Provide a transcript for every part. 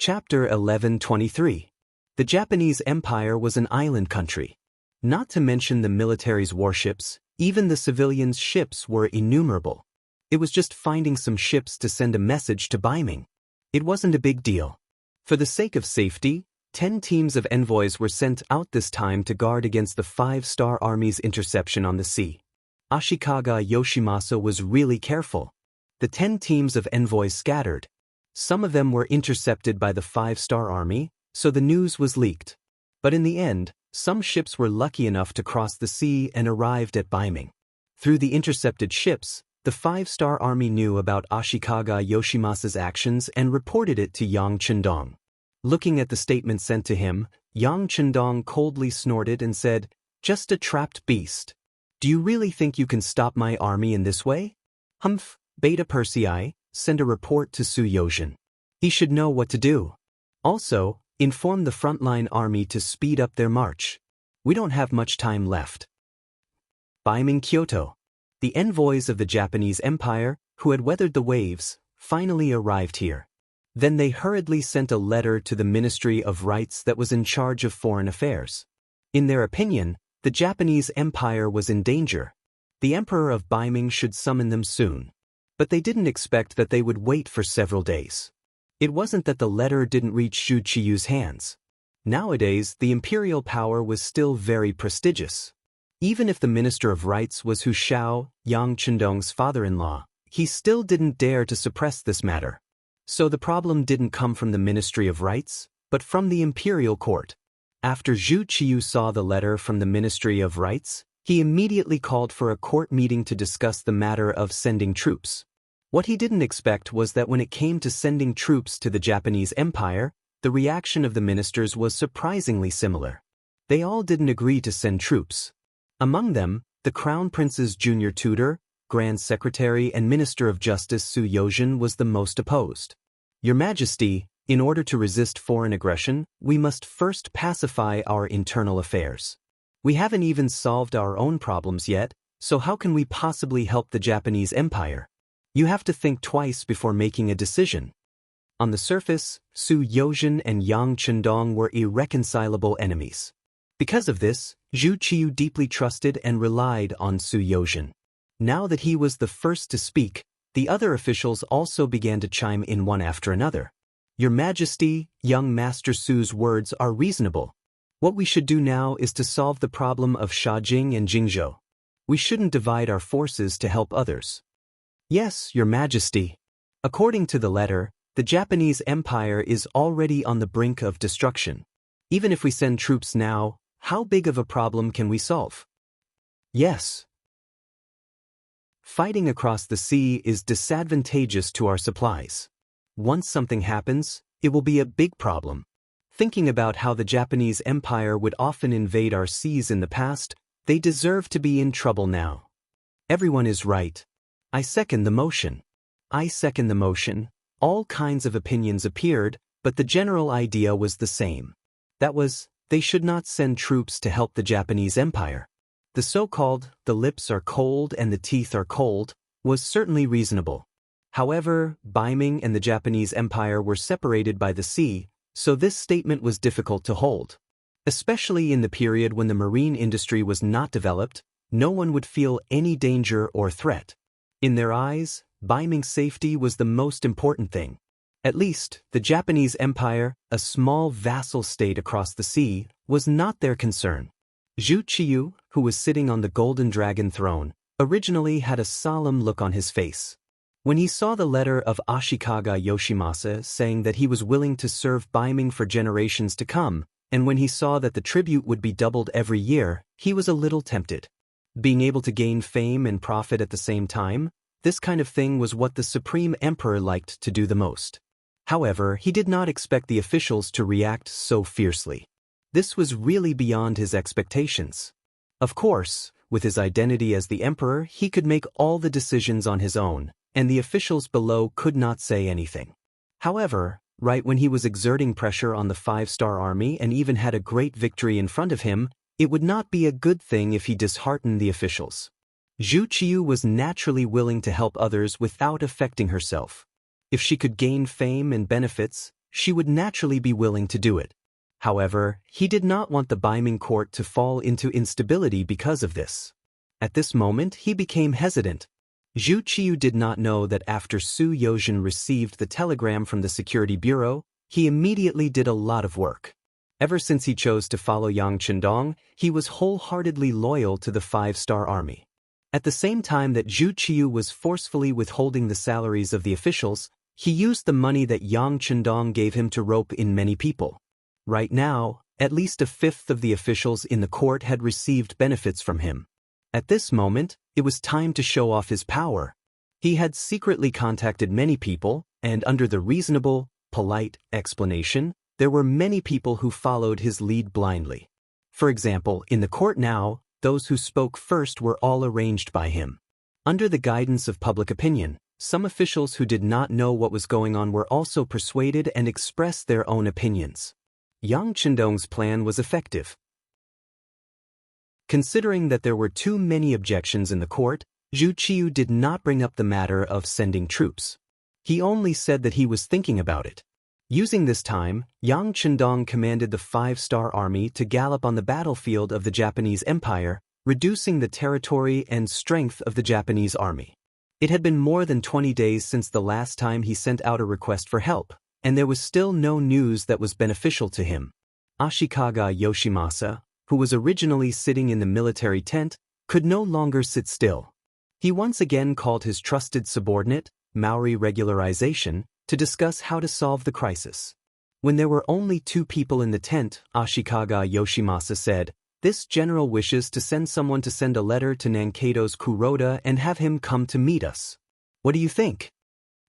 Chapter 1123. The Japanese Empire was an island country. Not to mention the military's warships, even the civilians' ships were innumerable. It was just finding some ships to send a message to Baiming. It wasn't a big deal. For the sake of safety, 10 teams of envoys were sent out this time to guard against the 5-star army's interception on the sea. Ashikaga Yoshimasa was really careful. The 10 teams of envoys scattered. Some of them were intercepted by the 5-star army, so the news was leaked. But in the end, some ships were lucky enough to cross the sea and arrived at Baiming. Through the intercepted ships, the 5-star army knew about Ashikaga Yoshimasa's actions and reported it to Yang Chendong. Looking at the statement sent to him, Yang Chendong coldly snorted and said, "Just a trapped beast. Do you really think you can stop my army in this way? Humph, Beta Persei, send a report to Su Yozhin. He should know what to do. Also, inform the frontline army to speed up their march. We don't have much time left." Baiming Kyoto. The envoys of the Japanese Empire, who had weathered the waves, finally arrived here. Then they hurriedly sent a letter to the Ministry of Rights that was in charge of foreign affairs. In their opinion, the Japanese Empire was in danger. The Emperor of Baiming should summon them soon. But they didn't expect that they would wait for several days. It wasn't that the letter didn't reach Zhu Qiyu's hands. Nowadays, the imperial power was still very prestigious. Even if the Minister of Rights was Hu Shao, Yang Chendong's father-in-law, he still didn't dare to suppress this matter. So the problem didn't come from the Ministry of Rights, but from the imperial court. After Zhu Qiyu saw the letter from the Ministry of Rights, he immediately called for a court meeting to discuss the matter of sending troops. What he didn't expect was that when it came to sending troops to the Japanese Empire, the reaction of the ministers was surprisingly similar. They all didn't agree to send troops. Among them, the Crown Prince's junior tutor, Grand Secretary and Minister of Justice Su Yozhin was the most opposed. "Your Majesty, in order to resist foreign aggression, we must first pacify our internal affairs. We haven't even solved our own problems yet, so how can we possibly help the Japanese Empire? You have to think twice before making a decision." On the surface, Su Yozhin and Yang Chendong were irreconcilable enemies. Because of this, Zhu Qiyu deeply trusted and relied on Su Yozhin. Now that he was the first to speak, the other officials also began to chime in one after another. "Your Majesty, young Master Su's words are reasonable. What we should do now is to solve the problem of Shajing and Jingzhou. We shouldn't divide our forces to help others." "Yes, Your Majesty. According to the letter, the Japanese Empire is already on the brink of destruction. Even if we send troops now, how big of a problem can we solve?" "Yes. Fighting across the sea is disadvantageous to our supplies. Once something happens, it will be a big problem. Thinking about how the Japanese Empire would often invade our seas in the past, they deserve to be in trouble now. Everyone is right. I second the motion." "I second the motion." All kinds of opinions appeared, but the general idea was the same. That was, they should not send troops to help the Japanese Empire. The so-called, "the lips are cold and the teeth are cold," was certainly reasonable. However, Baiming and the Japanese Empire were separated by the sea, so this statement was difficult to hold. Especially in the period when the marine industry was not developed, no one would feel any danger or threat. In their eyes, Baiming's safety was the most important thing. At least, the Japanese Empire, a small vassal state across the sea, was not their concern. Zhu Qiyu, who was sitting on the golden dragon throne, originally had a solemn look on his face. When he saw the letter of Ashikaga Yoshimasa saying that he was willing to serve Baiming for generations to come, and when he saw that the tribute would be doubled every year, he was a little tempted. Being able to gain fame and profit at the same time, this kind of thing was what the Supreme Emperor liked to do the most. However, he did not expect the officials to react so fiercely. This was really beyond his expectations. Of course, with his identity as the emperor, he could make all the decisions on his own, and the officials below could not say anything. However, right when he was exerting pressure on the 5-star army and even had a great victory in front of him, it would not be a good thing if he disheartened the officials. Zhu Qiyu was naturally willing to help others without affecting herself. If she could gain fame and benefits, she would naturally be willing to do it. However, he did not want the Baiming court to fall into instability because of this. At this moment, he became hesitant. Zhu Qiu did not know that after Su Yozhen received the telegram from the Security Bureau, he immediately did a lot of work. Ever since he chose to follow Yang Chendong, he was wholeheartedly loyal to the 5-star army. At the same time that Zhu Qiu was forcefully withholding the salaries of the officials, he used the money that Yang Chendong gave him to rope in many people. Right now, at least a fifth of the officials in the court had received benefits from him. At this moment, it was time to show off his power. He had secretly contacted many people, and under the reasonable, polite explanation, there were many people who followed his lead blindly. For example, in the court now, those who spoke first were all arranged by him. Under the guidance of public opinion, some officials who did not know what was going on were also persuaded and expressed their own opinions. Yang Chendong's plan was effective. Considering that there were too many objections in the court, Zhu Qiu did not bring up the matter of sending troops. He only said that he was thinking about it. Using this time, Yang Chendong commanded the 5-star army to gallop on the battlefield of the Japanese Empire, reducing the territory and strength of the Japanese army. It had been more than 20 days since the last time he sent out a request for help, and there was still no news that was beneficial to him. Ashikaga Yoshimasa, who was originally sitting in the military tent, could no longer sit still. He once again called his trusted subordinate, Maori Regularization, to discuss how to solve the crisis. When there were only 2 people in the tent, Ashikaga Yoshimasa said, "This general wishes to send someone to send a letter to Nankeido's Kuroda and have him come to meet us. What do you think?"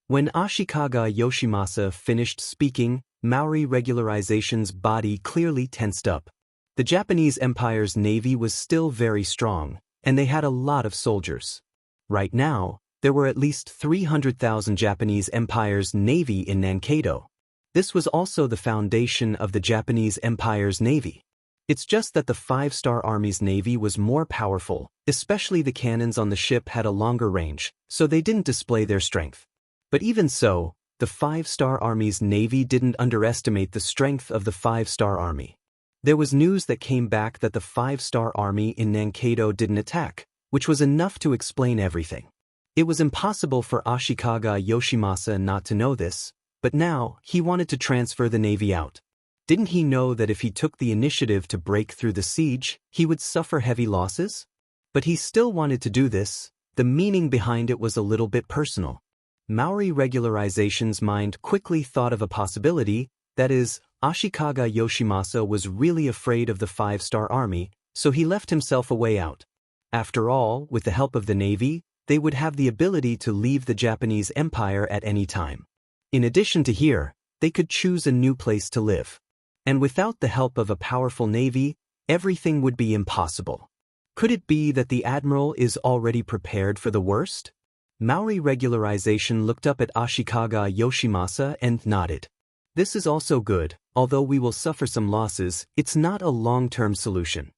When Ashikaga Yoshimasa finished speaking, Maori Regularization's body clearly tensed up. The Japanese Empire's navy was still very strong, and they had a lot of soldiers. Right now, there were at least 300,000 Japanese Empire's navy in Nankeido. This was also the foundation of the Japanese Empire's navy. It's just that the 5-star army's navy was more powerful, especially the cannons on the ship had a longer range, so they didn't display their strength. But even so, the 5-star army's navy didn't underestimate the strength of the 5-star army. There was news that came back that the 5-star army in Nankeido didn't attack, which was enough to explain everything. It was impossible for Ashikaga Yoshimasa not to know this, but now he wanted to transfer the navy out. Didn't he know that if he took the initiative to break through the siege, he would suffer heavy losses? But he still wanted to do this. The meaning behind it was a little bit personal. Maori Regularization's mind quickly thought of a possibility, that is, Ashikaga Yoshimasa was really afraid of the 5-star army, so he left himself a way out. After all, with the help of the navy, they would have the ability to leave the Japanese Empire at any time. In addition to here, they could choose a new place to live. And without the help of a powerful navy, everything would be impossible. Could it be that the admiral is already prepared for the worst? Maori Regularization looked up at Ashikaga Yoshimasa and nodded. This is also good, although we will suffer some losses, it's not a long-term solution.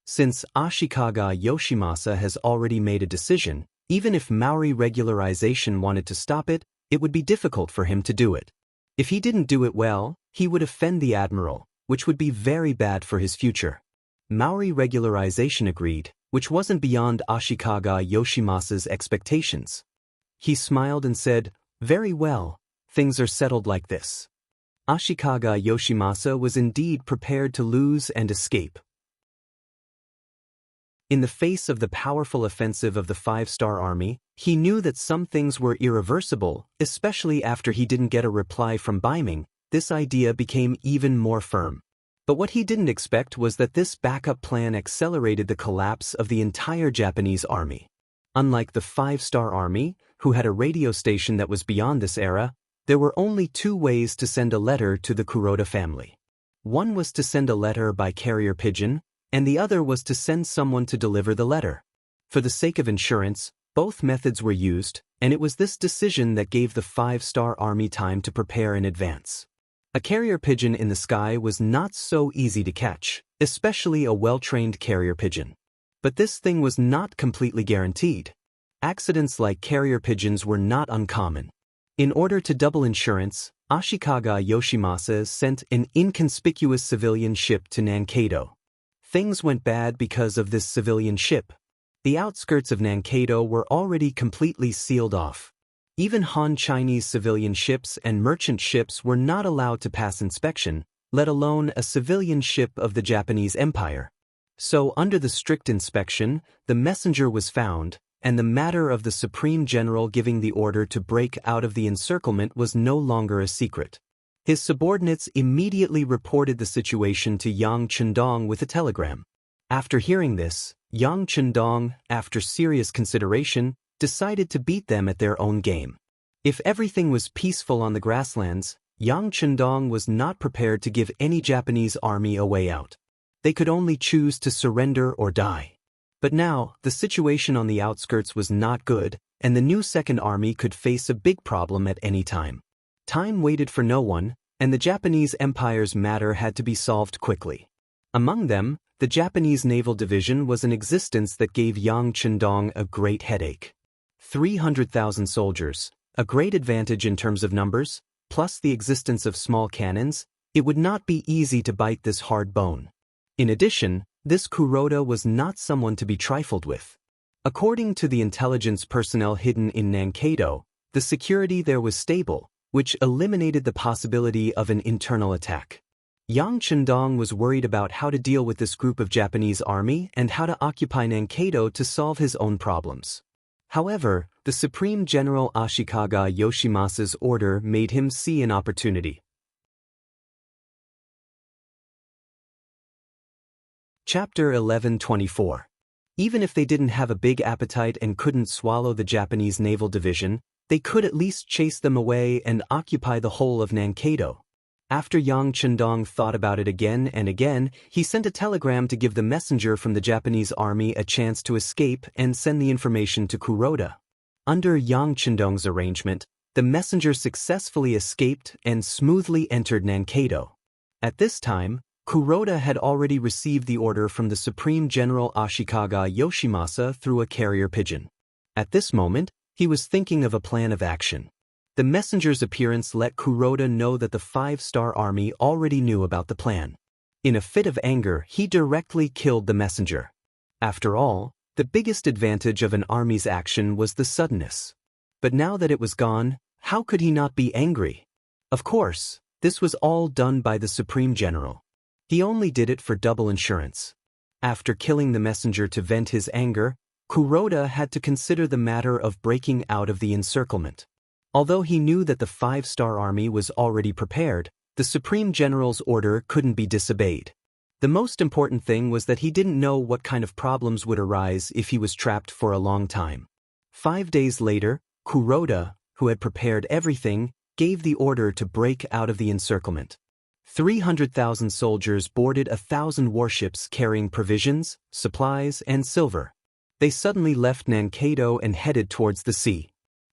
Since Ashikaga Yoshimasa has already made a decision, even if Maori Regularization wanted to stop it, it would be difficult for him to do it. If he didn't do it well, he would offend the admiral, which would be very bad for his future. Maori Regularization agreed, which wasn't beyond Ashikaga Yoshimasa's expectations. He smiled and said, "Very well, things are settled like this." Ashikaga Yoshimasa was indeed prepared to lose and escape. In the face of the powerful offensive of the 5-star army, he knew that some things were irreversible, especially after he didn't get a reply from Baiming. This idea became even more firm. But what he didn't expect was that this backup plan accelerated the collapse of the entire Japanese army. Unlike the 5-star army, who had a radio station that was beyond this era, there were only 2 ways to send a letter to the Kuroda family. One was to send a letter by carrier pigeon, and the other was to send someone to deliver the letter. For the sake of insurance, both methods were used, and it was this decision that gave the 5-star army time to prepare in advance. A carrier pigeon in the sky was not so easy to catch, especially a well-trained carrier pigeon. But this thing was not completely guaranteed. Accidents like carrier pigeons were not uncommon. In order to double insurance, Ashikaga Yoshimasa sent an inconspicuous civilian ship to Nankado. Things went bad because of this civilian ship. The outskirts of Nankado were already completely sealed off. Even Han Chinese civilian ships and merchant ships were not allowed to pass inspection, let alone a civilian ship of the Japanese Empire. So, under the strict inspection, the messenger was found, and the matter of the Supreme General giving the order to break out of the encirclement was no longer a secret. His subordinates immediately reported the situation to Yang Chendong with a telegram. After hearing this, Yang Chendong, after serious consideration, decided to beat them at their own game. If everything was peaceful on the grasslands, Yang Chendong was not prepared to give any Japanese army a way out. They could only choose to surrender or die. But now, the situation on the outskirts was not good, and the new Second Army could face a big problem at any time. Time waited for no one, and the Japanese Empire's matter had to be solved quickly. Among them, the Japanese Naval Division was an existence that gave Yang Chendong a great headache. 300,000 soldiers, a great advantage in terms of numbers, plus the existence of small cannons, it would not be easy to bite this hard bone. In addition, this Kuroda was not someone to be trifled with. According to the intelligence personnel hidden in Nankado, the security there was stable, which eliminated the possibility of an internal attack. Yang Chendong was worried about how to deal with this group of Japanese army and how to occupy Nankado to solve his own problems. However, the Supreme General Ashikaga Yoshimasa's order made him see an opportunity. Chapter 11:24. Even if they didn't have a big appetite and couldn't swallow the Japanese Naval Division, they could at least chase them away and occupy the whole of Nankado. After Yang Chendong thought about it again and again, he sent a telegram to give the messenger from the Japanese army a chance to escape and send the information to Kuroda. Under Yang Chendong's arrangement, the messenger successfully escaped and smoothly entered Nankado. At this time, Kuroda had already received the order from the Supreme General Ashikaga Yoshimasa through a carrier pigeon. At this moment, he was thinking of a plan of action. The messenger's appearance let Kuroda know that the 5-star army already knew about the plan. In a fit of anger, he directly killed the messenger. After all, the biggest advantage of an army's action was the suddenness. But now that it was gone, how could he not be angry? Of course, this was all done by the Supreme General. He only did it for double insurance. After killing the messenger to vent his anger, Kuroda had to consider the matter of breaking out of the encirclement. Although he knew that the 5-star army was already prepared, the Supreme General's order couldn't be disobeyed. The most important thing was that he didn't know what kind of problems would arise if he was trapped for a long time. 5 days later, Kuroda, who had prepared everything, gave the order to break out of the encirclement. 300,000 soldiers boarded 1,000 warships carrying provisions, supplies, and silver. They suddenly left Nankado and headed towards the sea.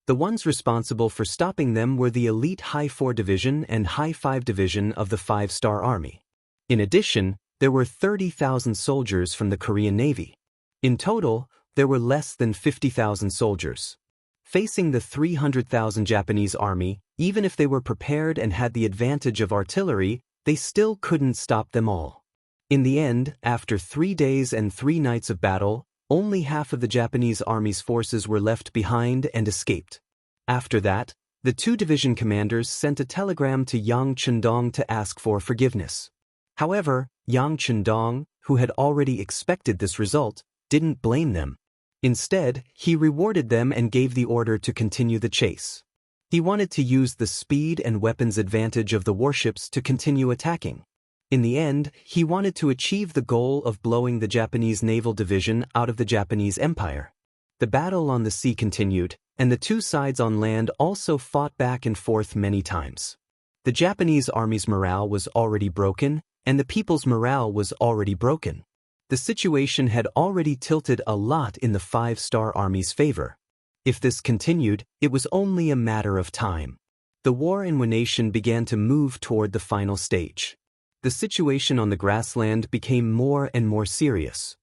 The ones responsible for stopping them were the elite High 4 Division and High 5 Division of the 5-star Army. In addition, there were 30,000 soldiers from the Korean Navy. In total, there were less than 50,000 soldiers. Facing the 300,000 Japanese army, even if they were prepared and had the advantage of artillery, they still couldn't stop them all. In the end, after 3 days and 3 nights of battle, only half of the Japanese army's forces were left behind and escaped. After that, the 2 division commanders sent a telegram to Yang Chendong to ask for forgiveness. However, Yang Chendong, who had already expected this result, didn't blame them. Instead, he rewarded them and gave the order to continue the chase. He wanted to use the speed and weapons advantage of the warships to continue attacking. In the end, he wanted to achieve the goal of blowing the Japanese Naval Division out of the Japanese Empire. The battle on the sea continued, and the 2 sides on land also fought back and forth many times. The Japanese army's morale was already broken, and the people's morale was already broken. The situation had already tilted a lot in the 5-star army's favor. If this continued, it was only a matter of time. The war in Wanation began to move toward the final stage. The situation on the grassland became more and more serious.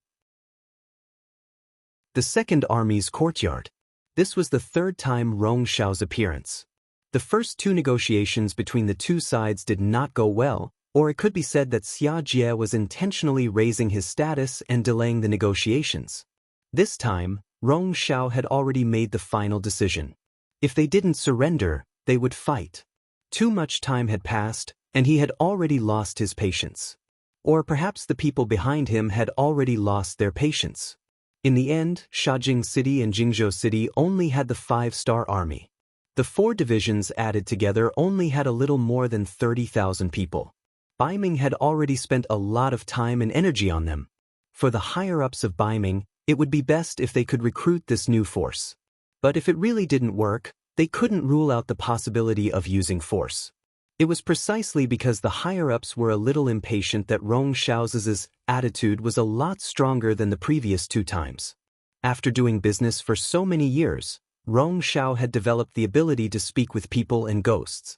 The Second Army's courtyard. This was the 3rd time Rong Xiao's appearance. The first two negotiations between the two sides did not go well, or it could be said that Xia Jie was intentionally raising his status and delaying the negotiations. This time, Rong Xiao had already made the final decision. If they didn't surrender, they would fight. Too much time had passed, and he had already lost his patience. Or perhaps the people behind him had already lost their patience. In the end, Shajing City and Jingzhou City only had the 5-star army. The 4 divisions added together only had a little more than 30,000 people. Baiming had already spent a lot of time and energy on them. For the higher-ups of Baiming, it would be best if they could recruit this new force. But if it really didn't work, they couldn't rule out the possibility of using force. It was precisely because the higher-ups were a little impatient that Rong Xiao's attitude was a lot stronger than the previous 2 times. After doing business for so many years, Rong Xiao had developed the ability to speak with people and ghosts.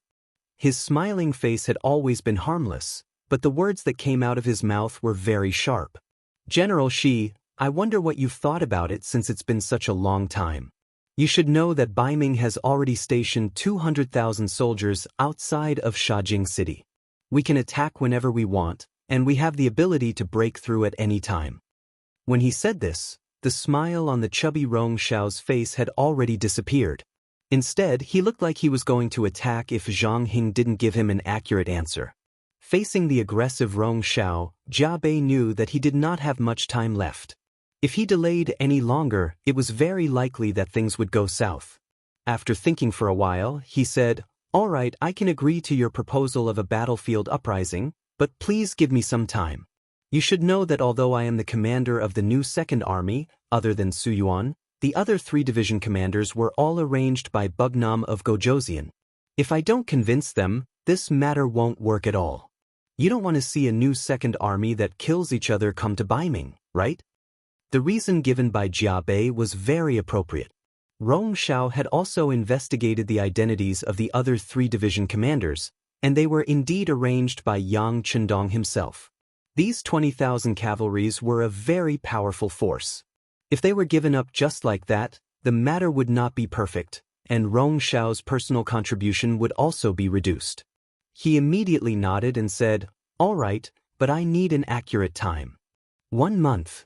His smiling face had always been harmless, but the words that came out of his mouth were very sharp. "General Shi, I wonder what you've thought about it since it's been such a long time. You should know that Baiming has already stationed 200,000 soldiers outside of Shajing City. We can attack whenever we want, and we have the ability to break through at any time." When he said this, the smile on the chubby Rong Xiao's face had already disappeared. Instead, he looked like he was going to attack if Zhang Hing didn't give him an accurate answer. Facing the aggressive Rong Xiao, Jia Bei knew that he did not have much time left. If he delayed any longer, it was very likely that things would go south. After thinking for a while, he said, "All right, I can agree to your proposal of a battlefield uprising, but please give me some time. You should know that although I am the commander of the new Second Army, other than Su Yuan, the other 3 division commanders were all arranged by Bugnam of Gojoseon. If I don't convince them, this matter won't work at all. You don't want to see a new Second Army that kills each other come to Baiming, right?" The reason given by Jia Bei was very appropriate. Rong Xiao had also investigated the identities of the other 3 division commanders, and they were indeed arranged by Yang Chendong himself. These 20,000 cavalries were a very powerful force. If they were given up just like that, the matter would not be perfect, and Rong Xiao's personal contribution would also be reduced. He immediately nodded and said, "All right, but I need an accurate time." 1 month.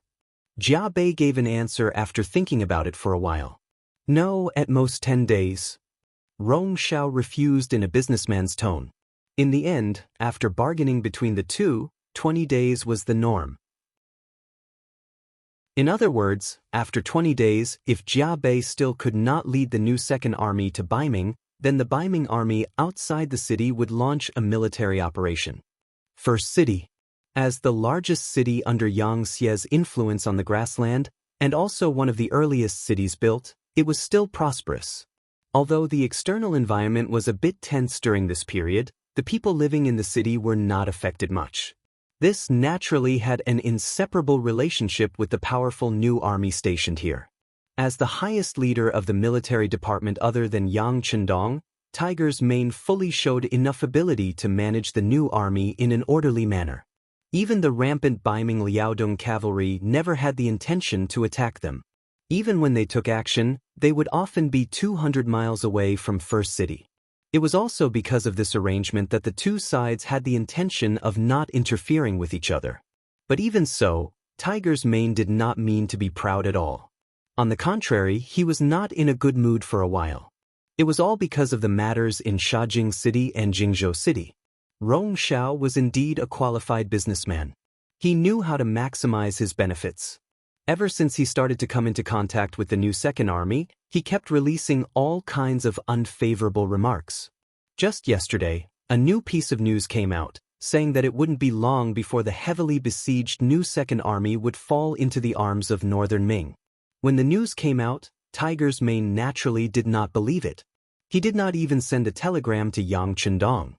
Jia Bei gave an answer after thinking about it for a while. "No, at most 10 days. Rong Xiao refused in a businessman's tone. In the end, after bargaining between the two, 20 days was the norm. In other words, after 20 days, if Jia Bei still could not lead the new Second Army to Baiming, then the Baiming army outside the city would launch a military operation. First City. As the largest city under Yang Xie's influence on the grassland, and also one of the earliest cities built, it was still prosperous. Although the external environment was a bit tense during this period, the people living in the city were not affected much. This naturally had an inseparable relationship with the powerful new army stationed here. As the highest leader of the military department other than Yang Chendong, Tiger's Mane fully showed enough ability to manage the new army in an orderly manner. Even the rampant Baiming Liaodong cavalry never had the intention to attack them. Even when they took action, they would often be 200 miles away from First City. It was also because of this arrangement that the two sides had the intention of not interfering with each other. But even so, Tiger's Mane did not mean to be proud at all. On the contrary, he was not in a good mood for a while. It was all because of the matters in Shajing City and Jingzhou City. Rong Xiao was indeed a qualified businessman. He knew how to maximize his benefits. Ever since he started to come into contact with the new Second Army, he kept releasing all kinds of unfavorable remarks. Just yesterday, a new piece of news came out, saying that it wouldn't be long before the heavily besieged new Second Army would fall into the arms of Northern Ming. When the news came out, Tiger's Mane naturally did not believe it. He did not even send a telegram to Yang Chendong.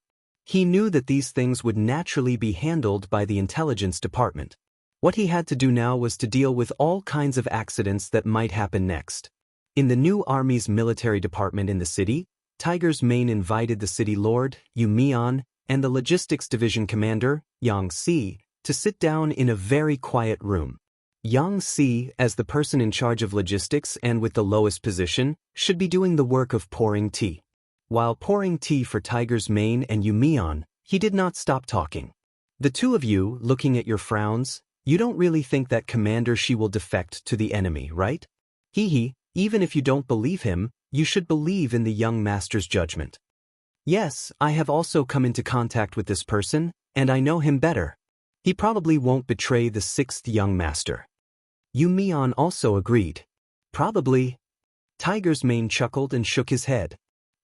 He knew that these things would naturally be handled by the intelligence department. What he had to do now was to deal with all kinds of accidents that might happen next. In the new army's military department in the city, Tiger's Mane invited the city lord, Yu Mian, and the logistics division commander, Yang Si, to sit down in a very quiet room. Yang Si, as the person in charge of logistics and with the lowest position, should be doing the work of pouring tea. While pouring tea for Tiger's Mane and Yumian, he did not stop talking. The two of you, looking at your frowns, you don't really think that Commander Shi will defect to the enemy, right? Hee, even if you don't believe him, you should believe in the young master's judgment. Yes, I have also come into contact with this person, and I know him better. He probably won't betray the sixth young master. Yumian also agreed. Probably. Tiger's Mane chuckled and shook his head.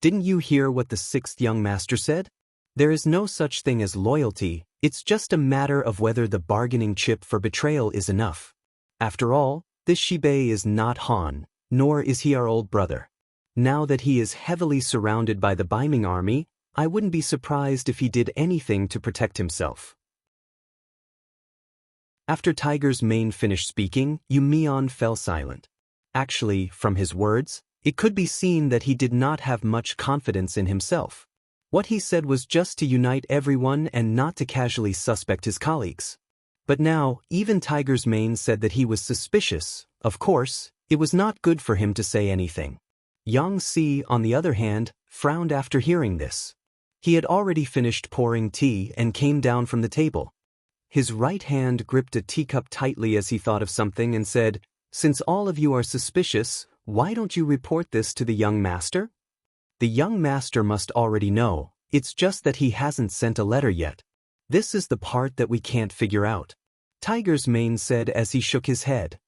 Didn't you hear what the sixth young master said? There is no such thing as loyalty, it's just a matter of whether the bargaining chip for betrayal is enough. After all, this Shibei is not Han, nor is he our old brother. Now that he is heavily surrounded by the Baiming army, I wouldn't be surprised if he did anything to protect himself. After Tiger's Mane finished speaking, Yumian fell silent. Actually, from his words, it could be seen that he did not have much confidence in himself. What he said was just to unite everyone and not to casually suspect his colleagues. But now, even Tiger's Mane said that he was suspicious. Of course, it was not good for him to say anything. Yang Si, on the other hand, frowned after hearing this. He had already finished pouring tea and came down from the table. His right hand gripped a teacup tightly as he thought of something and said, "Since all of you are suspicious, why don't you report this to the young master?" The young master must already know, it's just that he hasn't sent a letter yet. This is the part that we can't figure out. Tiger's Mane said as he shook his head.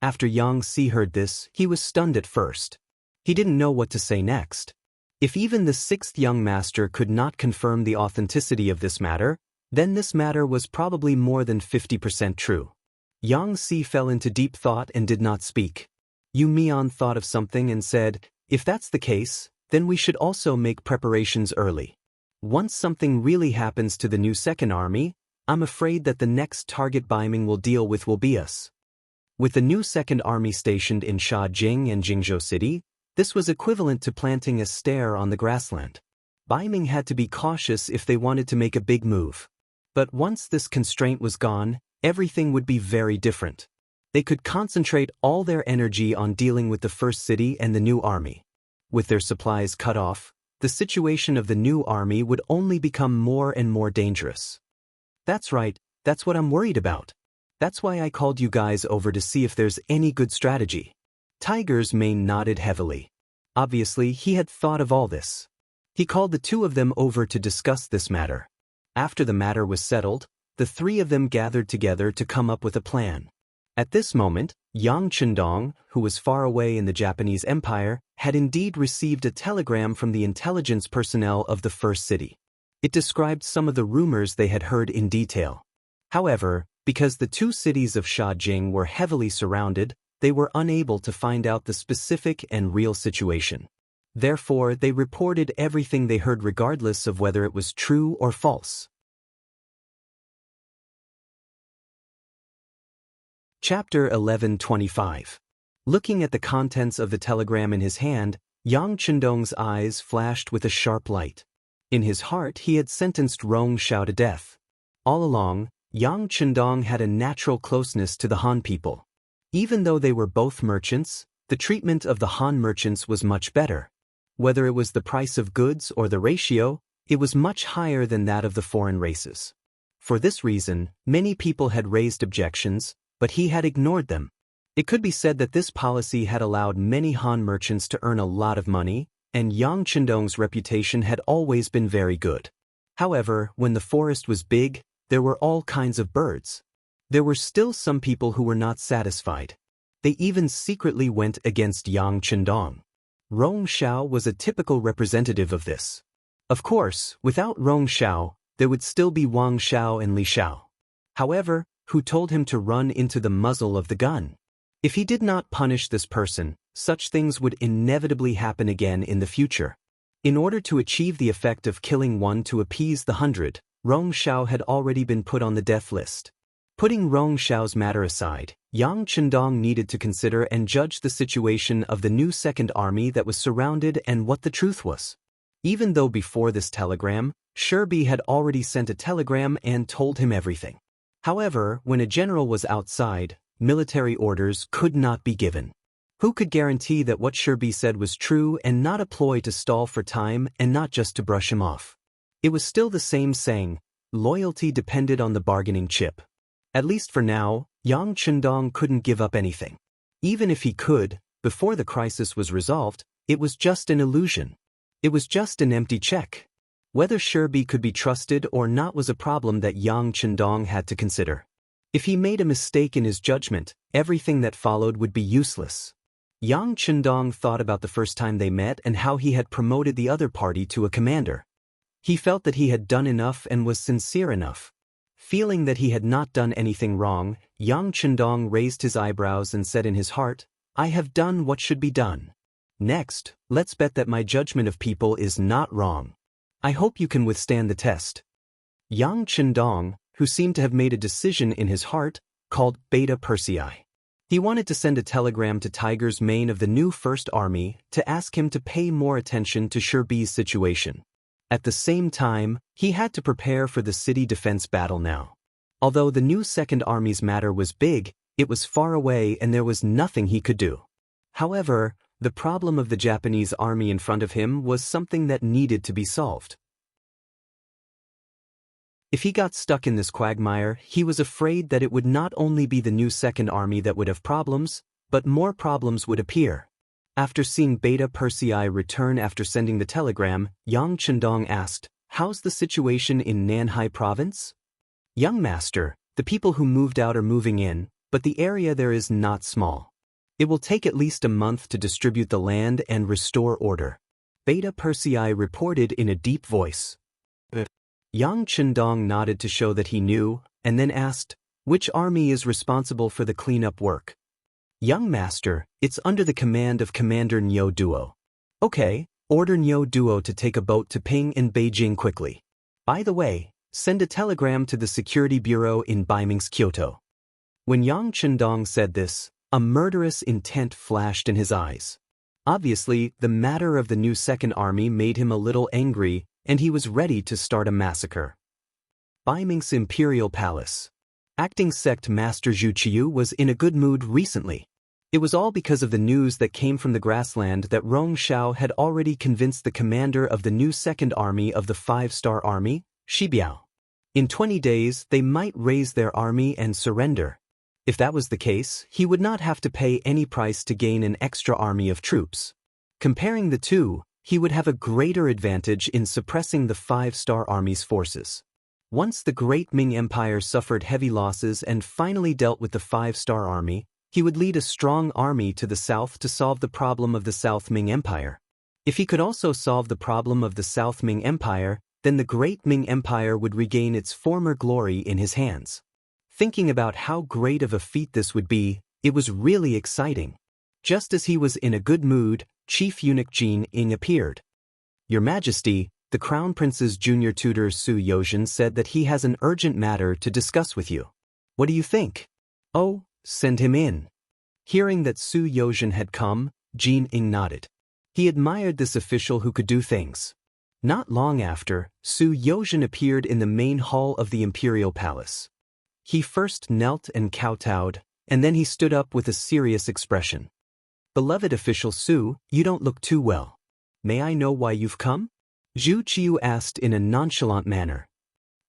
After Yang Si heard this, he was stunned at first. He didn't know what to say next. If even the sixth young master could not confirm the authenticity of this matter, then this matter was probably more than 50% true. Yang Si fell into deep thought and did not speak. Yumian thought of something and said, "If that's the case, then we should also make preparations early. Once something really happens to the new second army, I'm afraid that the next target Baiming will deal with will be us." With the new second army stationed in Shajing and Jingzhou City, this was equivalent to planting a stair on the grassland. Baiming had to be cautious if they wanted to make a big move. But once this constraint was gone, everything would be very different. They could concentrate all their energy on dealing with the first city and the new army. With their supplies cut off, the situation of the new army would only become more and more dangerous. That's right, that's what I'm worried about. That's why I called you guys over to see if there's any good strategy. Tiger's Mane nodded heavily. Obviously, he had thought of all this. He called the two of them over to discuss this matter. After the matter was settled, the three of them gathered together to come up with a plan. At this moment, Yang Chendong, who was far away in the Japanese Empire, had indeed received a telegram from the intelligence personnel of the first city. It described some of the rumors they had heard in detail. However, because the two cities of Shajing were heavily surrounded, they were unable to find out the specific and real situation. Therefore, they reported everything they heard regardless of whether it was true or false. Chapter 11:25. Looking at the contents of the telegram in his hand, Yang Chendong's eyes flashed with a sharp light. In his heart, he had sentenced Rong Xiao to death. All along, Yang Chendong had a natural closeness to the Han people. Even though they were both merchants, the treatment of the Han merchants was much better. Whether it was the price of goods or the ratio, it was much higher than that of the foreign races. For this reason, many people had raised objections, but he had ignored them. It could be said that this policy had allowed many Han merchants to earn a lot of money, and Yang Chendong's reputation had always been very good. However, when the forest was big, there were all kinds of birds. There were still some people who were not satisfied. They even secretly went against Yang Chendong. Rong Xiao was a typical representative of this. Of course, without Rong Xiao, there would still be Wang Xiao and Li Xiao. However, who told him to run into the muzzle of the gun? If he did not punish this person, such things would inevitably happen again in the future. In order to achieve the effect of killing one to appease the 100, Rong Xiao had already been put on the death list. Putting Rong Xiao's matter aside, Yang Chendong needed to consider and judge the situation of the new second army that was surrounded and what the truth was. Even though before this telegram, Shirbi had already sent a telegram and told him everything. However, when a general was outside, military orders could not be given. Who could guarantee that what Shirbi said was true and not a ploy to stall for time and not just to brush him off? It was still the same saying, loyalty depended on the bargaining chip. At least for now, Yang Chendong couldn't give up anything. Even if he could, before the crisis was resolved, it was just an illusion. It was just an empty check. Whether Shirbi could be trusted or not was a problem that Yang Chendong had to consider. If he made a mistake in his judgment, everything that followed would be useless. Yang Chendong thought about the first time they met and how he had promoted the other party to a commander. He felt that he had done enough and was sincere enough. Feeling that he had not done anything wrong, Yang Chendong raised his eyebrows and said in his heart, "I have done what should be done. Next, let's bet that my judgment of people is not wrong. I hope you can withstand the test." Yang Chendong, who seemed to have made a decision in his heart, called Beta Persei. He wanted to send a telegram to Tiger's Mane of the new First Army to ask him to pay more attention to Shirbi's situation. At the same time, he had to prepare for the city defense battle now. Although the new Second Army's matter was big, it was far away and there was nothing he could do. However, the problem of the Japanese army in front of him was something that needed to be solved. If he got stuck in this quagmire, he was afraid that it would not only be the new Second Army that would have problems, but more problems would appear. After seeing Beta Persei return after sending the telegram, Yang Chendong asked, "How's the situation in Nanhai province?" "Young master, the people who moved out are moving in, but the area there is not small. It will take at least a month to distribute the land and restore order," Beta Persei reported in a deep voice. Yang Chendong nodded to show that he knew, and then asked, "Which army is responsible for the cleanup work?" "Young master, it's under the command of Commander Nyo Duo." "Okay, order Nyo Duo to take a boat to Ping in Beijing quickly. By the way, send a telegram to the Security Bureau in Beiming's Kyoto." When Yang Chendong said this, a murderous intent flashed in his eyes. Obviously, the matter of the new Second Army made him a little angry, and he was ready to start a massacre. Beiming's Imperial Palace. Acting Sect Master Zhu Qiu was in a good mood recently. It was all because of the news that came from the grassland that Rong Xiao had already convinced the commander of the new Second Army of the Five-Star Army, Shibiao. In 20 days, they might raise their army and surrender. If that was the case, he would not have to pay any price to gain an extra army of troops. Comparing the two, he would have a greater advantage in suppressing the Five-Star Army's forces. Once the Great Ming Empire suffered heavy losses and finally dealt with the Five-Star Army, he would lead a strong army to the south to solve the problem of the South Ming Empire. If he could also solve the problem of the South Ming Empire, then the Great Ming Empire would regain its former glory in his hands. Thinking about how great of a feat this would be, it was really exciting. Just as he was in a good mood, Chief Eunuch Jin Ying appeared. "Your Majesty, the Crown Prince's junior tutor Su Yozhen said that he has an urgent matter to discuss with you. What do you think?" "Oh, send him in." Hearing that Su Yozhen had come, Jin Ying nodded. He admired this official who could do things. Not long after, Su Yozhen appeared in the main hall of the Imperial Palace. He first knelt and kowtowed, and then he stood up with a serious expression. "Beloved official Su, you don't look too well. May I know why you've come?" Zhu Qiu asked in a nonchalant manner.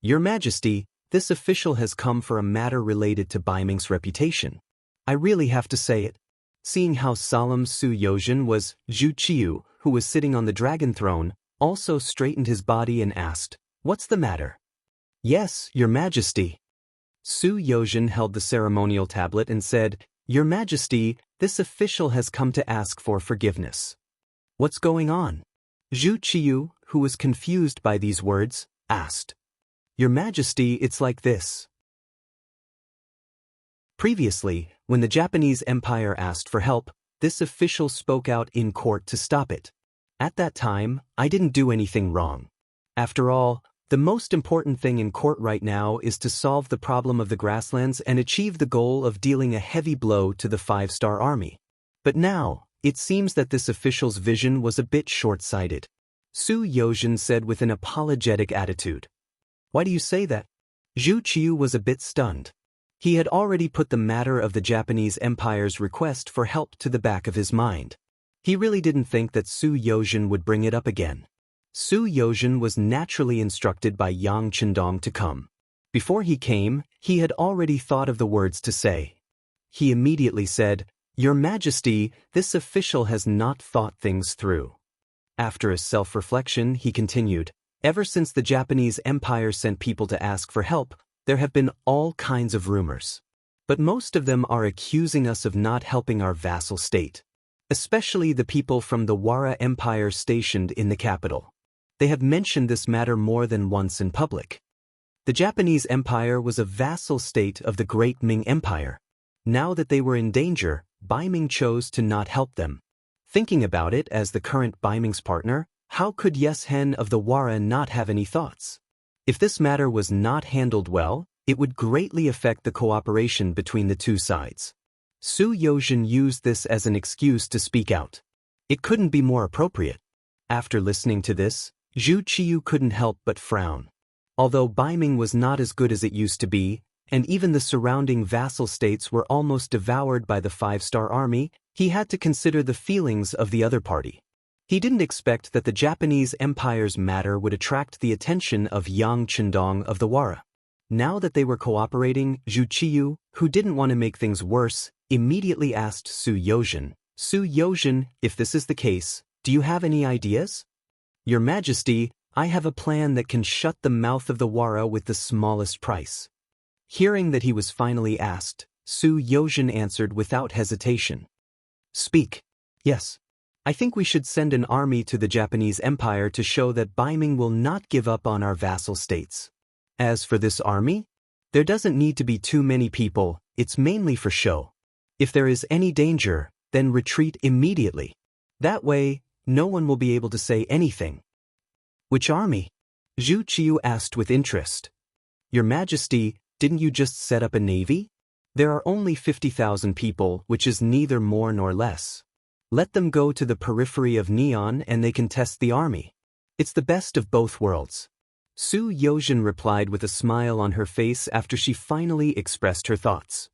"Your Majesty, this official has come for a matter related to Beiming's reputation. I really have to say it." Seeing how solemn Su Yozhen was, Zhu Qiu, who was sitting on the dragon throne, also straightened his body and asked, "What's the matter?" "Yes, Your Majesty." Su Yozhen held the ceremonial tablet and said, "Your Majesty, this official has come to ask for forgiveness." "What's going on?" Zhu Qiu, who was confused by these words, asked. "Your Majesty, it's like this. Previously, when the Japanese Empire asked for help, this official spoke out in court to stop it. At that time, I didn't do anything wrong. After all, the most important thing in court right now is to solve the problem of the grasslands and achieve the goal of dealing a heavy blow to the Five-Star Army. But now, it seems that this official's vision was a bit short-sighted." Su Yozhen said with an apologetic attitude. "Why do you say that?" Zhu Qiu was a bit stunned. He had already put the matter of the Japanese Empire's request for help to the back of his mind. He really didn't think that Su Yozhen would bring it up again. Su Yozhen was naturally instructed by Yang Chendong to come. Before he came, he had already thought of the words to say. He immediately said, "Your Majesty, this official has not thought things through." After a self-reflection, he continued, "Ever since the Japanese Empire sent people to ask for help, there have been all kinds of rumors. But most of them are accusing us of not helping our vassal state, especially the people from the Wara Empire stationed in the capital. They have mentioned this matter more than once in public. The Japanese Empire was a vassal state of the Great Ming Empire. Now that they were in danger, Baiming chose to not help them. Thinking about it as the current Baiming's partner, how could Yeshen of the Wara not have any thoughts? If this matter was not handled well, it would greatly affect the cooperation between the two sides." Su Yozhen used this as an excuse to speak out. It couldn't be more appropriate. After listening to this, Zhu Qiyu couldn't help but frown. Although Baiming was not as good as it used to be, and even the surrounding vassal states were almost devoured by the five-star army, he had to consider the feelings of the other party. He didn't expect that the Japanese Empire's matter would attract the attention of Yang Chendong of the Wara. Now that they were cooperating, Zhu Qiyu, who didn't want to make things worse, immediately asked Su Yozhen, "Su Yozhen, if this is the case, do you have any ideas?" "Your Majesty, I have a plan that can shut the mouth of the Wara with the smallest price." Hearing that he was finally asked, Su Yozhen answered without hesitation. "Speak." "Yes. I think we should send an army to the Japanese Empire to show that Baiming will not give up on our vassal states. As for this army, there doesn't need to be too many people, it's mainly for show. If there is any danger, then retreat immediately. That way, no one will be able to say anything." "Which army?" Zhu Qiyu asked with interest. "Your Majesty, didn't you just set up a navy? There are only 50,000 people, which is neither more nor less. Let them go to the periphery of Neon and they can test the army. It's the best of both worlds." Su Yozhen replied with a smile on her face after she finally expressed her thoughts.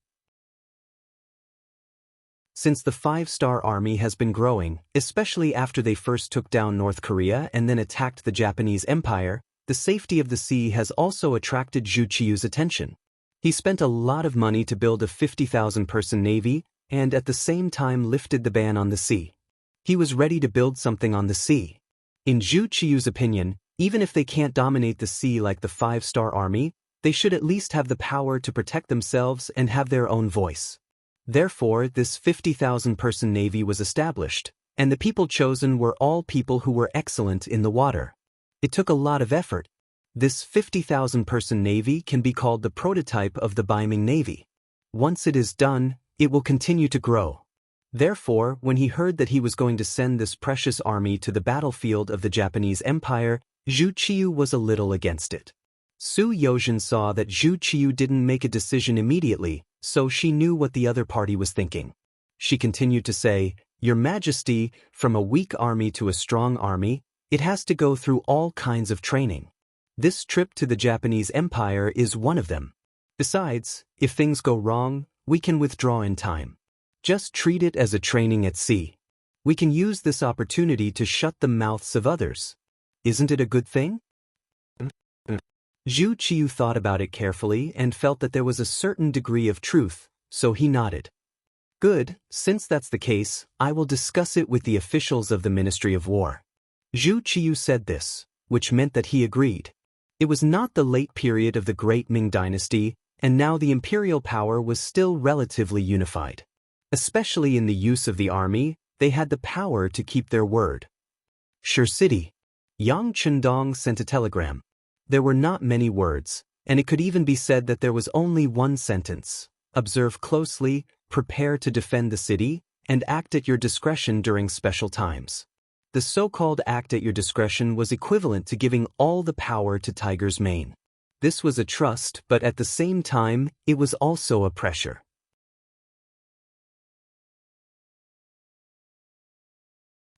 Since the five-star army has been growing, especially after they first took down North Korea and then attacked the Japanese Empire, the safety of the sea has also attracted Zhu Qiyu's attention. He spent a lot of money to build a 50,000-person navy and at the same time lifted the ban on the sea. He was ready to build something on the sea. In Zhu Qiyu's opinion, even if they can't dominate the sea like the five-star army, they should at least have the power to protect themselves and have their own voice. Therefore, this 50,000-person navy was established, and the people chosen were all people who were excellent in the water. It took a lot of effort. This 50,000-person navy can be called the prototype of the Baiming Navy. Once it is done, it will continue to grow. Therefore, when he heard that he was going to send this precious army to the battlefield of the Japanese Empire, Zhu Qiyu was a little against it. Su Yozhen saw that Zhu Qiyu didn't make a decision immediately, so she knew what the other party was thinking. She continued to say, "Your Majesty, from a weak army to a strong army, it has to go through all kinds of training. This trip to the Japanese Empire is one of them. Besides, if things go wrong, we can withdraw in time. Just treat it as a training at sea. We can use this opportunity to shut the mouths of others. Isn't it a good thing?" Zhu Qiyu thought about it carefully and felt that there was a certain degree of truth, so he nodded. "Good, since that's the case, I will discuss it with the officials of the Ministry of War." Zhu Qiyu said this, which meant that he agreed. It was not the late period of the Great Ming Dynasty, and now the imperial power was still relatively unified. Especially in the use of the army, they had the power to keep their word. Shur City. Yang Chendong sent a telegram. There were not many words, and it could even be said that there was only one sentence. Observe closely, prepare to defend the city, and act at your discretion during special times. The so-called act at your discretion was equivalent to giving all the power to Tiger's Mane. This was a trust, but at the same time, it was also a pressure.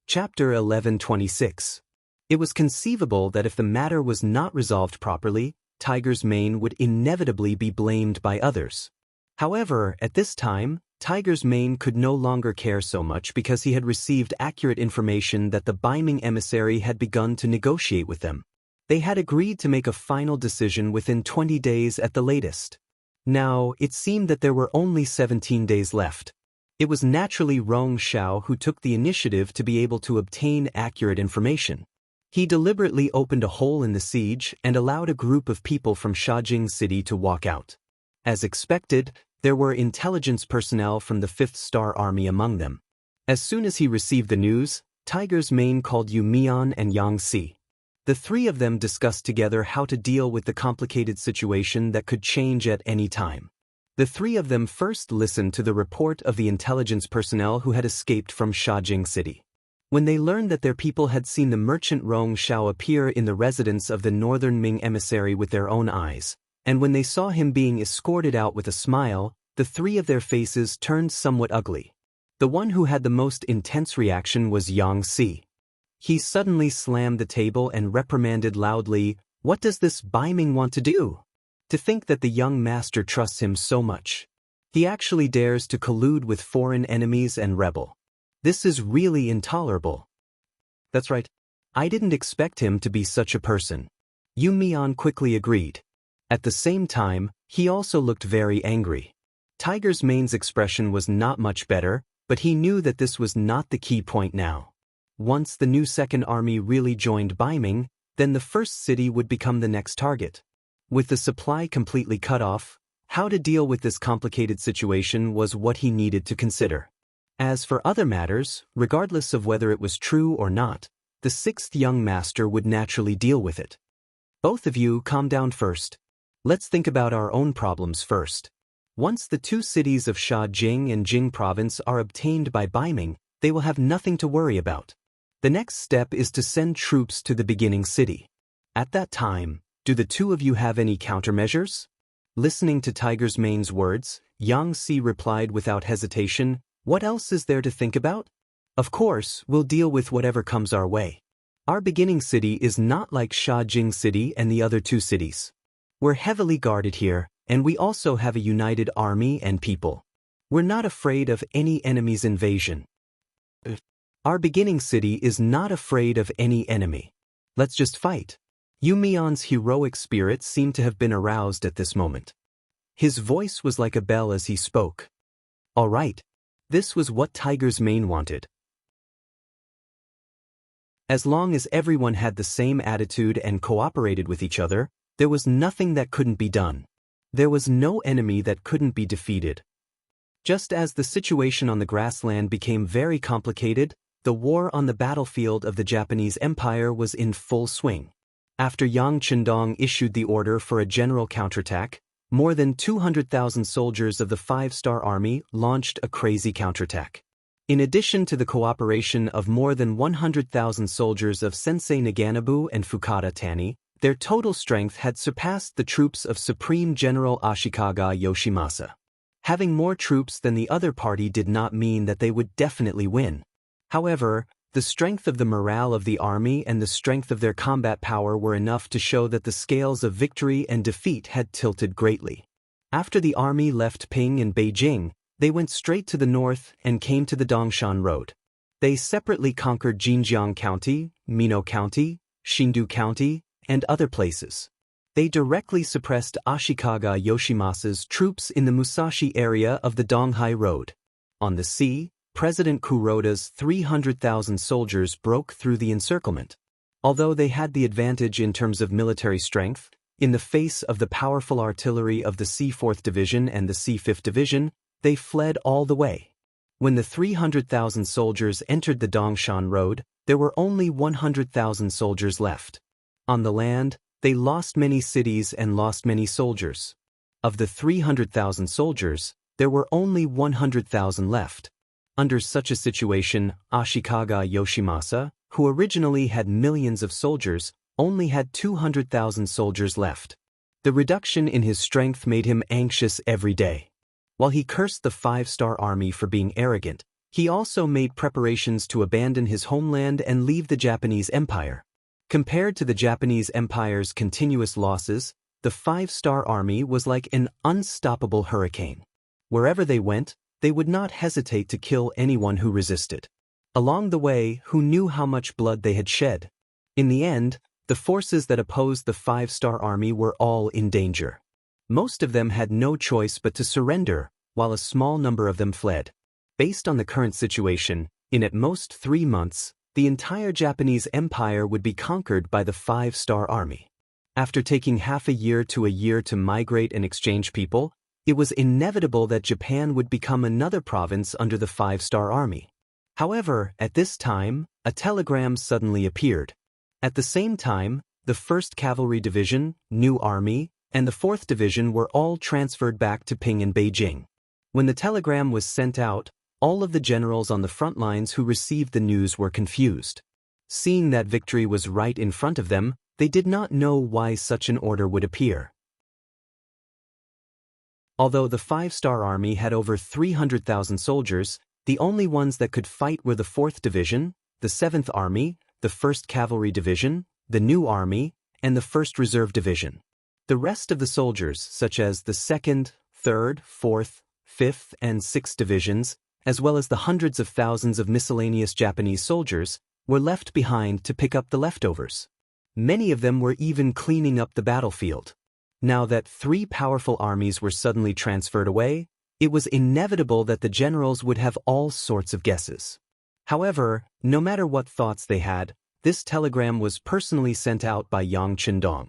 Chapter 1126. It was conceivable that if the matter was not resolved properly, Tiger's Mane would inevitably be blamed by others. However, at this time, Tiger's Mane could no longer care so much because he had received accurate information that the Biming emissary had begun to negotiate with them. They had agreed to make a final decision within 20 days at the latest. Now, it seemed that there were only 17 days left. It was naturally Rong Xiao who took the initiative to be able to obtain accurate information. He deliberately opened a hole in the siege and allowed a group of people from Shajing City to walk out. As expected, there were intelligence personnel from the 5th Star Army among them. As soon as he received the news, Tiger's Mane called Yumian and Yangxi. The three of them discussed together how to deal with the complicated situation that could change at any time. The three of them first listened to the report of the intelligence personnel who had escaped from Shajing City. When they learned that their people had seen the merchant Rong Xiao appear in the residence of the northern Ming emissary with their own eyes, and when they saw him being escorted out with a smile, the three of their faces turned somewhat ugly. The one who had the most intense reaction was Yangxi. He suddenly slammed the table and reprimanded loudly, "What does this Biming want to do? To think that the young master trusts him so much. He actually dares to collude with foreign enemies and rebel. This is really intolerable." "That's right. I didn't expect him to be such a person." Yu Mian quickly agreed. At the same time, he also looked very angry. Tiger's Mane's expression was not much better, but he knew that this was not the key point now. Once the new Second Army really joined Biming, then the first city would become the next target. With the supply completely cut off, how to deal with this complicated situation was what he needed to consider. As for other matters, regardless of whether it was true or not, the 6th young master would naturally deal with it. "Both of you calm down first. Let's think about our own problems first. Once the two cities of Shajing and Jing province are obtained by Biming, they will have nothing to worry about. The next step is to send troops to the beginning city. At that time, do the two of you have any countermeasures?" Listening to Tiger's Mane's words, Yangxi replied without hesitation, "What else is there to think about? Of course, we'll deal with whatever comes our way. Our beginning city is not like Shajing City and the other two cities. We're heavily guarded here, and we also have a united army and people. We're not afraid of any enemy's invasion. Our beginning city is not afraid of any enemy. Let's just fight." Yu Mian's heroic spirit seemed to have been aroused at this moment. His voice was like a bell as he spoke. All right. This was what Tiger's Mane wanted. As long as everyone had the same attitude and cooperated with each other, there was nothing that couldn't be done. There was no enemy that couldn't be defeated. Just as the situation on the grassland became very complicated, the war on the battlefield of the Japanese Empire was in full swing. After Yang Chendong issued the order for a general counterattack, more than 200,000 soldiers of the 5-Star Army launched a crazy counterattack. In addition to the cooperation of more than 100,000 soldiers of Sensei Naganabu and Fukada Tani, their total strength had surpassed the troops of Supreme General Ashikaga Yoshimasa. Having more troops than the other party did not mean that they would definitely win. However, the strength of the morale of the army and the strength of their combat power were enough to show that the scales of victory and defeat had tilted greatly. After the army left Ping and Beijing, they went straight to the north and came to the Dongshan Road. They separately conquered Jinjiang County, Mino County, Shindu County, and other places. They directly suppressed Ashikaga Yoshimasa's troops in the Musashi area of the Donghai Road. On the sea, President Kuroda's 300,000 soldiers broke through the encirclement. Although they had the advantage in terms of military strength, in the face of the powerful artillery of the C4th Division and the C5th Division, they fled all the way. When the 300,000 soldiers entered the Dongshan Road, there were only 100,000 soldiers left. On the land, they lost many cities and lost many soldiers. Of the 300,000 soldiers, there were only 100,000 left. Under such a situation, Ashikaga Yoshimasa, who originally had millions of soldiers, only had 200,000 soldiers left. The reduction in his strength made him anxious every day. While he cursed the 5-Star Army for being arrogant, he also made preparations to abandon his homeland and leave the Japanese Empire. Compared to the Japanese Empire's continuous losses, the 5-Star Army was like an unstoppable hurricane. Wherever they went, they would not hesitate to kill anyone who resisted. Along the way, who knew how much blood they had shed? In the end, the forces that opposed the five-star army were all in danger. Most of them had no choice but to surrender, while a small number of them fled. Based on the current situation, in at most 3 months, the entire Japanese empire would be conquered by the five-star army. After taking half a year to migrate and exchange people, it was inevitable that Japan would become another province under the five-star army. However, at this time, a telegram suddenly appeared. At the same time, the 1st Cavalry Division, New Army, and the 4th Division were all transferred back to Ping and Beijing. When the telegram was sent out, all of the generals on the front lines who received the news were confused. Seeing that victory was right in front of them, they did not know why such an order would appear. Although the five-star army had over 300,000 soldiers, the only ones that could fight were the 4th Division, the 7th Army, the 1st Cavalry Division, the New Army, and the 1st Reserve Division. The rest of the soldiers, such as the 2nd, 3rd, 4th, 5th, and 6th Divisions, as well as the hundreds of thousands of miscellaneous Japanese soldiers, were left behind to pick up the leftovers. Many of them were even cleaning up the battlefield. Now that 3 powerful armies were suddenly transferred away, it was inevitable that the generals would have all sorts of guesses. However, no matter what thoughts they had, this telegram was personally sent out by Yang Qindong.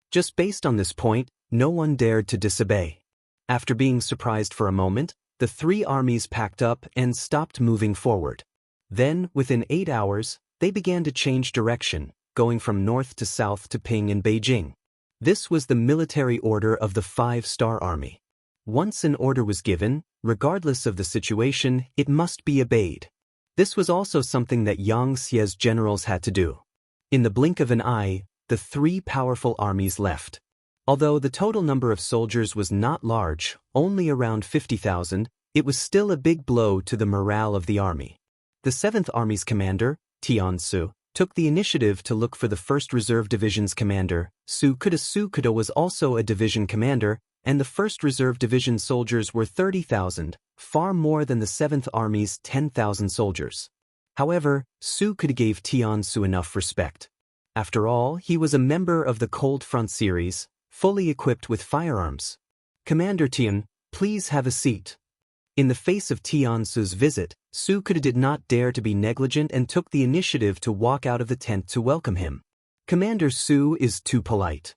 Just based on this point, no one dared to disobey. After being surprised for a moment, the 3 armies packed up and stopped moving forward. Then, within 8 hours, they began to change direction, going from north to south to Ping and Beijing. This was the military order of the five-star army. Once an order was given, regardless of the situation, it must be obeyed. This was also something that Yang Xie's generals had to do. In the blink of an eye, the 3 powerful armies left. Although the total number of soldiers was not large, only around 50,000, it was still a big blow to the morale of the army. The 7th Army's commander, Tiansu, took the initiative to look for the 1st Reserve Division's commander. Su Kuda was also a division commander, and the 1st Reserve Division soldiers were 30,000, far more than the 7th Army's 10,000 soldiers. However, Su Kuda gave Tiansu enough respect. After all, he was a member of the Cold Front series, fully equipped with firearms. "Commander Tian, please have a seat." In the face of Tiansu's visit, Su Kuda did not dare to be negligent and took the initiative to walk out of the tent to welcome him. "Commander Su is too polite."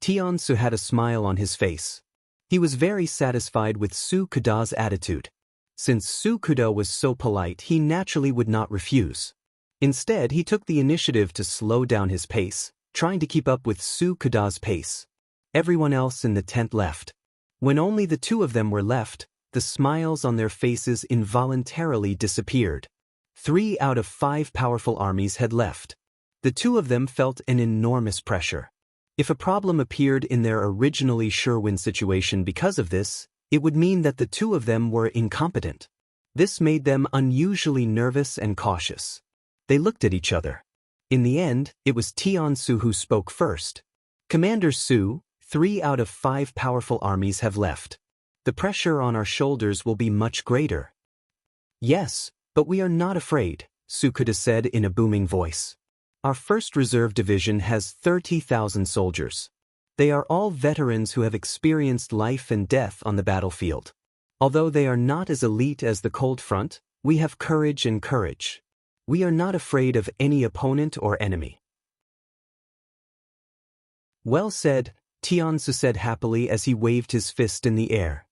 Tiansu had a smile on his face. He was very satisfied with Su Kuda's attitude. Since Su Kuda was so polite, he naturally would not refuse. Instead, he took the initiative to slow down his pace, trying to keep up with Su Kuda's pace. Everyone else in the tent left. When only the 2 of them were left, the smiles on their faces involuntarily disappeared. 3 out of 5 powerful armies had left. The 2 of them felt an enormous pressure. If a problem appeared in their originally sure-win situation because of this, it would mean that the 2 of them were incompetent. This made them unusually nervous and cautious. They looked at each other. In the end, it was Tiansu who spoke first. "Commander Su, 3 out of 5 powerful armies have left. The pressure on our shoulders will be much greater." "Yes, but we are not afraid," Su Kuda said in a booming voice. "Our 1st Reserve Division has 30,000 soldiers. They are all veterans who have experienced life and death on the battlefield. Although they are not as elite as the Cold Front, we have courage and courage. We are not afraid of any opponent or enemy." "Well said," Tiansu said happily as he waved his fist in the air.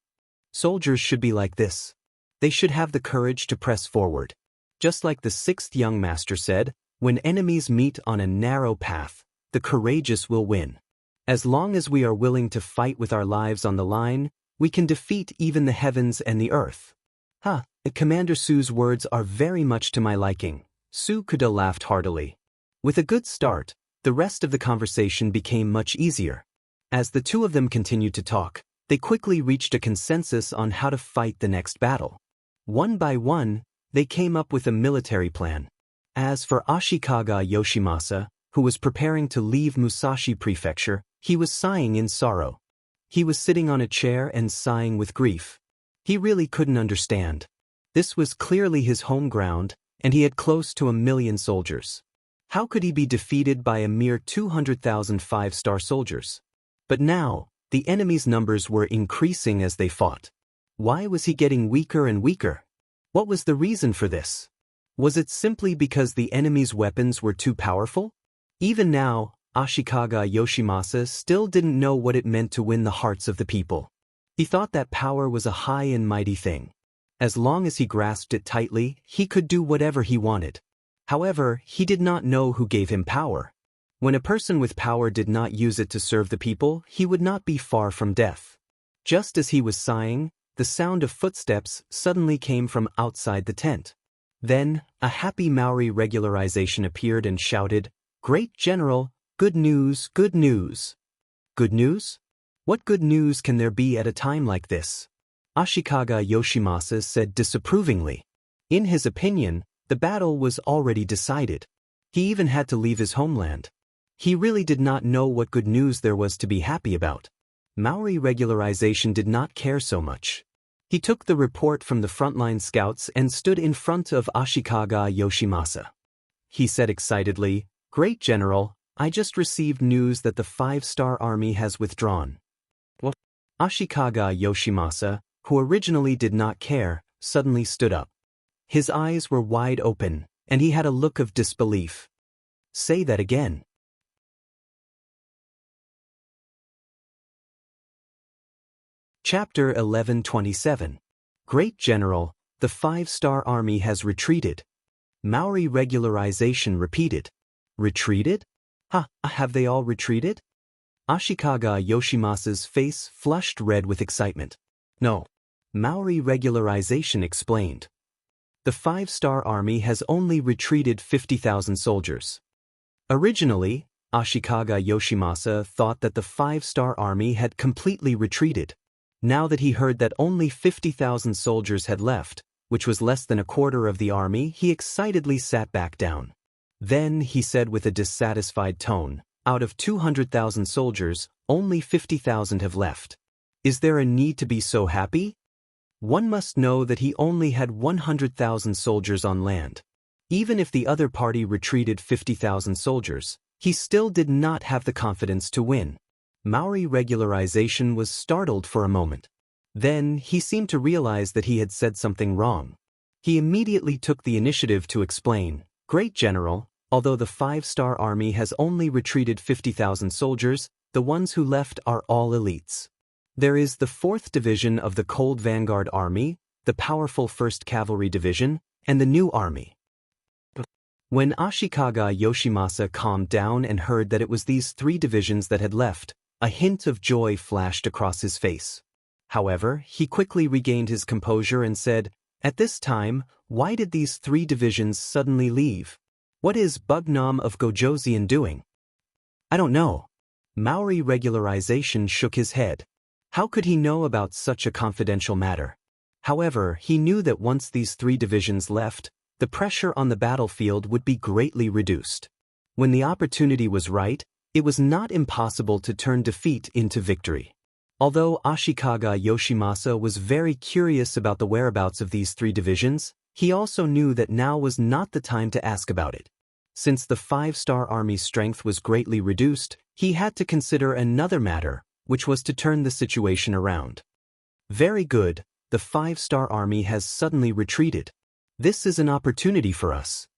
"Soldiers should be like this. They should have the courage to press forward. Just like the 6th young master said, when enemies meet on a narrow path, the courageous will win. As long as we are willing to fight with our lives on the line, we can defeat even the heavens and the earth." Commander Su's words are very much to my liking. Su Kuda laughed heartily. With a good start, the rest of the conversation became much easier. As the 2 of them continued to talk, they quickly reached a consensus on how to fight the next battle. One by one, they came up with a military plan. As for Ashikaga Yoshimasa, who was preparing to leave Musashi Prefecture, he was sighing in sorrow. He was sitting on a chair and sighing with grief. He really couldn't understand. This was clearly his home ground, and he had close to 1,000,000 soldiers. How could he be defeated by a mere 200,000 five-star soldiers? But now, the enemy's numbers were increasing as they fought. Why was he getting weaker and weaker? What was the reason for this? Was it simply because the enemy's weapons were too powerful? Even now, Ashikaga Yoshimasa still didn't know what it meant to win the hearts of the people. He thought that power was a high and mighty thing. As long as he grasped it tightly, he could do whatever he wanted. However, he did not know who gave him power. When a person with power did not use it to serve the people, he would not be far from death. Just as he was sighing, the sound of footsteps suddenly came from outside the tent. Then, a happy Maori regularization appeared and shouted, "Great General, good news, good news." Good news? What good news can there be at a time like this? Ashikaga Yoshimasa said disapprovingly. In his opinion, the battle was already decided. He even had to leave his homeland. He really did not know what good news there was to be happy about. Maori regularization did not care so much. He took the report from the frontline scouts and stood in front of Ashikaga Yoshimasa. He said excitedly, "Great General, I just received news that the five-star army has withdrawn." What? Ashikaga Yoshimasa, who originally did not care, suddenly stood up. His eyes were wide open, and he had a look of disbelief. Say that again. Chapter 11:27. Great General, the five-star army has retreated. Maori regularization repeated. Retreated? Have they all retreated? Ashikaga Yoshimasa's face flushed red with excitement. No. Maori regularization explained. The five-star army has only retreated 50,000 soldiers. Originally, Ashikaga Yoshimasa thought that the five-star army had completely retreated. Now that he heard that only 50,000 soldiers had left, which was less than a quarter of the army, he excitedly sat back down. Then he said with a dissatisfied tone, "Out of 200,000 soldiers, only 50,000 have left. Is there a need to be so happy? One must know that he only had 100,000 soldiers on land. Even if the other party retreated 50,000 soldiers, he still did not have the confidence to win." Maori regularization was startled for a moment. Then he seemed to realize that he had said something wrong. He immediately took the initiative to explain, "Great General, although the five-star army has only retreated 50,000 soldiers, the ones who left are all elites. There is the 4th Division of the Cold Vanguard Army, the powerful 1st Cavalry Division, and the New Army." When Ashikaga Yoshimasa calmed down and heard that it was these 3 divisions that had left, a hint of joy flashed across his face. However, he quickly regained his composure and said, "At this time, why did these 3 divisions suddenly leave? What is Bugnam of Gojoseon doing?" "I don't know." Maori regularization shook his head. How could he know about such a confidential matter? However, he knew that once these 3 divisions left, the pressure on the battlefield would be greatly reduced. When the opportunity was right, it was not impossible to turn defeat into victory. Although Ashikaga Yoshimasa was very curious about the whereabouts of these 3 divisions, he also knew that now was not the time to ask about it. Since the five-star army's strength was greatly reduced, he had to consider another matter, which was to turn the situation around. "Very good, the five-star army has suddenly retreated. This is an opportunity for us.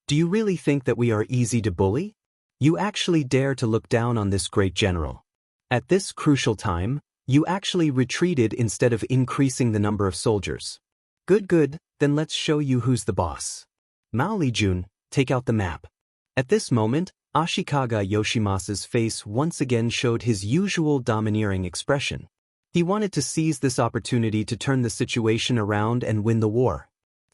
Do you really think that we are easy to bully? You actually dare to look down on this great general. At this crucial time, you actually retreated instead of increasing the number of soldiers. Good, then let's show you who's the boss. Maoli-jun, take out the map." At this moment, Ashikaga Yoshimasa's face once again showed his usual domineering expression. He wanted to seize this opportunity to turn the situation around and win the war.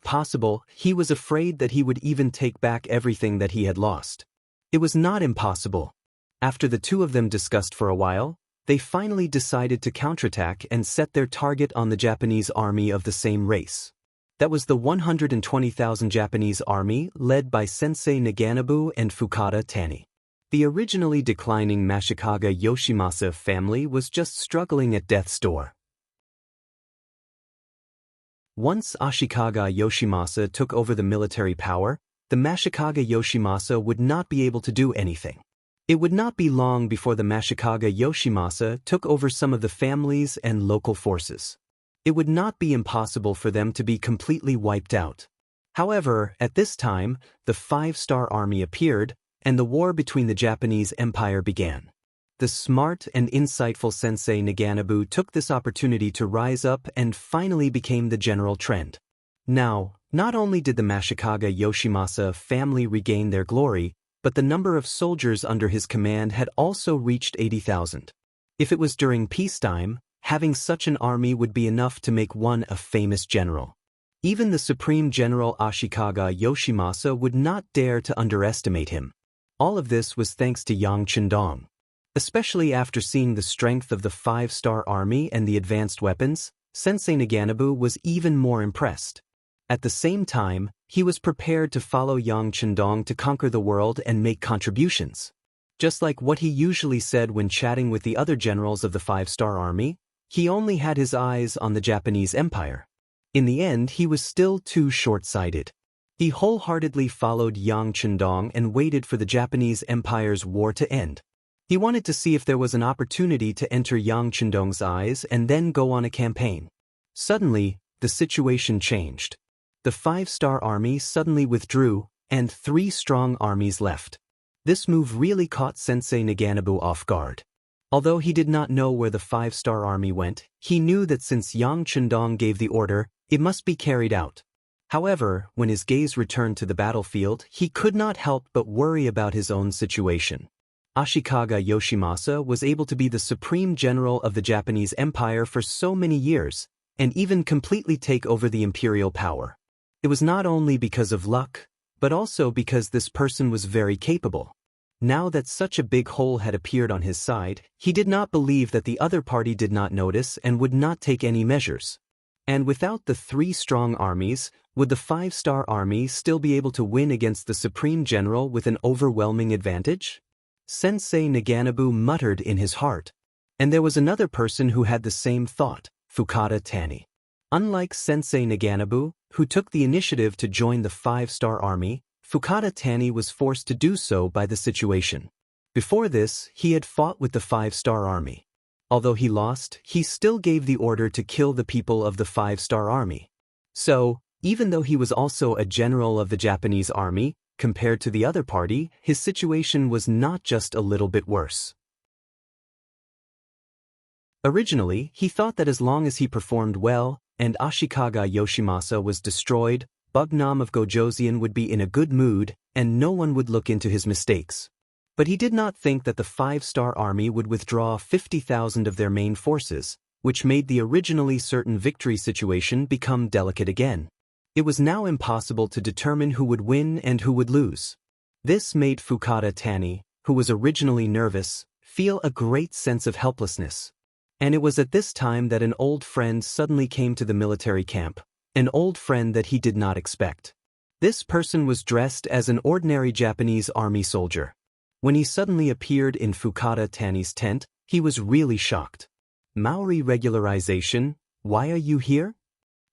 Possible, he was afraid that he would even take back everything that he had lost. It was not impossible. After the two of them discussed for a while, they finally decided to counterattack and set their target on the Japanese army of the same race. That was the 120,000 Japanese army led by Sensei Naganobu and Fukada Tani. The originally declining Mashikaga Yoshimasa family was just struggling at death's door. Once Ashikaga Yoshimasa took over the military power, the Mashikaga Yoshimasa would not be able to do anything. It would not be long before the Mashikaga Yoshimasa took over some of the families and local forces. It would not be impossible for them to be completely wiped out. However, at this time, the five-star army appeared, and the war between the Japanese Empire began. The smart and insightful Sensei Naganobu took this opportunity to rise up and finally became the general trend. Now, not only did the Mashikaga Yoshimasa family regain their glory, but the number of soldiers under his command had also reached 80,000. If it was during peacetime, having such an army would be enough to make one a famous general. Even the Supreme General Ashikaga Yoshimasa would not dare to underestimate him. All of this was thanks to Yang Chendong. Especially after seeing the strength of the five-star army and the advanced weapons, Sensei Naganobu was even more impressed. At the same time, he was prepared to follow Yang Chendong to conquer the world and make contributions. Just like what he usually said when chatting with the other generals of the five-star army, he only had his eyes on the Japanese Empire. In the end, he was still too short-sighted. He wholeheartedly followed Yang Chendong and waited for the Japanese Empire's war to end. He wanted to see if there was an opportunity to enter Yang Chendong's eyes and then go on a campaign. Suddenly, the situation changed. The five-star army suddenly withdrew, and 3 strong armies left. This move really caught Sensei Naganobu off guard. Although he did not know where the five-star army went, he knew that since Yang Chendong gave the order, it must be carried out. However, when his gaze returned to the battlefield, he could not help but worry about his own situation. Ashikaga Yoshimasa was able to be the supreme general of the Japanese Empire for so many years, and even completely take over the imperial power. It was not only because of luck, but also because this person was very capable. Now that such a big hole had appeared on his side, he did not believe that the other party did not notice and would not take any measures. And without the 3 strong armies, would the five-star army still be able to win against the supreme general with an overwhelming advantage? Sensei Naganobu muttered in his heart. And there was another person who had the same thought, Fukada Tani. Unlike Sensei Naganobu, who took the initiative to join the five-star army, Fukada Tani was forced to do so by the situation. Before this, he had fought with the five-star army. Although he lost, he still gave the order to kill the people of the five-star army. So, even though he was also a general of the Japanese army, compared to the other party, his situation was not just a little bit worse. Originally, he thought that as long as he performed well, and Ashikaga Yoshimasa was destroyed, Bugnam of Gojoseon would be in a good mood, and no one would look into his mistakes. But he did not think that the five-star army would withdraw 50,000 of their main forces, which made the originally certain victory situation become delicate again. It was now impossible to determine who would win and who would lose. This made Fukada Tani, who was originally nervous, feel a great sense of helplessness. And it was at this time that an old friend suddenly came to the military camp, an old friend that he did not expect. This person was dressed as an ordinary Japanese army soldier. When he suddenly appeared in Fukada Tani's tent, he was really shocked. Maori regularization, why are you here?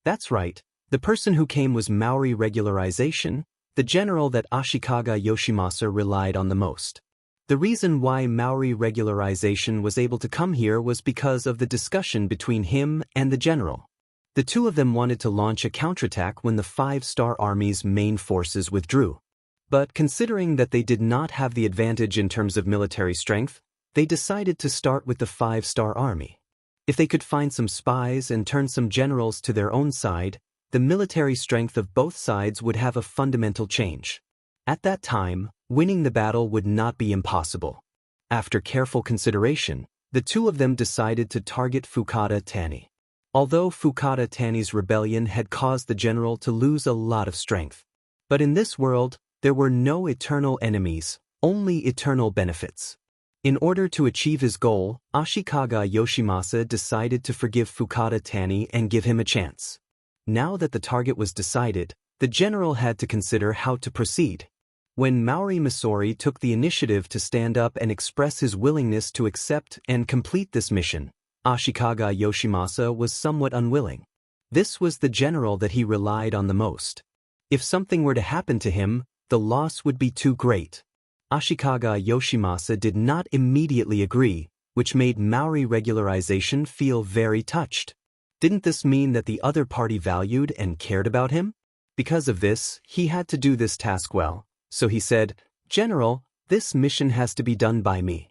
That's right. The person who came was Maori regularization, the general that Ashikaga Yoshimasa relied on the most. The reason why Maori regularization was able to come here was because of the discussion between him and the general. The two of them wanted to launch a counterattack when the five-star army's main forces withdrew. But considering that they did not have the advantage in terms of military strength, they decided to start with the five-star army. If they could find some spies and turn some generals to their own side, the military strength of both sides would have a fundamental change. At that time, winning the battle would not be impossible. After careful consideration, the two of them decided to target Fukada Tani. Although Fukada Tani's rebellion had caused the general to lose a lot of strength. But in this world, there were no eternal enemies, only eternal benefits. In order to achieve his goal, Ashikaga Yoshimasa decided to forgive Fukada Tani and give him a chance. Now that the target was decided, the general had to consider how to proceed. When Maori Misori took the initiative to stand up and express his willingness to accept and complete this mission, Ashikaga Yoshimasa was somewhat unwilling. This was the general that he relied on the most. If something were to happen to him, the loss would be too great. Ashikaga Yoshimasa did not immediately agree, which made Maori regularization feel very touched. Didn't this mean that the other party valued and cared about him? Because of this, he had to do this task well, so he said, "General, this mission has to be done by me.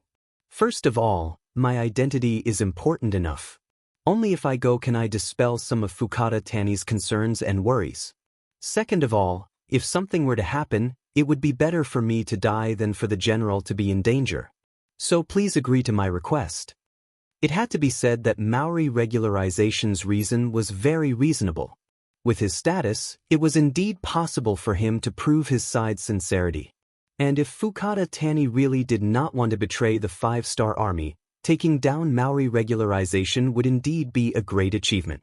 First of all, my identity is important enough. Only if I go can I dispel some of Fukada Tani's concerns and worries. Second of all, if something were to happen, it would be better for me to die than for the general to be in danger. So please agree to my request." It had to be said that Maori regularization's reason was very reasonable. With his status, it was indeed possible for him to prove his side's sincerity. And if Fukada Tani really did not want to betray the 5-star army, taking down Maori regularization would indeed be a great achievement.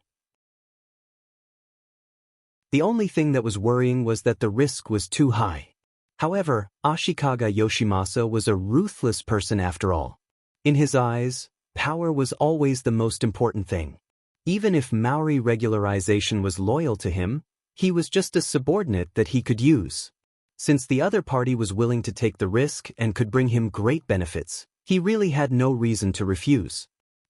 The only thing that was worrying was that the risk was too high. However, Ashikaga Yoshimasa was a ruthless person after all. In his eyes, power was always the most important thing. Even if Maori regularization was loyal to him, he was just a subordinate that he could use. Since the other party was willing to take the risk and could bring him great benefits, he really had no reason to refuse.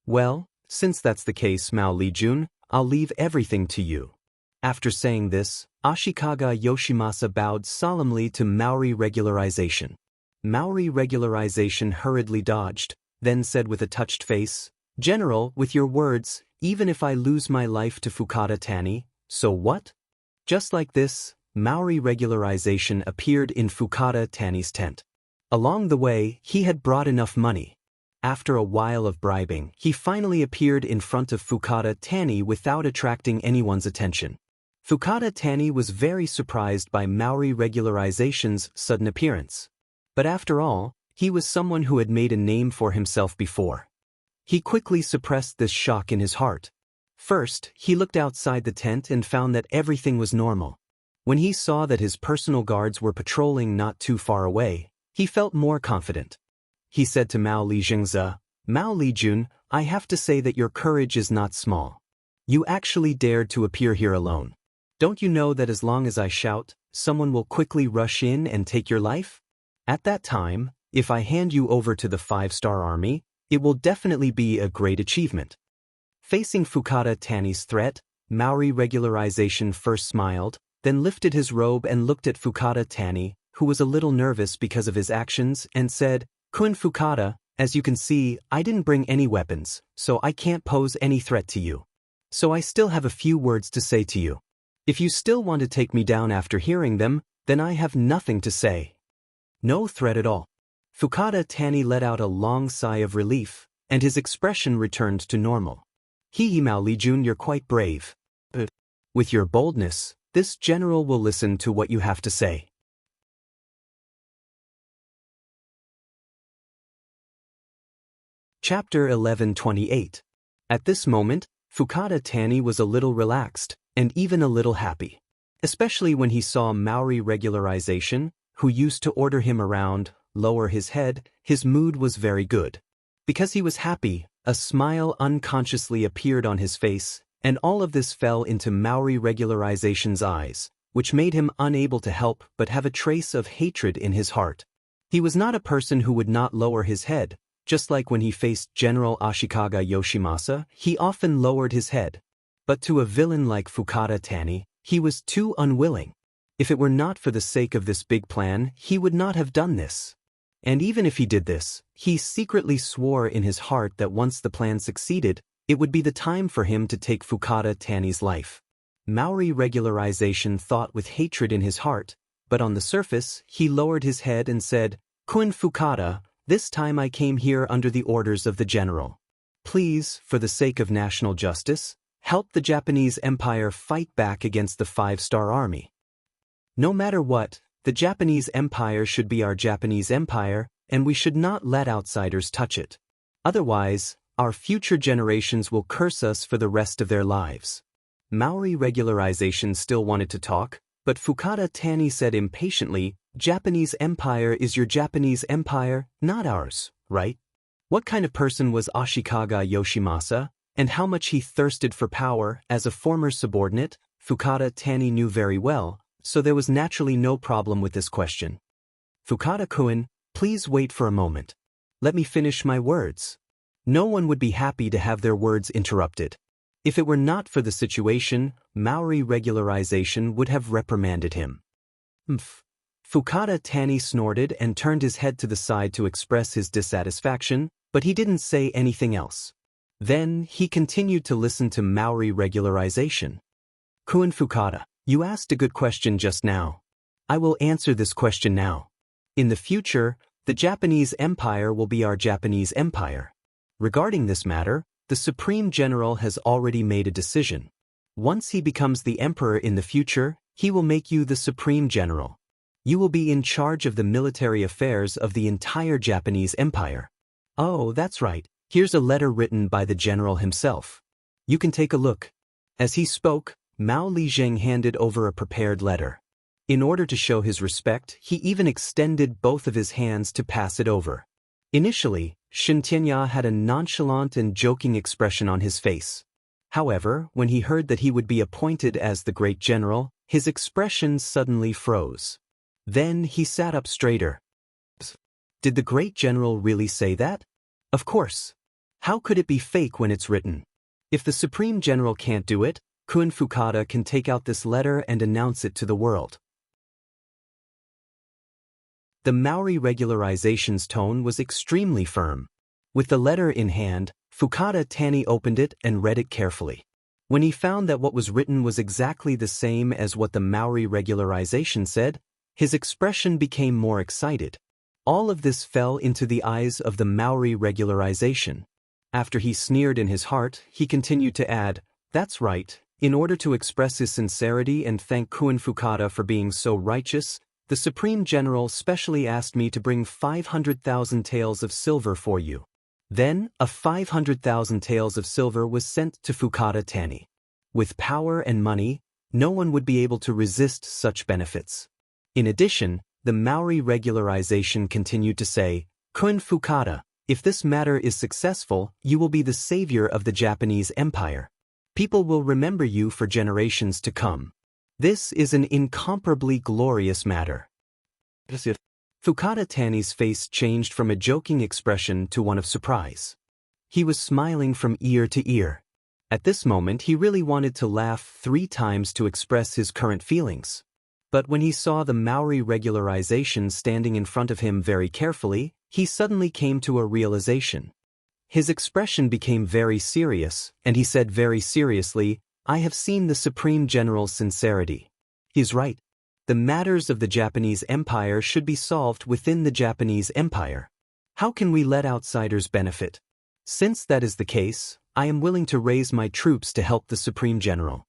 "Well, since that's the case, Mao Lijun, I'll leave everything to you." After saying this, Ashikaga Yoshimasa bowed solemnly to Maori regularization. Maori regularization hurriedly dodged, then said with a touched face, "General, with your words, even if I lose my life to Fukada Tani, so what?" Just like this, Maori regularization appeared in Fukada Tani's tent. Along the way, he had brought enough money. After a while of bribing, he finally appeared in front of Fukada Tani without attracting anyone's attention. Fukada Tani was very surprised by Maori regularization's sudden appearance. But after all, he was someone who had made a name for himself before. He quickly suppressed this shock in his heart. First, he looked outside the tent and found that everything was normal. When he saw that his personal guards were patrolling not too far away, he felt more confident. He said to Mao Lijingza, "Mao Lijun, I have to say that your courage is not small. You actually dared to appear here alone. Don't you know that as long as I shout, someone will quickly rush in and take your life? At that time, if I hand you over to the 5-star army, it will definitely be a great achievement." Facing Fukada Tani's threat, Maori regularization first smiled, then lifted his robe and looked at Fukada Tani, who was a little nervous because of his actions, and said, "Kun Fukada, as you can see, I didn't bring any weapons, so I can't pose any threat to you. So I still have a few words to say to you. If you still want to take me down after hearing them, then I have nothing to say." No threat at all. Fukada Tani let out a long sigh of relief, and his expression returned to normal. "Hee Mao Lijun, you're quite brave. But with your boldness, this general will listen to what you have to say." Chapter 1128. At this moment, Fukada Tani was a little relaxed, and even a little happy. Especially when he saw Maori regularization, who used to order him around, lower his head, his mood was very good. Because he was happy, a smile unconsciously appeared on his face, and all of this fell into Maori regularization's eyes, which made him unable to help but have a trace of hatred in his heart. He was not a person who would not lower his head. Just like when he faced General Ashikaga Yoshimasa, he often lowered his head. But to a villain like Fukada Tani, he was too unwilling. If it were not for the sake of this big plan, he would not have done this. And even if he did this, he secretly swore in his heart that once the plan succeeded, it would be the time for him to take Fukada Tani's life. Maori regularization thought with hatred in his heart, but on the surface, he lowered his head and said, "Kun Fukada, this time I came here under the orders of the general. Please, for the sake of national justice, help the Japanese Empire fight back against the 5-star army. No matter what, the Japanese Empire should be our Japanese Empire, and we should not let outsiders touch it. Otherwise, our future generations will curse us for the rest of their lives." Maori regularization still wanted to talk, but Fukada Tani said impatiently, "Japanese Empire is your Japanese Empire, not ours, right? What kind of person was Ashikaga Yoshimasa? and how much he thirsted for power. As a former subordinate, Fukada Tani knew very well, so there was naturally no problem with this question. Fukada-kun, please wait for a moment. Let me finish my words. No one would be happy to have their words interrupted. If it were not for the situation, Maori regularization would have reprimanded him. Fukada Tani snorted and turned his head to the side to express his dissatisfaction, but he didn't say anything else. Then, he continued to listen to Maori regularization. Kun Fukada, you asked a good question just now. I will answer this question now. In the future, the Japanese Empire will be our Japanese Empire. Regarding this matter, the Supreme General has already made a decision. Once he becomes the Emperor in the future, he will make you the Supreme General. You will be in charge of the military affairs of the entire Japanese Empire. Oh, that's right. Here's a letter written by the general himself. You can take a look. As he spoke, Mao Lijeng handed over a prepared letter. In order to show his respect, he even extended both of his hands to pass it over. Initially, Xianxia had a nonchalant and joking expression on his face. However, when he heard that he would be appointed as the great general, his expression suddenly froze. Then he sat up straighter. Did the great general really say that? Of course. How could it be fake when it's written? If the Supreme General can't do it, Kun Fukada can take out this letter and announce it to the world. The Maori regularization's tone was extremely firm. With the letter in hand, Fukada Tani opened it and read it carefully. When he found that what was written was exactly the same as what the Maori regularization said, his expression became more excited. All of this fell into the eyes of the Maori regularization. After he sneered in his heart, he continued to add, "That's right. In order to express his sincerity and thank Kun Fukada for being so righteous, the Supreme General specially asked me to bring 500,000 taels of silver for you." Then, 500,000 taels of silver was sent to Fukada Tani. With power and money, no one would be able to resist such benefits. In addition, the Maori regularization continued to say, "Kun Fukada, if this matter is successful, you will be the savior of the Japanese Empire. People will remember you for generations to come. This is an incomparably glorious matter." Fukada Tani's face changed from a joking expression to one of surprise. He was smiling from ear to ear. At this moment he really wanted to laugh 3 times to express his current feelings. But when he saw the Maori regularization standing in front of him very carefully, he suddenly came to a realization. His expression became very serious, and he said very seriously, "I have seen the Supreme General's sincerity. He's right. The matters of the Japanese Empire should be solved within the Japanese Empire. How can we let outsiders benefit? Since that is the case, I am willing to raise my troops to help the Supreme General."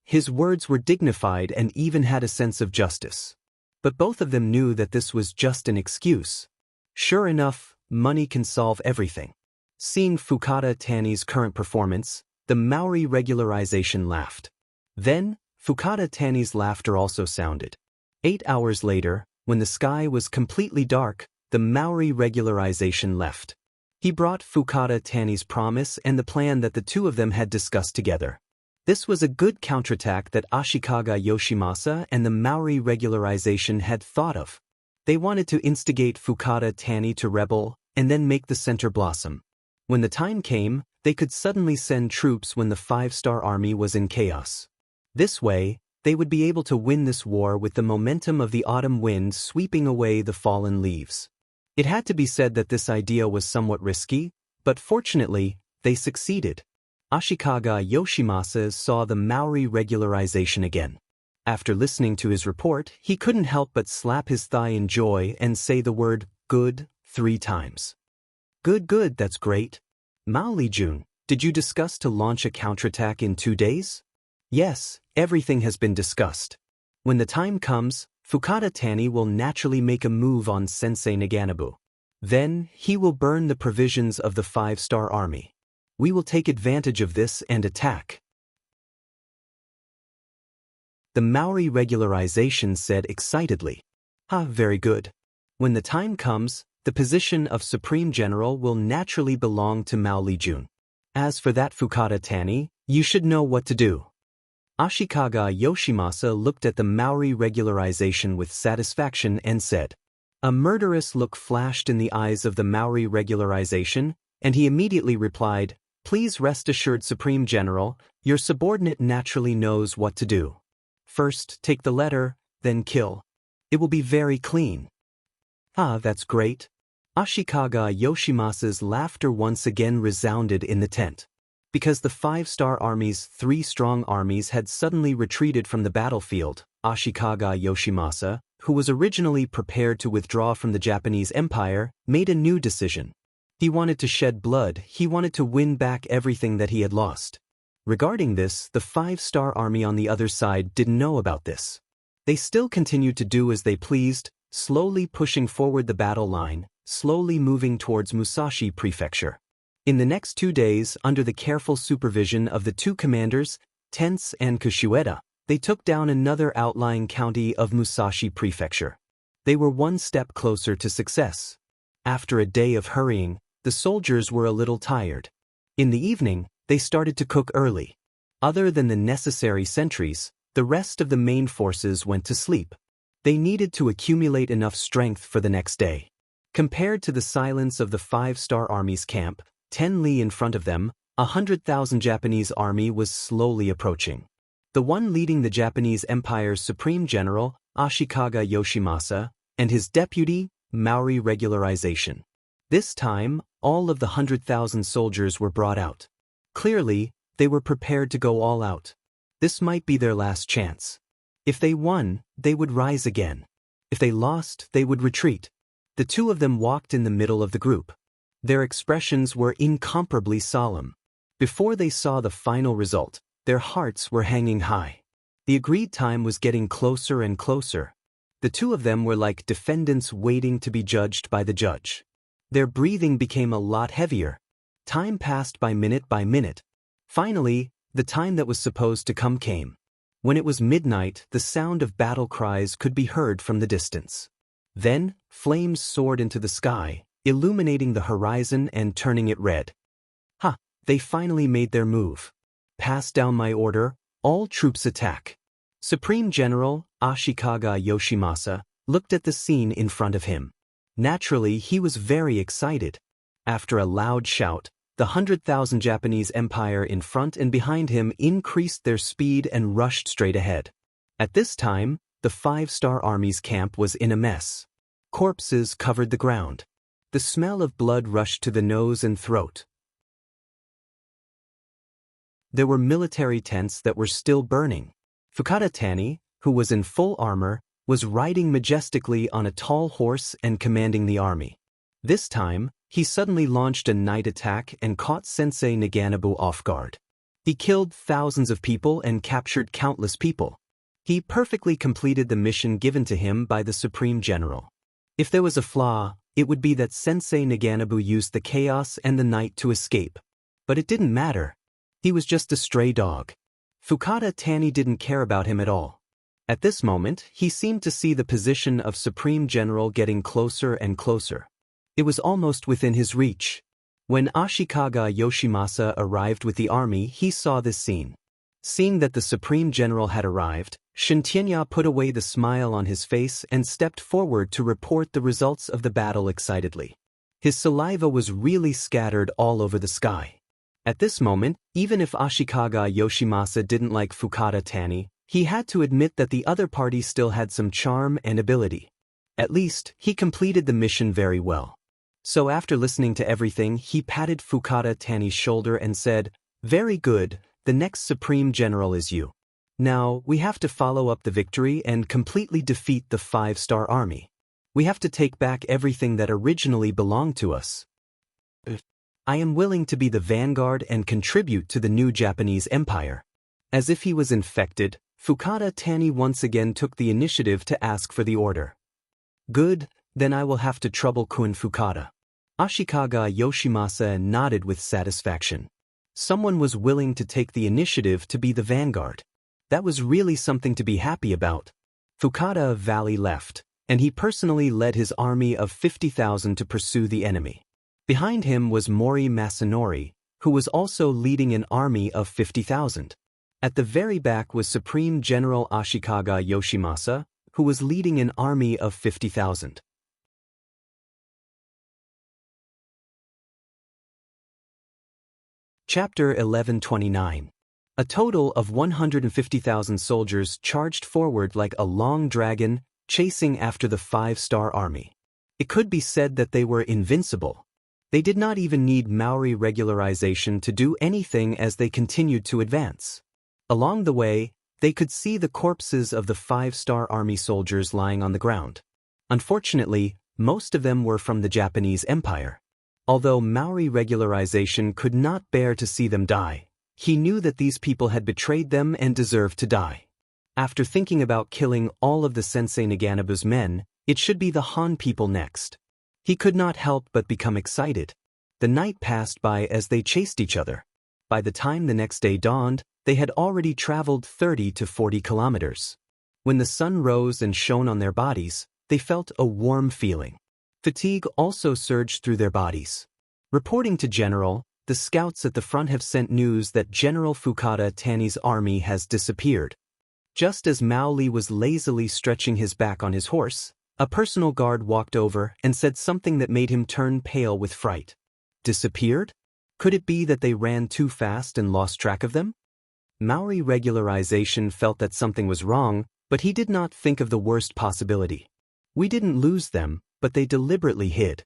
His words were dignified and even had a sense of justice. But both of them knew that this was just an excuse. Sure enough, money can solve everything. Seeing Fukada Tani's current performance, the Maori regularization laughed. Then, Fukada Tani's laughter also sounded. 8 hours later, when the sky was completely dark, the Maori regularization left. He brought Fukada Tani's promise and the plan that the two of them had discussed together. This was a good counterattack that Ashikaga Yoshimasa and the Maori regularization had thought of. They wanted to instigate Fukada Tani to rebel and then make the center blossom. When the time came, they could suddenly send troops when the 5-star army was in chaos. This way, they would be able to win this war with the momentum of the autumn wind sweeping away the fallen leaves. It had to be said that this idea was somewhat risky, but fortunately, they succeeded. Ashikaga Yoshimasa saw the Maori regularization again. After listening to his report, he couldn't help but slap his thigh in joy and say the word, "good," 3 times. "Good, good, that's great. Mao Lijun, did you discuss to launch a counterattack in 2 days?" "Yes, everything has been discussed. When the time comes, Fukada Tani will naturally make a move on Sensei Naganabu. Then, he will burn the provisions of the 5-star army. We will take advantage of this and attack." The Maori regularization said excitedly, Very good. When the time comes, the position of Supreme General will naturally belong to Mao Lijun. As for that Fukada Tani, you should know what to do. Ashikaga Yoshimasa looked at the Maori regularization with satisfaction and said. A murderous look flashed in the eyes of the Maori regularization, and he immediately replied, Please rest assured, Supreme General, your subordinate naturally knows what to do. First, take the letter, then kill. It will be very clean. Ah, that's great. Ashikaga Yoshimasa's laughter once again resounded in the tent. Because the 5-star Army's 3 strong armies had suddenly retreated from the battlefield, Ashikaga Yoshimasa, who was originally prepared to withdraw from the Japanese Empire, made a new decision. He wanted to shed blood, he wanted to win back everything that he had lost. Regarding this, the 5-star Army on the other side didn't know about this. They still continued to do as they pleased, slowly pushing forward the battle line, slowly moving towards Musashi Prefecture. In the next 2 days, under the careful supervision of the 2 commanders, Tense and Kushueda, they took down another outlying county of Musashi Prefecture. They were one step closer to success. After a day of hurrying, the soldiers were a little tired. In the evening, they started to cook early. Other than the necessary sentries, the rest of the main forces went to sleep. They needed to accumulate enough strength for the next day. Compared to the silence of the 5-star Army's camp, 10 li in front of them, 100,000 Japanese army was slowly approaching. The one leading the Japanese Empire's Supreme General, Ashikaga Yoshimasa, and his deputy, Maori regularization. This time, all of the 100,000 soldiers were brought out. Clearly, they were prepared to go all out. This might be their last chance. If they won, they would rise again. If they lost, they would retreat. The 2 of them walked in the middle of the group. Their expressions were incomparably solemn. Before they saw the final result, their hearts were hanging high. The agreed time was getting closer and closer. The 2 of them were like defendants waiting to be judged by the judge. Their breathing became a lot heavier. Time passed by minute. Finally, the time that was supposed to come came. When it was midnight, the sound of battle cries could be heard from the distance. Then, flames soared into the sky, illuminating the horizon and turning it red. Ha! They finally made their move. Pass down my order, all troops attack. Supreme General Ashikaga Yoshimasa looked at the scene in front of him. Naturally, he was very excited. After a loud shout, the 100,000 Japanese Empire in front and behind him increased their speed and rushed straight ahead. At this time, the 5-star Army's camp was in a mess. Corpses covered the ground. The smell of blood rushed to the nose and throat. There were military tents that were still burning. Fukada Tani, who was in full armor, was riding majestically on a tall horse and commanding the army. This time, he suddenly launched a night attack and caught Sensei Naganabu off guard. He killed thousands of people and captured countless people. He perfectly completed the mission given to him by the Supreme General. If there was a flaw, it would be that Sensei Naganabu used the chaos and the night to escape. But it didn't matter. He was just a stray dog. Fukada Tani didn't care about him at all. At this moment, he seemed to see the position of Supreme General getting closer and closer. It was almost within his reach. When Ashikaga Yoshimasa arrived with the army, he saw this scene. Seeing that the Supreme General had arrived, Xianxia put away the smile on his face and stepped forward to report the results of the battle excitedly. His saliva was really scattered all over the sky. At this moment, even if Ashikaga Yoshimasa didn't like Fukada Tani, he had to admit that the other party still had some charm and ability. At least, he completed the mission very well. So after listening to everything, he patted Fukada Tani's shoulder and said, "Very good, the next Supreme General is you. Now, we have to follow up the victory and completely defeat the 5-star Army. We have to take back everything that originally belonged to us. I am willing to be the vanguard and contribute to the new Japanese Empire." As if he was infected, Fukada Tani once again took the initiative to ask for the order. "Good, then I will have to trouble Kun Fukada." Ashikaga Yoshimasa nodded with satisfaction. Someone was willing to take the initiative to be the vanguard. That was really something to be happy about. Fukada Valley left, and he personally led his army of 50,000 to pursue the enemy. Behind him was Mori Masanori, who was also leading an army of 50,000. At the very back was Supreme General Ashikaga Yoshimasa, who was leading an army of 50,000. Chapter 1129. A total of 150,000 soldiers charged forward like a long dragon, chasing after the 5-star army. It could be said that they were invincible. They did not even need Maori regularization to do anything as they continued to advance. Along the way, they could see the corpses of the 5-star army soldiers lying on the ground. Unfortunately, most of them were from the Japanese Empire. Although Maori regularization could not bear to see them die, he knew that these people had betrayed them and deserved to die. After thinking about killing all of the Sensei Naganabu's men, it should be the Han people next. He could not help but become excited. The night passed by as they chased each other. By the time the next day dawned, they had already traveled 30 to 40 kilometers. When the sun rose and shone on their bodies, they felt a warm feeling. Fatigue also surged through their bodies. Reporting to General, the scouts at the front have sent news that General Fukada Tani's army has disappeared. Just as Mao Li was lazily stretching his back on his horse, a personal guard walked over and said something that made him turn pale with fright. Disappeared? Could it be that they ran too fast and lost track of them? Maori regularization felt that something was wrong, but he did not think of the worst possibility. We didn't lose them, but they deliberately hid.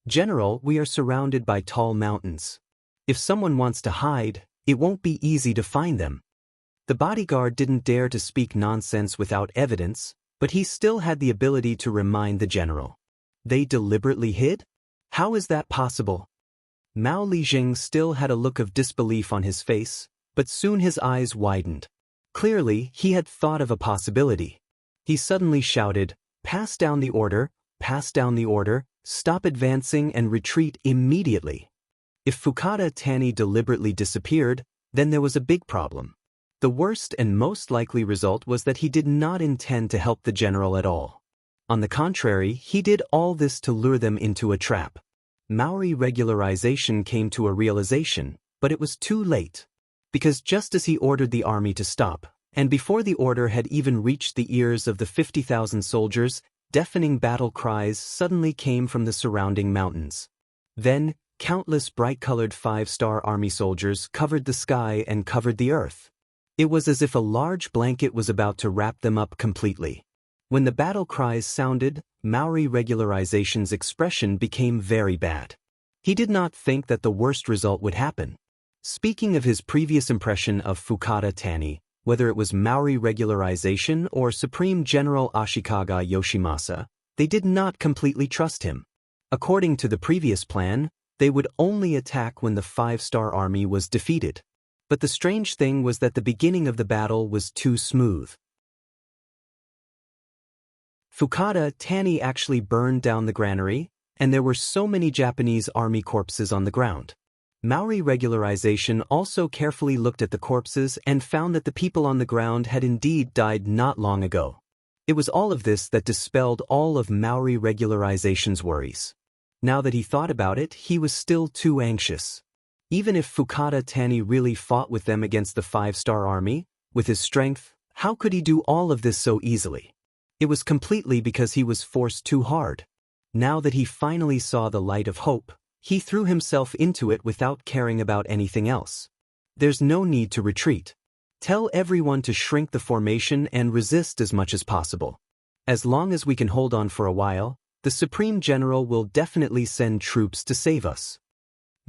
General, we are surrounded by tall mountains. If someone wants to hide, it won't be easy to find them. The bodyguard didn't dare to speak nonsense without evidence, but he still had the ability to remind the general. They deliberately hid? How is that possible? Mao Lijing still had a look of disbelief on his face, but soon his eyes widened. Clearly, he had thought of a possibility. He suddenly shouted, "Pass down the order, pass down the order, stop advancing and retreat immediately." If Fukada Tani deliberately disappeared, then there was a big problem. The worst and most likely result was that he did not intend to help the general at all. On the contrary, he did all this to lure them into a trap. Maori regularization came to a realization, but it was too late. Because just as he ordered the army to stop, and before the order had even reached the ears of the 50,000 soldiers, deafening battle cries suddenly came from the surrounding mountains. Then, countless bright-colored 5-star army soldiers covered the sky and covered the earth. It was as if a large blanket was about to wrap them up completely. When the battle cries sounded, Maori regularization's expression became very bad. He did not think that the worst result would happen. Speaking of his previous impression of Fukada Tani, whether it was Maori regularization or Supreme General Ashikaga Yoshimasa, they did not completely trust him. According to the previous plan, they would only attack when the 5-star army was defeated. But the strange thing was that the beginning of the battle was too smooth. Fukada Tani actually burned down the granary, and there were so many Japanese army corpses on the ground. Maori regularization also carefully looked at the corpses and found that the people on the ground had indeed died not long ago. It was all of this that dispelled all of Maori regularization's worries. Now that he thought about it, he was still too anxious. Even if Fukada Tani really fought with them against the 5-star army, with his strength, how could he do all of this so easily? It was completely because he was forced too hard. Now that he finally saw the light of hope, he threw himself into it without caring about anything else. There's no need to retreat. Tell everyone to shrink the formation and resist as much as possible. As long as we can hold on for a while, the Supreme General will definitely send troops to save us.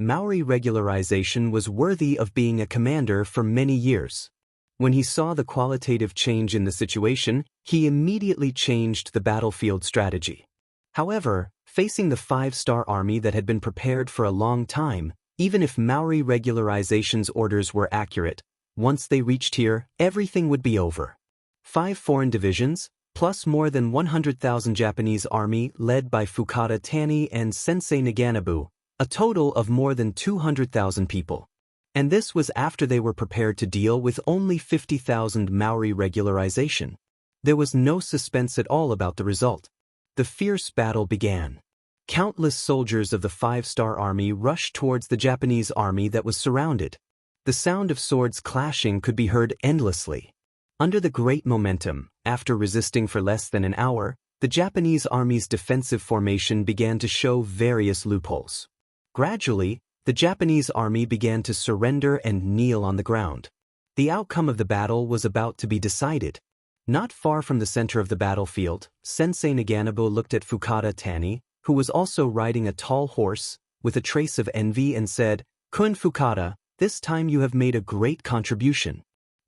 Maori regularization was worthy of being a commander for many years. When he saw the qualitative change in the situation, he immediately changed the battlefield strategy. However, facing the 5-star army that had been prepared for a long time, even if Maori regularization's orders were accurate, once they reached here, everything would be over. 5 foreign divisions, plus more than 100,000 Japanese army led by Fukada Tani and Sensei Naganabu, a total of more than 200,000 people. And this was after they were prepared to deal with only 50,000 Maori regularization. There was no suspense at all about the result. The fierce battle began. Countless soldiers of the five-star army rushed towards the Japanese army that was surrounded. The sound of swords clashing could be heard endlessly. Under the great momentum, after resisting for less than an hour, the Japanese army's defensive formation began to show various loopholes. Gradually, the Japanese army began to surrender and kneel on the ground. The outcome of the battle was about to be decided. Not far from the center of the battlefield, Sensei Naganabo looked at Fukada Tani, who was also riding a tall horse, with a trace of envy and said, "Kun Fukada, this time you have made a great contribution.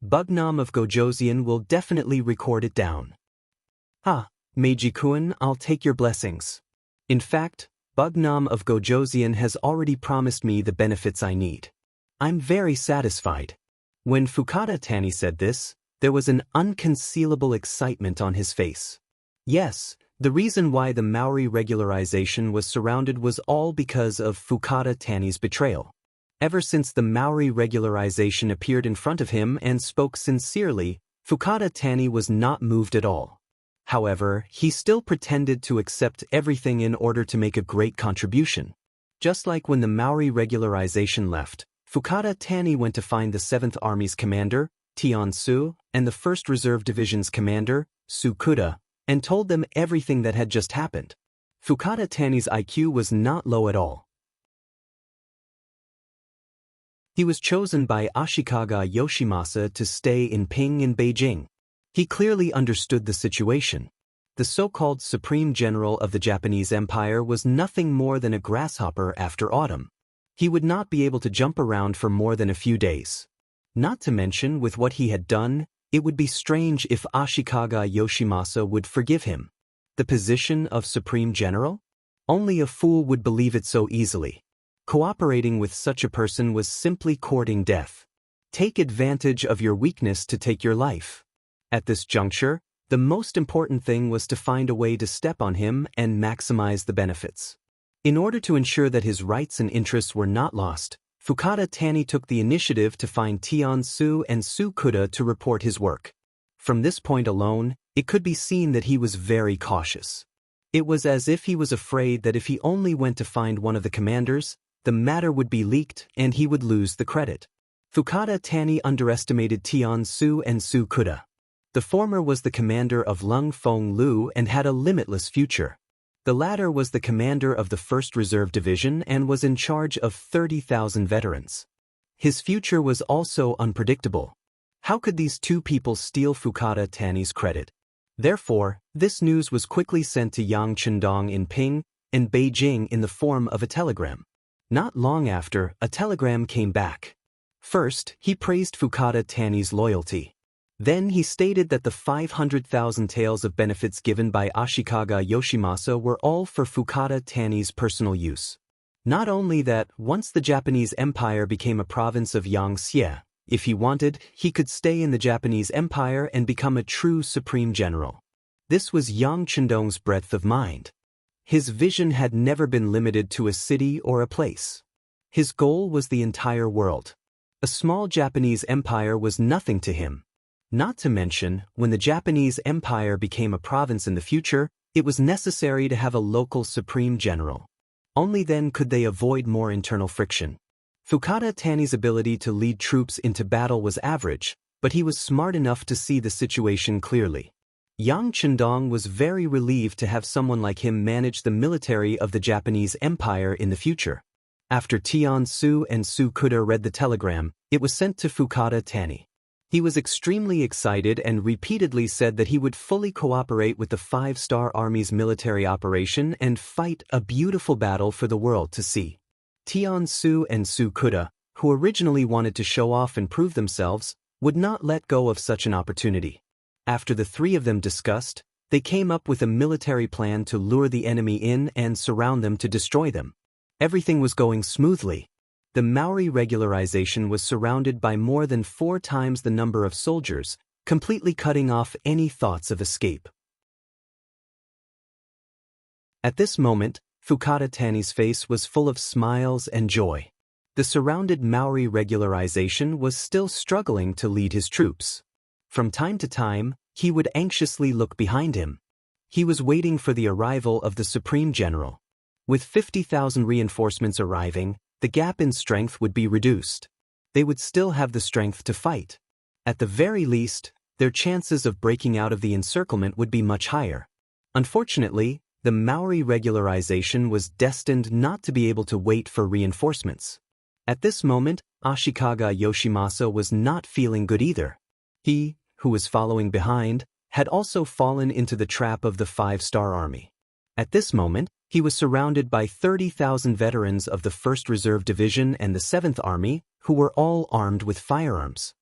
Bugnam of Gojoseon will definitely record it down." "Ah, Meiji-kun, I'll take your blessings. In fact, Bugnam of Gojoseon has already promised me the benefits I need. I'm very satisfied." When Fukada Tani said this, there was an unconcealable excitement on his face. Yes, the reason why the Maori regularization was surrounded was all because of Fukada Tani's betrayal. Ever since the Maori regularization appeared in front of him and spoke sincerely, Fukada Tani was not moved at all. However, he still pretended to accept everything in order to make a great contribution. Just like when the Maori regularization left, Fukada Tani went to find the 7th Army's commander, Tian Su, and the 1st Reserve Division's commander, Sukuda, and told them everything that had just happened. Fukada Tani's IQ was not low at all. He was chosen by Ashikaga Yoshimasa to stay in Ping in Beijing. He clearly understood the situation. The so-called Supreme General of the Japanese Empire was nothing more than a grasshopper after autumn. He would not be able to jump around for more than a few days. Not to mention, with what he had done, it would be strange if Ashikaga Yoshimasa would forgive him. The position of Supreme General? Only a fool would believe it so easily. Cooperating with such a person was simply courting death. Take advantage of your weakness to take your life. At this juncture, the most important thing was to find a way to step on him and maximize the benefits. In order to ensure that his rights and interests were not lost, Fukada Tani took the initiative to find Tian Su and Sukuda to report his work. From this point alone, it could be seen that he was very cautious. It was as if he was afraid that if he only went to find one of the commanders, the matter would be leaked and he would lose the credit. Fukada Tani underestimated Tian Su and Sukuda. The former was the commander of Lung Feng Lu and had a limitless future. The latter was the commander of the 1st Reserve Division and was in charge of 30,000 veterans. His future was also unpredictable. How could these two people steal Fukada Tani's credit? Therefore, this news was quickly sent to Yang Chendong in Ping and Beijing in the form of a telegram. Not long after, a telegram came back. First, he praised Fukada Tani's loyalty. Then he stated that the 500,000 taels of benefits given by Ashikaga Yoshimasa were all for Fukada Tani's personal use. Not only that, once the Japanese Empire became a province of Xianxia, if he wanted, he could stay in the Japanese Empire and become a true supreme general. This was Yang Chendong's breadth of mind. His vision had never been limited to a city or a place. His goal was the entire world. A small Japanese empire was nothing to him. Not to mention, when the Japanese Empire became a province in the future, it was necessary to have a local supreme general. Only then could they avoid more internal friction. Fukada Tani's ability to lead troops into battle was average, but he was smart enough to see the situation clearly. Yang Chendong was very relieved to have someone like him manage the military of the Japanese Empire in the future. After Tian Su and Sukuda read the telegram, it was sent to Fukada Tani. He was extremely excited and repeatedly said that he would fully cooperate with the 5-star Army's military operation and fight a beautiful battle for the world to see. Tian Su and Sukuda, who originally wanted to show off and prove themselves, would not let go of such an opportunity. After the three of them discussed, they came up with a military plan to lure the enemy in and surround them to destroy them. Everything was going smoothly. The Maori regularization was surrounded by more than 4 times the number of soldiers, completely cutting off any thoughts of escape. At this moment, Fukada Tani's face was full of smiles and joy. The surrounded Maori regularization was still struggling to lead his troops. From time to time, he would anxiously look behind him. He was waiting for the arrival of the Supreme General. With 50,000 reinforcements arriving, the gap in strength would be reduced. They would still have the strength to fight. At the very least, their chances of breaking out of the encirclement would be much higher. Unfortunately, the Maori regularization was destined not to be able to wait for reinforcements. At this moment, Ashikaga Yoshimasa was not feeling good either. He, who was following behind, had also fallen into the trap of the 5-star army. At this moment, he was surrounded by 30,000 veterans of the 1st Reserve Division and the 7th Army, who were all armed with firearms.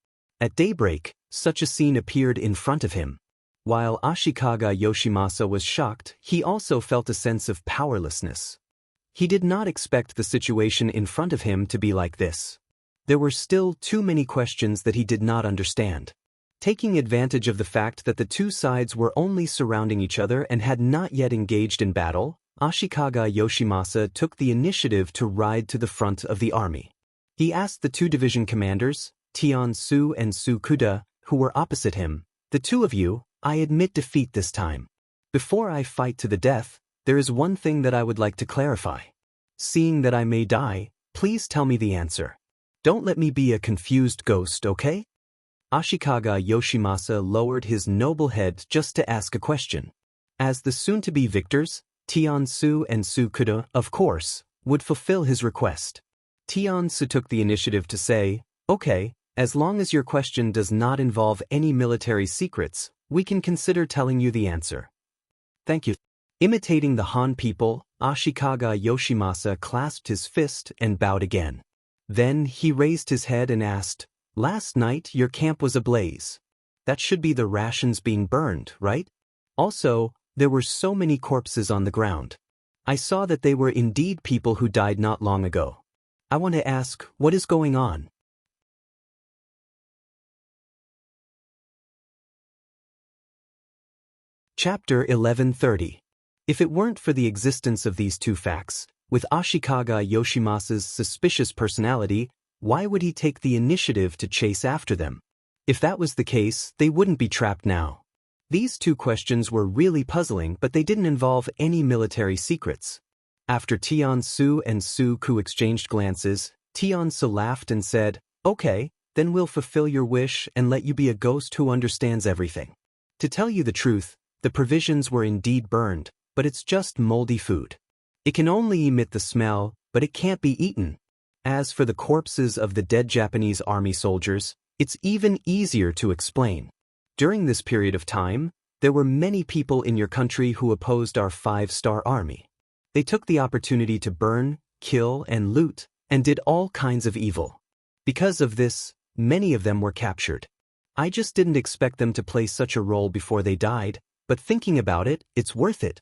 At daybreak, such a scene appeared in front of him. While Ashikaga Yoshimasa was shocked, he also felt a sense of powerlessness. He did not expect the situation in front of him to be like this. There were still too many questions that he did not understand. Taking advantage of the fact that the two sides were only surrounding each other and had not yet engaged in battle, Ashikaga Yoshimasa took the initiative to ride to the front of the army. He asked the two division commanders, Tian-su and Su-kuda, who were opposite him, "The two of you, I admit defeat this time. Before I fight to the death, there is one thing that I would like to clarify. Seeing that I may die, please tell me the answer. Don't let me be a confused ghost, okay?" Ashikaga Yoshimasa lowered his noble head just to ask a question. As the soon-to-be victors, Tian-su and Su-kuda, of course, would fulfill his request. Tian-su took the initiative to say, "Okay, as long as your question does not involve any military secrets, we can consider telling you the answer." "Thank you." Imitating the Han people, Ashikaga Yoshimasa clasped his fist and bowed again. Then he raised his head and asked, "Last night your camp was ablaze. That should be the rations being burned, right? Also, there were so many corpses on the ground. I saw that they were indeed people who died not long ago. I want to ask, what is going on?" Chapter 1130. If it weren't for the existence of these two facts, with Ashikaga Yoshimasa's suspicious personality, why would he take the initiative to chase after them? If that was the case, they wouldn't be trapped now. These two questions were really puzzling, but they didn't involve any military secrets. After Tian-su and Su-ku exchanged glances, Tian-su laughed and said, "Okay, then we'll fulfill your wish and let you be a ghost who understands everything. To tell you the truth, the provisions were indeed burned, but it's just moldy food. It can only emit the smell, but it can't be eaten. As for the corpses of the dead Japanese army soldiers, it's even easier to explain. During this period of time, there were many people in your country who opposed our 5-star army. They took the opportunity to burn, kill, and loot, and did all kinds of evil. Because of this, many of them were captured. I just didn't expect them to play such a role before they died, but thinking about it, it's worth it."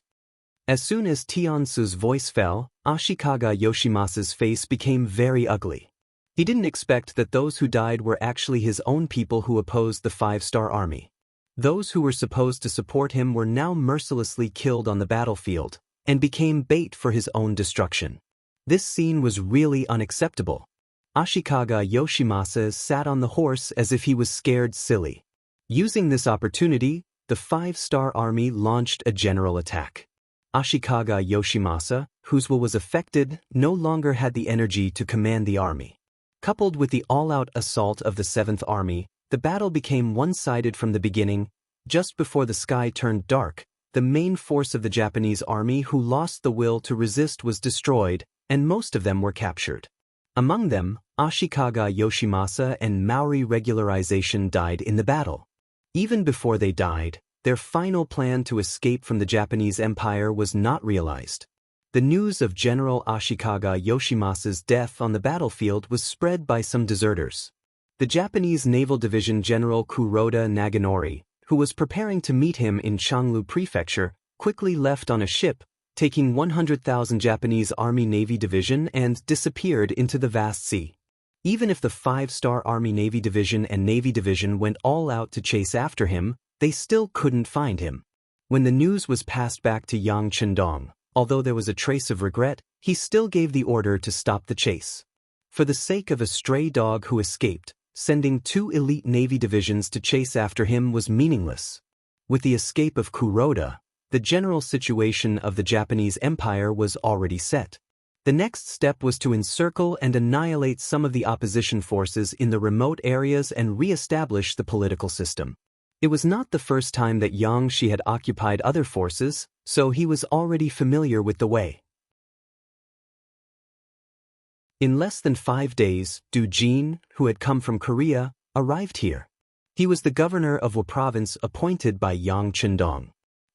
As soon as Tian-su's voice fell, Ashikaga Yoshimasa's face became very ugly. He didn't expect that those who died were actually his own people who opposed the 5-star army. Those who were supposed to support him were now mercilessly killed on the battlefield, and became bait for his own destruction. This scene was really unacceptable. Ashikaga Yoshimasa sat on the horse as if he was scared silly. Using this opportunity, the 5-star army launched a general attack. Ashikaga Yoshimasa, whose will was affected, no longer had the energy to command the army. Coupled with the all-out assault of the 7th Army, the battle became one-sided from the beginning. Just before the sky turned dark, the main force of the Japanese army who lost the will to resist was destroyed, and most of them were captured. Among them, Ashikaga Yoshimasa and Maori regularization died in the battle. Even before they died, their final plan to escape from the Japanese Empire was not realized. The news of General Ashikaga Yoshimasa's death on the battlefield was spread by some deserters. The Japanese Naval Division General Kuroda Naganori, who was preparing to meet him in Changlu Prefecture, quickly left on a ship, taking 100,000 Japanese Army Navy Division and disappeared into the vast sea. Even if the 5-star Army Navy Division and Navy Division went all out to chase after him, they still couldn't find him. When the news was passed back to Yang Chendong, although there was a trace of regret, he still gave the order to stop the chase. For the sake of a stray dog who escaped, sending 2 elite Navy divisions to chase after him was meaningless. With the escape of Kuroda, the general situation of the Japanese Empire was already set. The next step was to encircle and annihilate some of the opposition forces in the remote areas and re-establish the political system. It was not the first time that Xianxia had occupied other forces, so he was already familiar with the way. In less than 5 days, Du Jin, who had come from Korea, arrived here. He was the governor of Wu province appointed by Yang Chendong.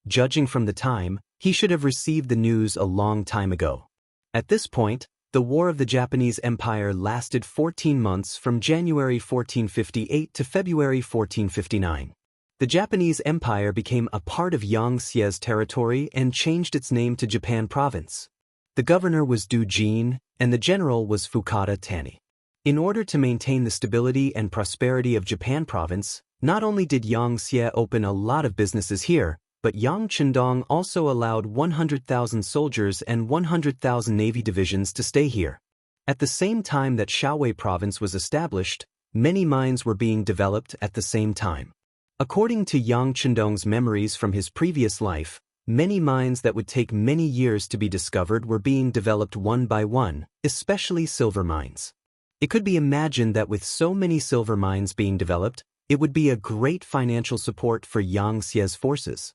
Judging from the time, he should have received the news a long time ago. At this point, the War of the Japanese Empire lasted 14 months from January 1458 to February 1459. The Japanese Empire became a part of Xia's territory and changed its name to Japan Province. The governor was Du Jin, and the general was Fukada Tani. In order to maintain the stability and prosperity of Japan Province, not only did Xianxia open a lot of businesses here, but Yang Chendong also allowed 100,000 soldiers and 100,000 navy divisions to stay here. At the same time that Shaowei Province was established, many mines were being developed at the same time. According to Yang Chendong's memories from his previous life, many mines that would take many years to be discovered were being developed one by one, especially silver mines. It could be imagined that with so many silver mines being developed, it would be a great financial support for Xia's forces.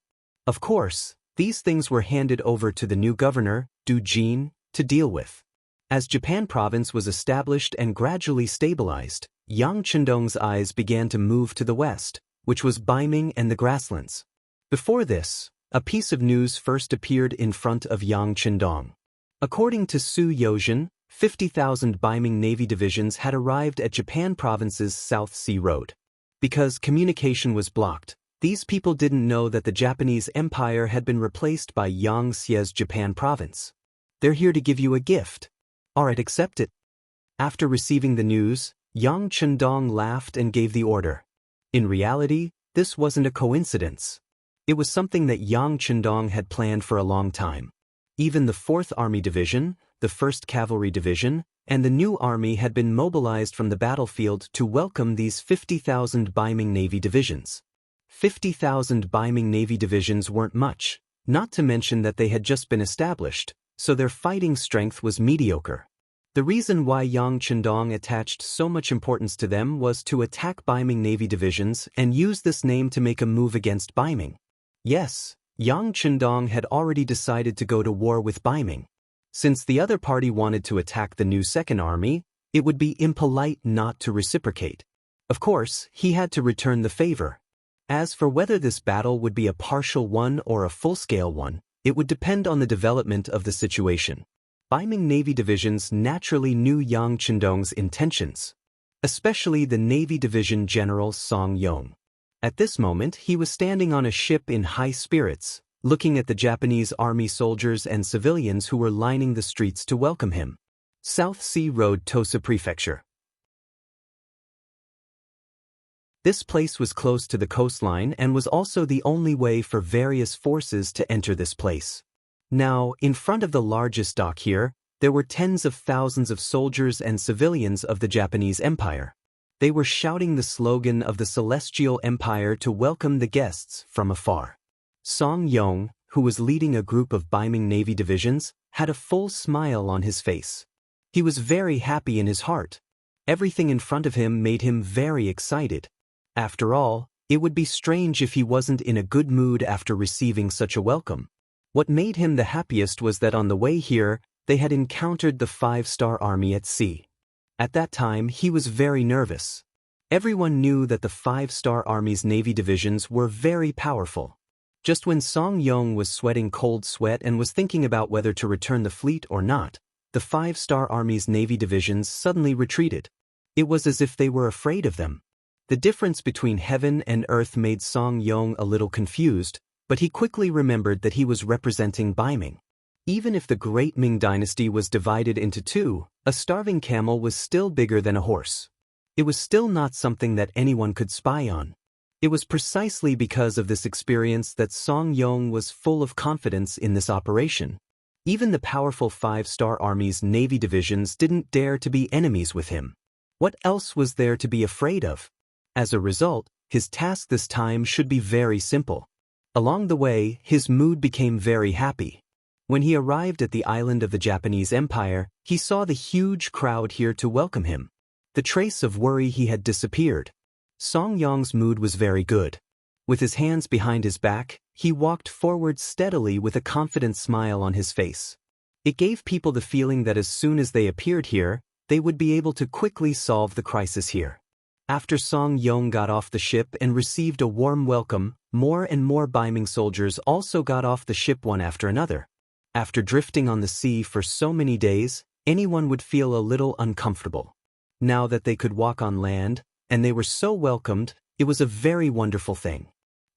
Of course, these things were handed over to the new governor, Du Jin, to deal with. As Japan Province was established and gradually stabilized, Yang Chendong's eyes began to move to the west, which was Baiming and the grasslands. Before this, a piece of news first appeared in front of Yang Chendong. According to Su Yozhen, 50,000 Baiming Navy divisions had arrived at Japan Province's South Sea Road. Because communication was blocked, these people didn't know that the Japanese Empire had been replaced by Xia's Japan Province. They're here to give you a gift. Alright, accept it. After receiving the news, Yang Chendong laughed and gave the order. In reality, this wasn't a coincidence. It was something that Yang Chendong had planned for a long time. Even the 4th Army Division, the 1st Cavalry Division, and the new army had been mobilized from the battlefield to welcome these 50,000 Baiming Navy divisions. 50,000 Baiming Navy divisions weren't much, not to mention that they had just been established, so their fighting strength was mediocre. The reason why Yang Chendong attached so much importance to them was to attack Baiming Navy divisions and use this name to make a move against Baiming. Yes, Yang Chendong had already decided to go to war with Baiming. Since the other party wanted to attack the new 2nd Army, it would be impolite not to reciprocate. Of course, he had to return the favor. As for whether this battle would be a partial one or a full-scale one, it would depend on the development of the situation. Baiming Navy divisions naturally knew Yang Chendong's intentions, especially the Navy Division General Song Yong. At this moment, he was standing on a ship in high spirits, looking at the Japanese army soldiers and civilians who were lining the streets to welcome him. South Sea Road, Tosa Prefecture. This place was close to the coastline and was also the only way for various forces to enter this place. Now, in front of the largest dock here, there were tens of thousands of soldiers and civilians of the Japanese Empire. They were shouting the slogan of the Celestial Empire to welcome the guests from afar. Song Yong, who was leading a group of Baiming Navy divisions, had a full smile on his face. He was very happy in his heart. Everything in front of him made him very excited. After all, it would be strange if he wasn't in a good mood after receiving such a welcome. What made him the happiest was that on the way here, they had encountered the 5-Star Army at sea. At that time, he was very nervous. Everyone knew that the 5-Star Army's Navy divisions were very powerful. Just when Song Yong was sweating cold sweat and was thinking about whether to return the fleet or not, the 5-Star Army's Navy divisions suddenly retreated. It was as if they were afraid of them. The difference between heaven and earth made Song Yong a little confused, but he quickly remembered that he was representing Baiming. Even if the Great Ming Dynasty was divided into two, a starving camel was still bigger than a horse. It was still not something that anyone could spy on. It was precisely because of this experience that Song Yong was full of confidence in this operation. Even the powerful 5-Star Army's Navy divisions didn't dare to be enemies with him. What else was there to be afraid of? As a result, his task this time should be very simple. Along the way, his mood became very happy. When he arrived at the island of the Japanese Empire, he saw the huge crowd here to welcome him. The trace of worry he had disappeared. Song Yong's mood was very good. With his hands behind his back, he walked forward steadily with a confident smile on his face. It gave people the feeling that as soon as they appeared here, they would be able to quickly solve the crisis here. After Song Yong got off the ship and received a warm welcome, more and more Baiming soldiers also got off the ship one after another. After drifting on the sea for so many days, anyone would feel a little uncomfortable. Now that they could walk on land, and they were so welcomed, it was a very wonderful thing.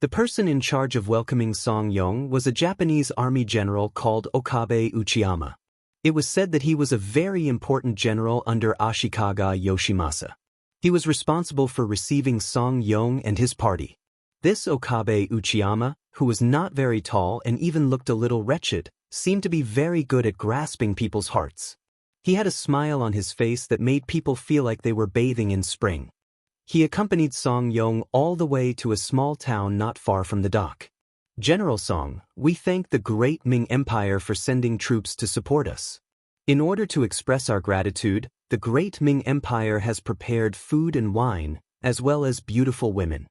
The person in charge of welcoming Song Yong was a Japanese army general called Okabe Uchiyama. It was said that he was a very important general under Ashikaga Yoshimasa. He was responsible for receiving Song Yong and his party. This Okabe Uchiyama, who was not very tall and even looked a little wretched, seemed to be very good at grasping people's hearts. He had a smile on his face that made people feel like they were bathing in spring. He accompanied Song Yong all the way to a small town not far from the dock. General Song, we thank the great Ming Empire for sending troops to support us. In order to express our gratitude, the great Ming Empire has prepared food and wine, as well as beautiful women.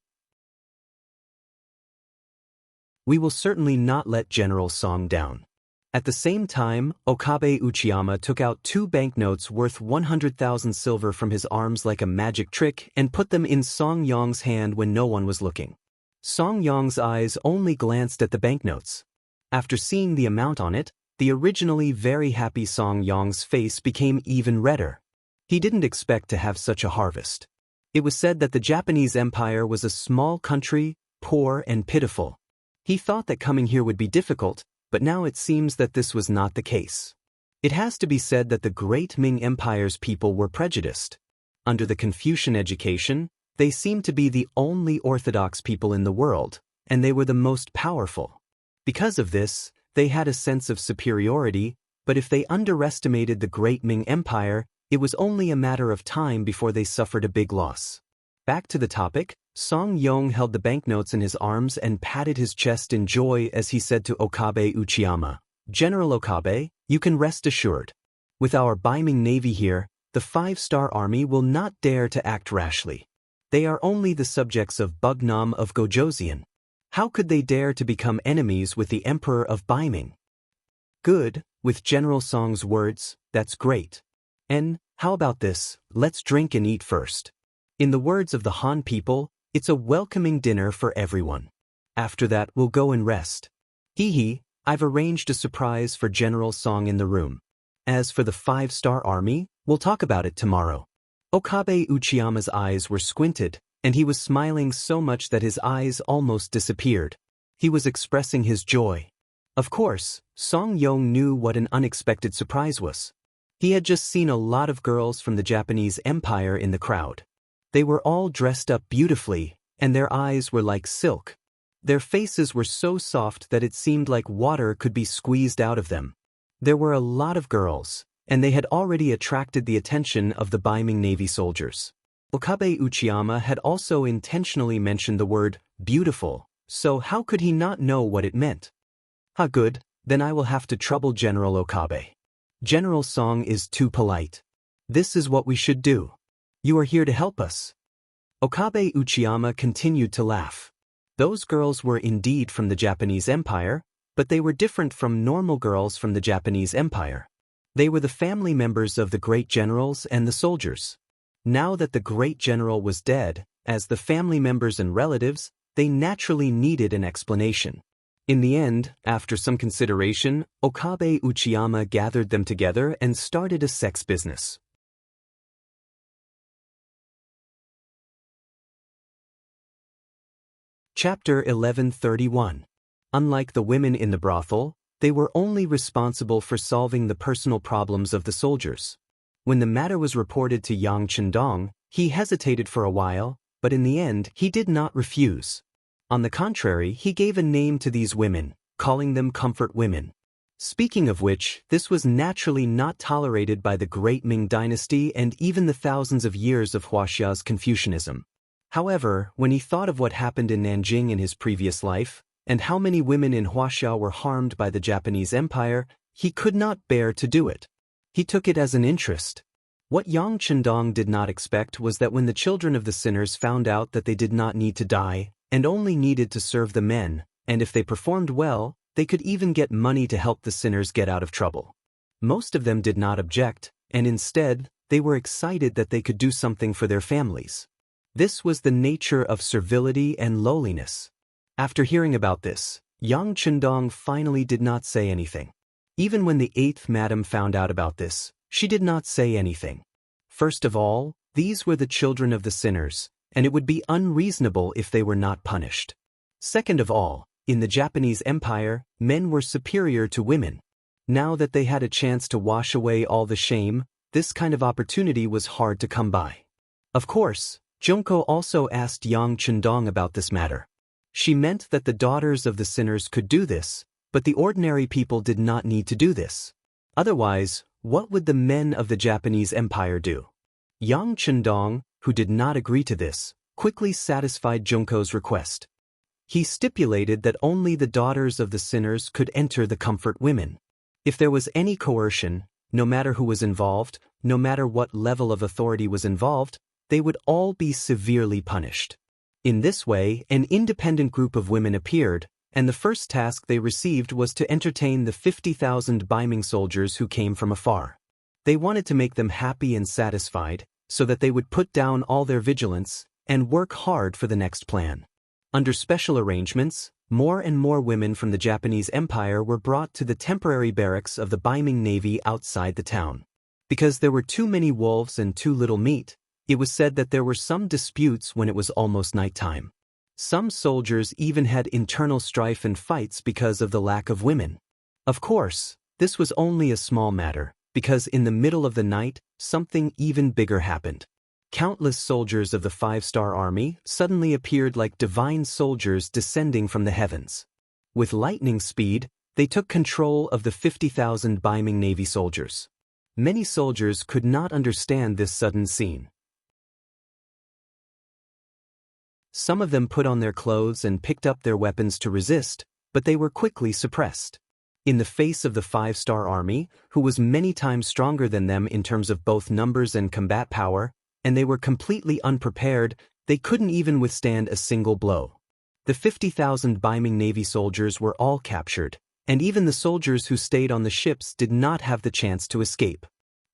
We will certainly not let General Song down. At the same time, Okabe Uchiyama took out 2 banknotes worth 100,000 silver from his arms like a magic trick and put them in Song Yong's hand when no one was looking. Song Yong's eyes only glanced at the banknotes. After seeing the amount on it, the originally very happy Song Yong's face became even redder. He didn't expect to have such a harvest. It was said that the Japanese Empire was a small country, poor and pitiful. He thought that coming here would be difficult, but now it seems that this was not the case. It has to be said that the great Ming Empire's people were prejudiced. Under the Confucian education, they seemed to be the only orthodox people in the world, and they were the most powerful. Because of this, they had a sense of superiority, but if they underestimated the great Ming Empire, it was only a matter of time before they suffered a big loss. Back to the topic, Song Yong held the banknotes in his arms and patted his chest in joy as he said to Okabe Uchiyama, General Okabe, you can rest assured. With our Baiming Navy here, the 5-star army will not dare to act rashly. They are only the subjects of Bugnam of Gojoseon. How could they dare to become enemies with the Emperor of Baiming? Good, with General Song's words, that's great. And, how about this, let's drink and eat first. In the words of the Han people, it's a welcoming dinner for everyone. After that we'll go and rest. Hee, I've arranged a surprise for General Song in the room. As for the 5-star army, we'll talk about it tomorrow. Okabe Uchiyama's eyes were squinted, and he was smiling so much that his eyes almost disappeared. He was expressing his joy. Of course, Song Yong knew what an unexpected surprise was. He had just seen a lot of girls from the Japanese Empire in the crowd. They were all dressed up beautifully, and their eyes were like silk. Their faces were so soft that it seemed like water could be squeezed out of them. There were a lot of girls, and they had already attracted the attention of the Baiming Navy soldiers. Okabe Uchiyama had also intentionally mentioned the word beautiful, so how could he not know what it meant? Good, then I will have to trouble General Okabe. General Song is too polite. This is what we should do. You are here to help us. Okabe Uchiyama continued to laugh. Those girls were indeed from the Japanese Empire, but they were different from normal girls from the Japanese Empire. They were the family members of the great generals and the soldiers. Now that the great general was dead, as the family members and relatives, they naturally needed an explanation. In the end, after some consideration, Okabe Uchiyama gathered them together and started a sex business. Chapter 1131. Unlike the women in the brothel, they were only responsible for solving the personal problems of the soldiers. When the matter was reported to Yang Chendong, he hesitated for a while, but in the end he did not refuse. On the contrary, he gave a name to these women, calling them comfort women. Speaking of which, this was naturally not tolerated by the great Ming dynasty and even the thousands of years of Huaxia's Confucianism. However, when he thought of what happened in Nanjing in his previous life, And how many women in Huaxia were harmed by the Japanese Empire, he could not bear to do it. He took it as an interest. What Yang Chendong did not expect was that when the children of the sinners found out that they did not need to die, and only needed to serve the men, and if they performed well, they could even get money to help the sinners get out of trouble. Most of them did not object, and instead, they were excited that they could do something for their families. This was the nature of servility and lowliness. After hearing about this, Yang Chendong finally did not say anything. Even when the 8th madam found out about this, she did not say anything. First of all, these were the children of the sinners, and it would be unreasonable if they were not punished. Second of all, in the Japanese Empire, men were superior to women. Now that they had a chance to wash away all the shame, this kind of opportunity was hard to come by. Of course, Junko also asked Yang Chendong about this matter. She meant that the daughters of the sinners could do this, but the ordinary people did not need to do this. Otherwise, what would the men of the Japanese Empire do? Yang Chendong, who did not agree to this, quickly satisfied Junko's request. He stipulated that only the daughters of the sinners could enter the comfort women. If there was any coercion, no matter who was involved, no matter what level of authority was involved, they would all be severely punished. In this way, an independent group of women appeared, and the first task they received was to entertain the 50,000 Baiming soldiers who came from afar. They wanted to make them happy and satisfied, so that they would put down all their vigilance and work hard for the next plan. Under special arrangements, more and more women from the Japanese Empire were brought to the temporary barracks of the Baiming Navy outside the town. Because there were too many wolves and too little meat, it was said that there were some disputes when it was almost nighttime. Some soldiers even had internal strife and fights because of the lack of women. Of course, this was only a small matter, because in the middle of the night, something even bigger happened. Countless soldiers of the 5-star army suddenly appeared like divine soldiers descending from the heavens. With lightning speed, they took control of the 50,000 Baiming Navy soldiers. Many soldiers could not understand this sudden scene. Some of them put on their clothes and picked up their weapons to resist, but they were quickly suppressed. In the face of the 5-star army, who was many times stronger than them in terms of both numbers and combat power, and they were completely unprepared, they couldn't even withstand a single blow. The 50,000 Baiming Navy soldiers were all captured, and even the soldiers who stayed on the ships did not have the chance to escape.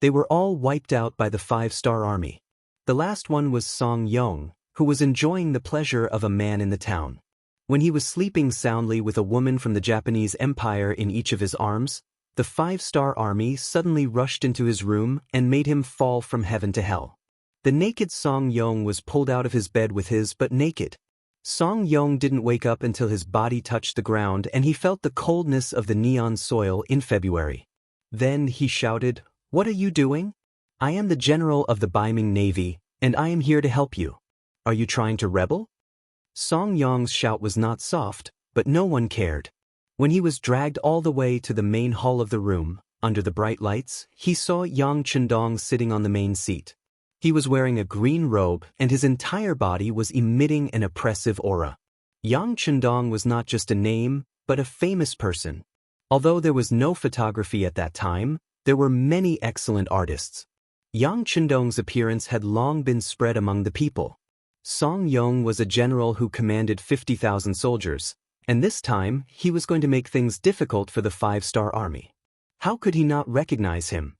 They were all wiped out by the 5-star army. The last one was Song Yong, who was enjoying the pleasure of a man in the town. When he was sleeping soundly with a woman from the Japanese Empire in each of his arms, the 5-star army suddenly rushed into his room and made him fall from heaven to hell. The naked Song Yong was pulled out of his bed with his but naked. Song Yong didn't wake up until his body touched the ground and he felt the coldness of the neon soil in February. Then he shouted, "What are you doing? I am the general of the Baiming Navy, and I am here to help you. Are you trying to rebel?" Song Yong's shout was not soft, but no one cared. When he was dragged all the way to the main hall of the room, under the bright lights, he saw Yang Chendong sitting on the main seat. He was wearing a green robe and his entire body was emitting an oppressive aura. Yang Chendong was not just a name, but a famous person. Although there was no photography at that time, there were many excellent artists. Yang Chendong's appearance had long been spread among the people. Song Yong was a general who commanded 50,000 soldiers, and this time he was going to make things difficult for the 5-star army. How could he not recognize him?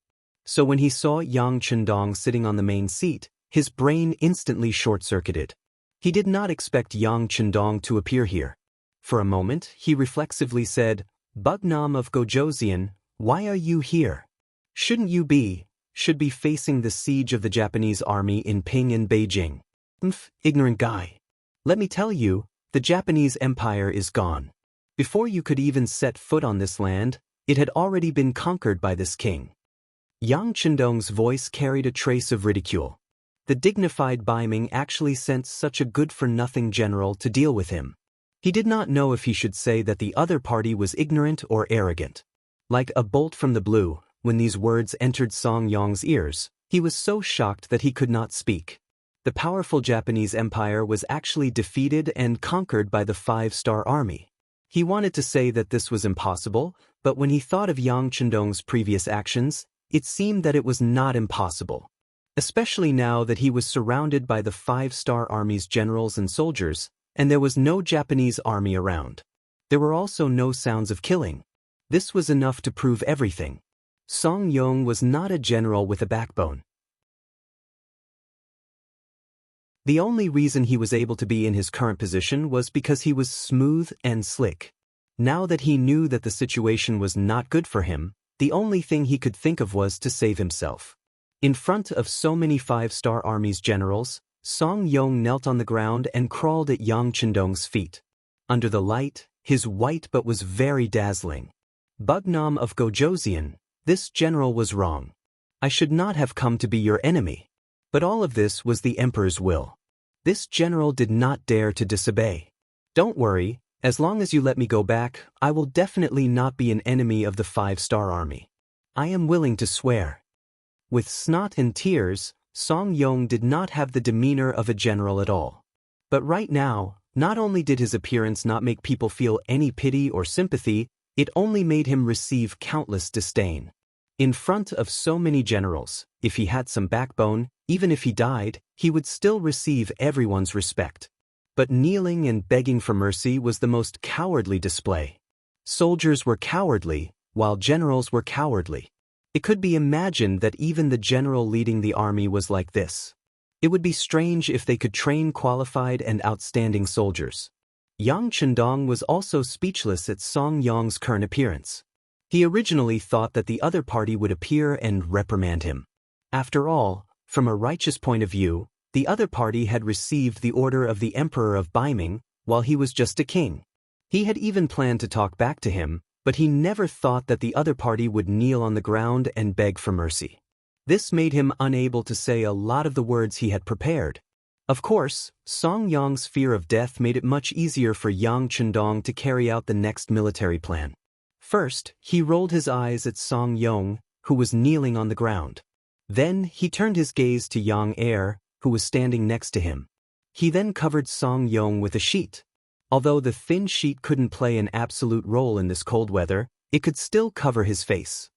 So when he saw Yang Chendong sitting on the main seat, his brain instantly short-circuited. He did not expect Yang Chendong to appear here. For a moment, he reflexively said, "Bugnam of Gojoseon, why are you here? Should be facing the siege of the Japanese army in Ping and Beijing. Ignorant guy. Let me tell you, the Japanese Empire is gone. Before you could even set foot on this land, it had already been conquered by this king." Yang Chendong's voice carried a trace of ridicule. The dignified Baiming actually sent such a good-for-nothing general to deal with him. He did not know if he should say that the other party was ignorant or arrogant. Like a bolt from the blue, when these words entered Song Yong's ears, he was so shocked that he could not speak. The powerful Japanese Empire was actually defeated and conquered by the 5-star army. He wanted to say that this was impossible, but when he thought of Yang Chendong's previous actions, it seemed that it was not impossible. Especially now that he was surrounded by the 5-star army's generals and soldiers, and there was no Japanese army around. There were also no sounds of killing. This was enough to prove everything. Song Yong was not a general with a backbone. The only reason he was able to be in his current position was because he was smooth and slick. Now that he knew that the situation was not good for him, the only thing he could think of was to save himself. In front of so many 5-star army's generals, Song Yong knelt on the ground and crawled at Yang Chendong's feet. Under the light, his white but was very dazzling. Bugnam of Gojoseon, this general was wrong. I should not have come to be your enemy. But all of this was the emperor's will. This general did not dare to disobey. Don't worry, as long as you let me go back, I will definitely not be an enemy of the 5-star army. I am willing to swear. With snot and tears, Song Yong did not have the demeanor of a general at all. But right now, not only did his appearance not make people feel any pity or sympathy, it only made him receive countless disdain. In front of so many generals, if he had some backbone, even if he died, he would still receive everyone's respect. But kneeling and begging for mercy was the most cowardly display. Soldiers were cowardly, while generals were cowardly. It could be imagined that even the general leading the army was like this. It would be strange if they could train qualified and outstanding soldiers. Yang Chendong was also speechless at Song Yong's current appearance. He originally thought that the other party would appear and reprimand him. After all, from a righteous point of view, the other party had received the order of the Emperor of Beiming, while he was just a king. He had even planned to talk back to him, but he never thought that the other party would kneel on the ground and beg for mercy. This made him unable to say a lot of the words he had prepared. Of course, Song Yong's fear of death made it much easier for Yang Chendong to carry out the next military plan. First, he rolled his eyes at Song Yong, who was kneeling on the ground. Then, he turned his gaze to Yang Er, who was standing next to him. He then covered Song Yong with a sheet. Although the thin sheet couldn't play an absolute role in this cold weather, it could still cover his face.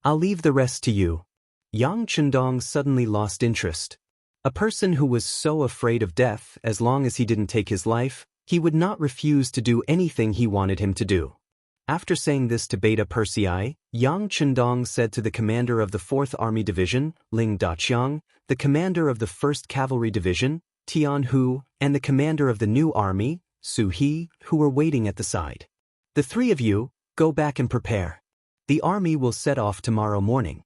I'll leave the rest to you. Yang Chendong suddenly lost interest. A person who was so afraid of death, as long as he didn't take his life, he would not refuse to do anything he wanted him to do. After saying this to Beta Persei, Yang Chendong said to the commander of the 4th Army Division, Ling Daqiang, the commander of the 1st Cavalry Division, Tian Hu, and the commander of the new army, Su He, who were waiting at the side. The 3 of you, go back and prepare. The army will set off tomorrow morning.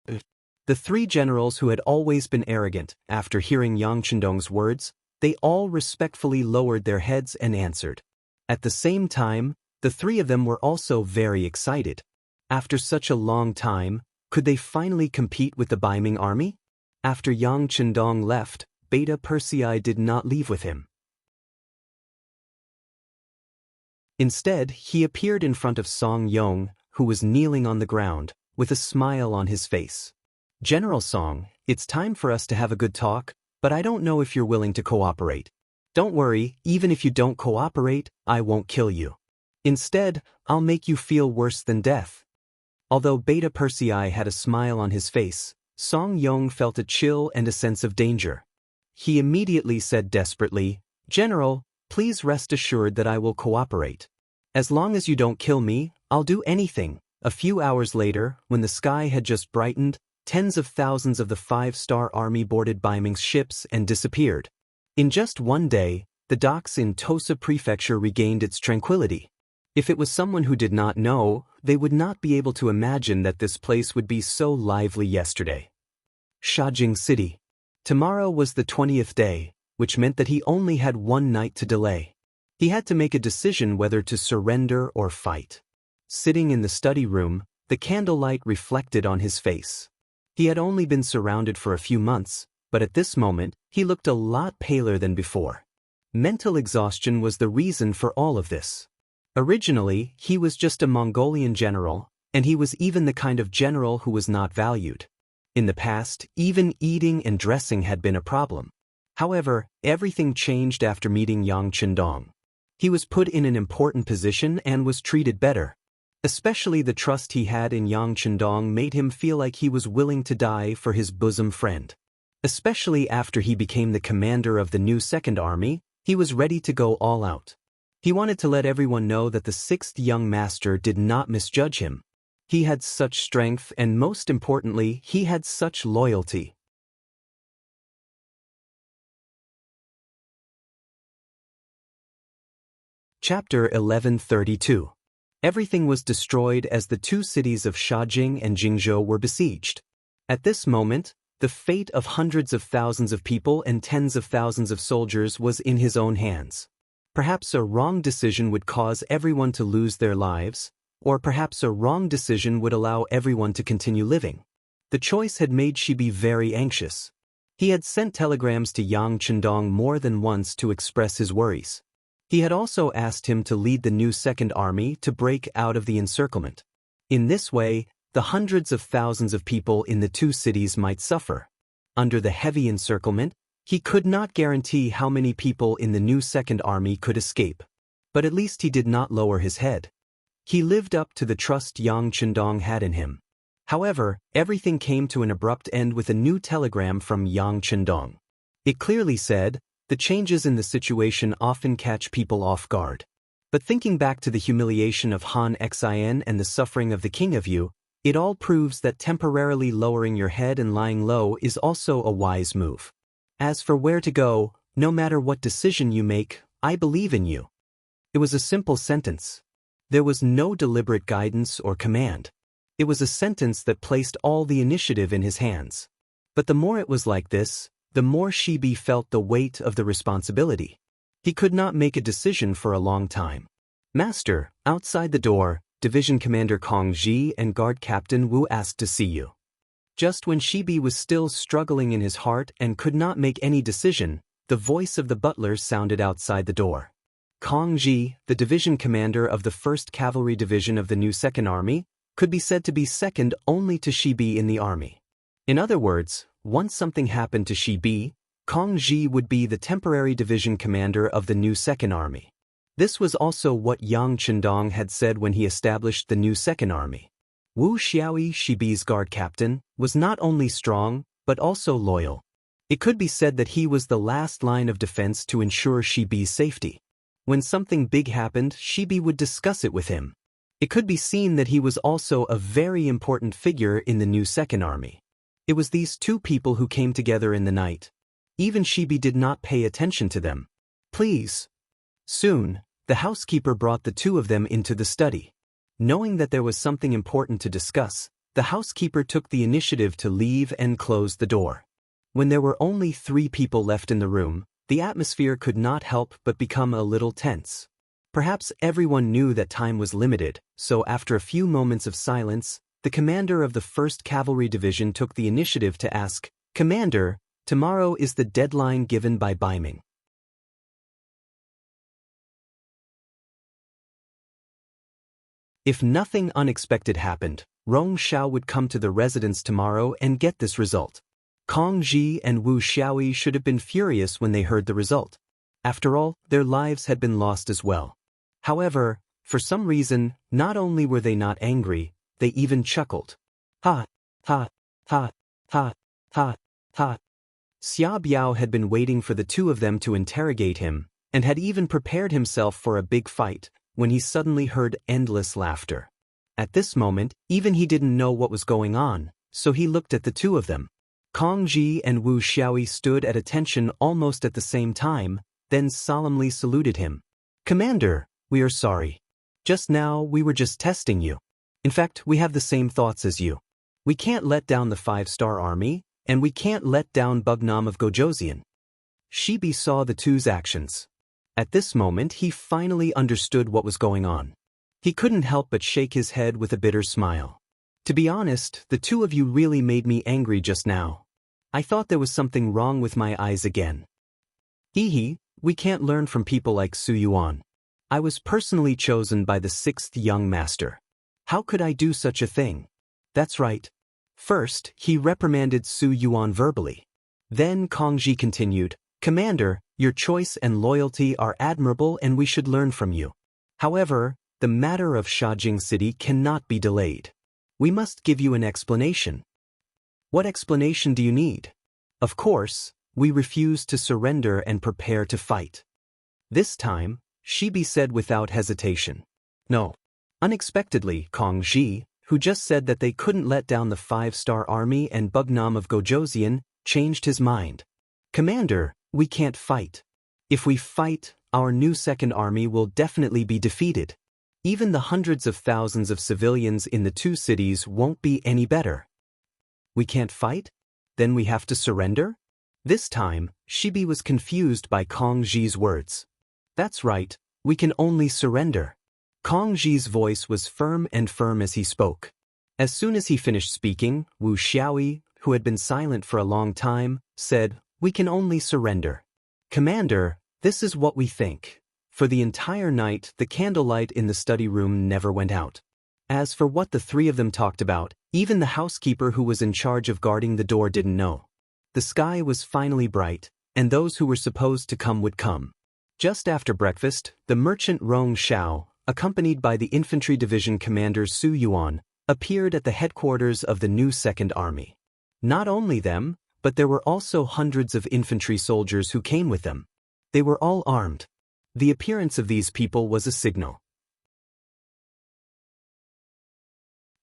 The 3 generals who had always been arrogant, after hearing Yang Chendong's words, they all respectfully lowered their heads and answered. At the same time, the 3 of them were also very excited. After such a long time, could they finally compete with the Beiming army? After Yang Chendong left, Beta Persei did not leave with him. Instead, he appeared in front of Song Yong, who was kneeling on the ground, with a smile on his face. General Song, it's time for us to have a good talk, but I don't know if you're willing to cooperate. Don't worry, even if you don't cooperate, I won't kill you. Instead, I'll make you feel worse than death. Although Beta Persei had a smile on his face, Song Yong felt a chill and a sense of danger. He immediately said desperately, General, please rest assured that I will cooperate. As long as you don't kill me, I'll do anything. A few hours later, when the sky had just brightened, tens of thousands of the 5-star army boarded Beiming's ships and disappeared. In just one day, the docks in Tosa Prefecture regained its tranquility. If it was someone who did not know, they would not be able to imagine that this place would be so lively yesterday. Shajing City. Tomorrow was the 20th day, which meant that he only had one night to delay. He had to make a decision whether to surrender or fight. Sitting in the study room, the candlelight reflected on his face. He had only been surrounded for a few months, but at this moment, he looked a lot paler than before. Mental exhaustion was the reason for all of this. Originally, he was just a Mongolian general, and he was even the kind of general who was not valued. In the past, even eating and dressing had been a problem. However, everything changed after meeting Yang Chendong. He was put in an important position and was treated better. Especially the trust he had in Yang Chendong made him feel like he was willing to die for his bosom friend. Especially after he became the commander of the new Second Army, he was ready to go all out. He wanted to let everyone know that the sixth young master did not misjudge him. He had such strength and most importantly, he had such loyalty. Chapter 1132. Everything was destroyed as the two cities of Shajing and Jingzhou were besieged. At this moment, the fate of hundreds of thousands of people and tens of thousands of soldiers was in his own hands. Perhaps a wrong decision would cause everyone to lose their lives, or perhaps a wrong decision would allow everyone to continue living. The choice had made Shibi very anxious. He had sent telegrams to Yang Chendong more than once to express his worries. He had also asked him to lead the new Second Army to break out of the encirclement. In this way, the hundreds of thousands of people in the two cities might suffer. Under the heavy encirclement, he could not guarantee how many people in the new Second Army could escape. But at least he did not lower his head. He lived up to the trust Yang Chendong had in him. However, everything came to an abrupt end with a new telegram from Yang Chendong. It clearly said, "The changes in the situation often catch people off guard. But thinking back to the humiliation of Han Xin and the suffering of the King of Yu, it all proves that temporarily lowering your head and lying low is also a wise move. As for where to go, no matter what decision you make, I believe in you." It was a simple sentence. There was no deliberate guidance or command. It was a sentence that placed all the initiative in his hands. But the more it was like this, the more Shibi felt the weight of the responsibility. He could not make a decision for a long time. "Master," outside the door, Division Commander Kong Ji and Guard Captain Wu asked to see you. Just when Shibi was still struggling in his heart and could not make any decision, the voice of the butler sounded outside the door. Kong Ji, the division commander of the 1st Cavalry Division of the new Second Army, could be said to be second only to Shibi in the army. In other words, once something happened to Shibi, Kong Ji would be the temporary division commander of the new Second Army. This was also what Yang Chendong had said when he established the new Second Army. Wu Xiaoyi, Shibi's guard captain, was not only strong, but also loyal. It could be said that he was the last line of defense to ensure Shibi's safety. When something big happened, Shibi would discuss it with him. It could be seen that he was also a very important figure in the new Second Army. It was these two people who came together in the night. Even Shibi did not pay attention to them. "Please." Soon, the housekeeper brought the two of them into the study. Knowing that there was something important to discuss, the housekeeper took the initiative to leave and close the door. When there were only 3 people left in the room, the atmosphere could not help but become a little tense. Perhaps everyone knew that time was limited, so after a few moments of silence, the commander of the 1st Cavalry Division took the initiative to ask, "Commander, tomorrow is the deadline given by Baiming. If nothing unexpected happened, Rong Xiao would come to the residence tomorrow and get this result. Kong Ji and Wu Xiaoyi should have been furious when they heard the result. After all, their lives had been lost as well. However, for some reason, not only were they not angry, they even chuckled. Ha, ha, ha, ha, ha, ha. Xia Biao had been waiting for the two of them to interrogate him, and had even prepared himself for a big fight, when he suddenly heard endless laughter. At this moment, even he didn't know what was going on, so he looked at the two of them. Kong Ji and Wu Xiaoyi stood at attention almost at the same time, then solemnly saluted him. "Commander, we are sorry. Just now we were just testing you. In fact, we have the same thoughts as you. We can't let down the 5-star army, and we can't let down Bugnam of Gojoseon." Shibi saw the two's actions. At this moment he finally understood what was going on. He couldn't help but shake his head with a bitter smile. "To be honest, the two of you really made me angry just now. I thought there was something wrong with my eyes again. Hee, we can't learn from people like Su Yuan. I was personally chosen by the 6th young master. How could I do such a thing?" That's right. First, he reprimanded Su Yuan verbally. Then Kong Ji continued, "Commander, Your choice and loyalty are admirable and we should learn from you. However, the matter of Shajing City cannot be delayed. We must give you an explanation. What explanation do you need? Of course, we refuse to surrender and prepare to fight. This time, Shibi said without hesitation. No. Unexpectedly, Kong Ji, who just said that they couldn't let down the 5-star army and Bugnam of Gojoseon, changed his mind. Commander, we can't fight. If we fight, our new second army will definitely be defeated. Even the hundreds of thousands of civilians in the 2 cities won't be any better. We can't fight? Then we have to surrender? This time, Shibi was confused by Kong Ji's words. That's right, we can only surrender. Kong Ji's voice was firm as he spoke. As soon as he finished speaking, Wu Xiaoyi, who had been silent for a long time, said, "We can only surrender. Commander, this is what we think." For the entire night, the candlelight in the study room never went out. As for what the 3 of them talked about, even the housekeeper who was in charge of guarding the door didn't know. The sky was finally bright, and those who were supposed to come would come. Just after breakfast, the merchant Rong Xiao, accompanied by the infantry division commander Su Yuan, appeared at the headquarters of the new Second Army. Not only them, but there were also hundreds of infantry soldiers who came with them. They were all armed. The appearance of these people was a signal.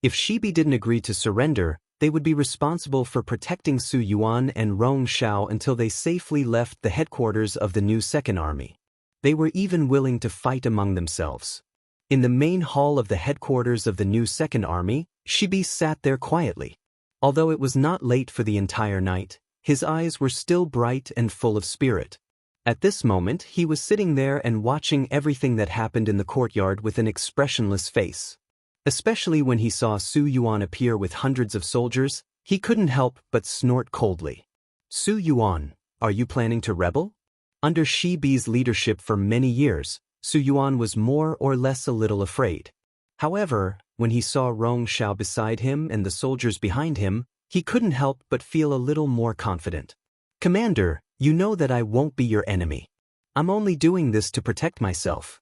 If Shibi didn't agree to surrender, they would be responsible for protecting Su Yuan and Rong Xiao until they safely left the headquarters of the new Second Army. They were even willing to fight among themselves. In the main hall of the headquarters of the new Second Army, Shibi sat there quietly. Although it was not late for the entire night, his eyes were still bright and full of spirit. At this moment, he was sitting there and watching everything that happened in the courtyard with an expressionless face. Especially when he saw Su Yuan appear with hundreds of soldiers, he couldn't help but snort coldly. Su Yuan, are you planning to rebel? Under Shibi's leadership for many years, Su Yuan was more or less a little afraid. However, when he saw Rong Xiao beside him and the soldiers behind him, he couldn't help but feel a little more confident. Commander, you know that I won't be your enemy. I'm only doing this to protect myself.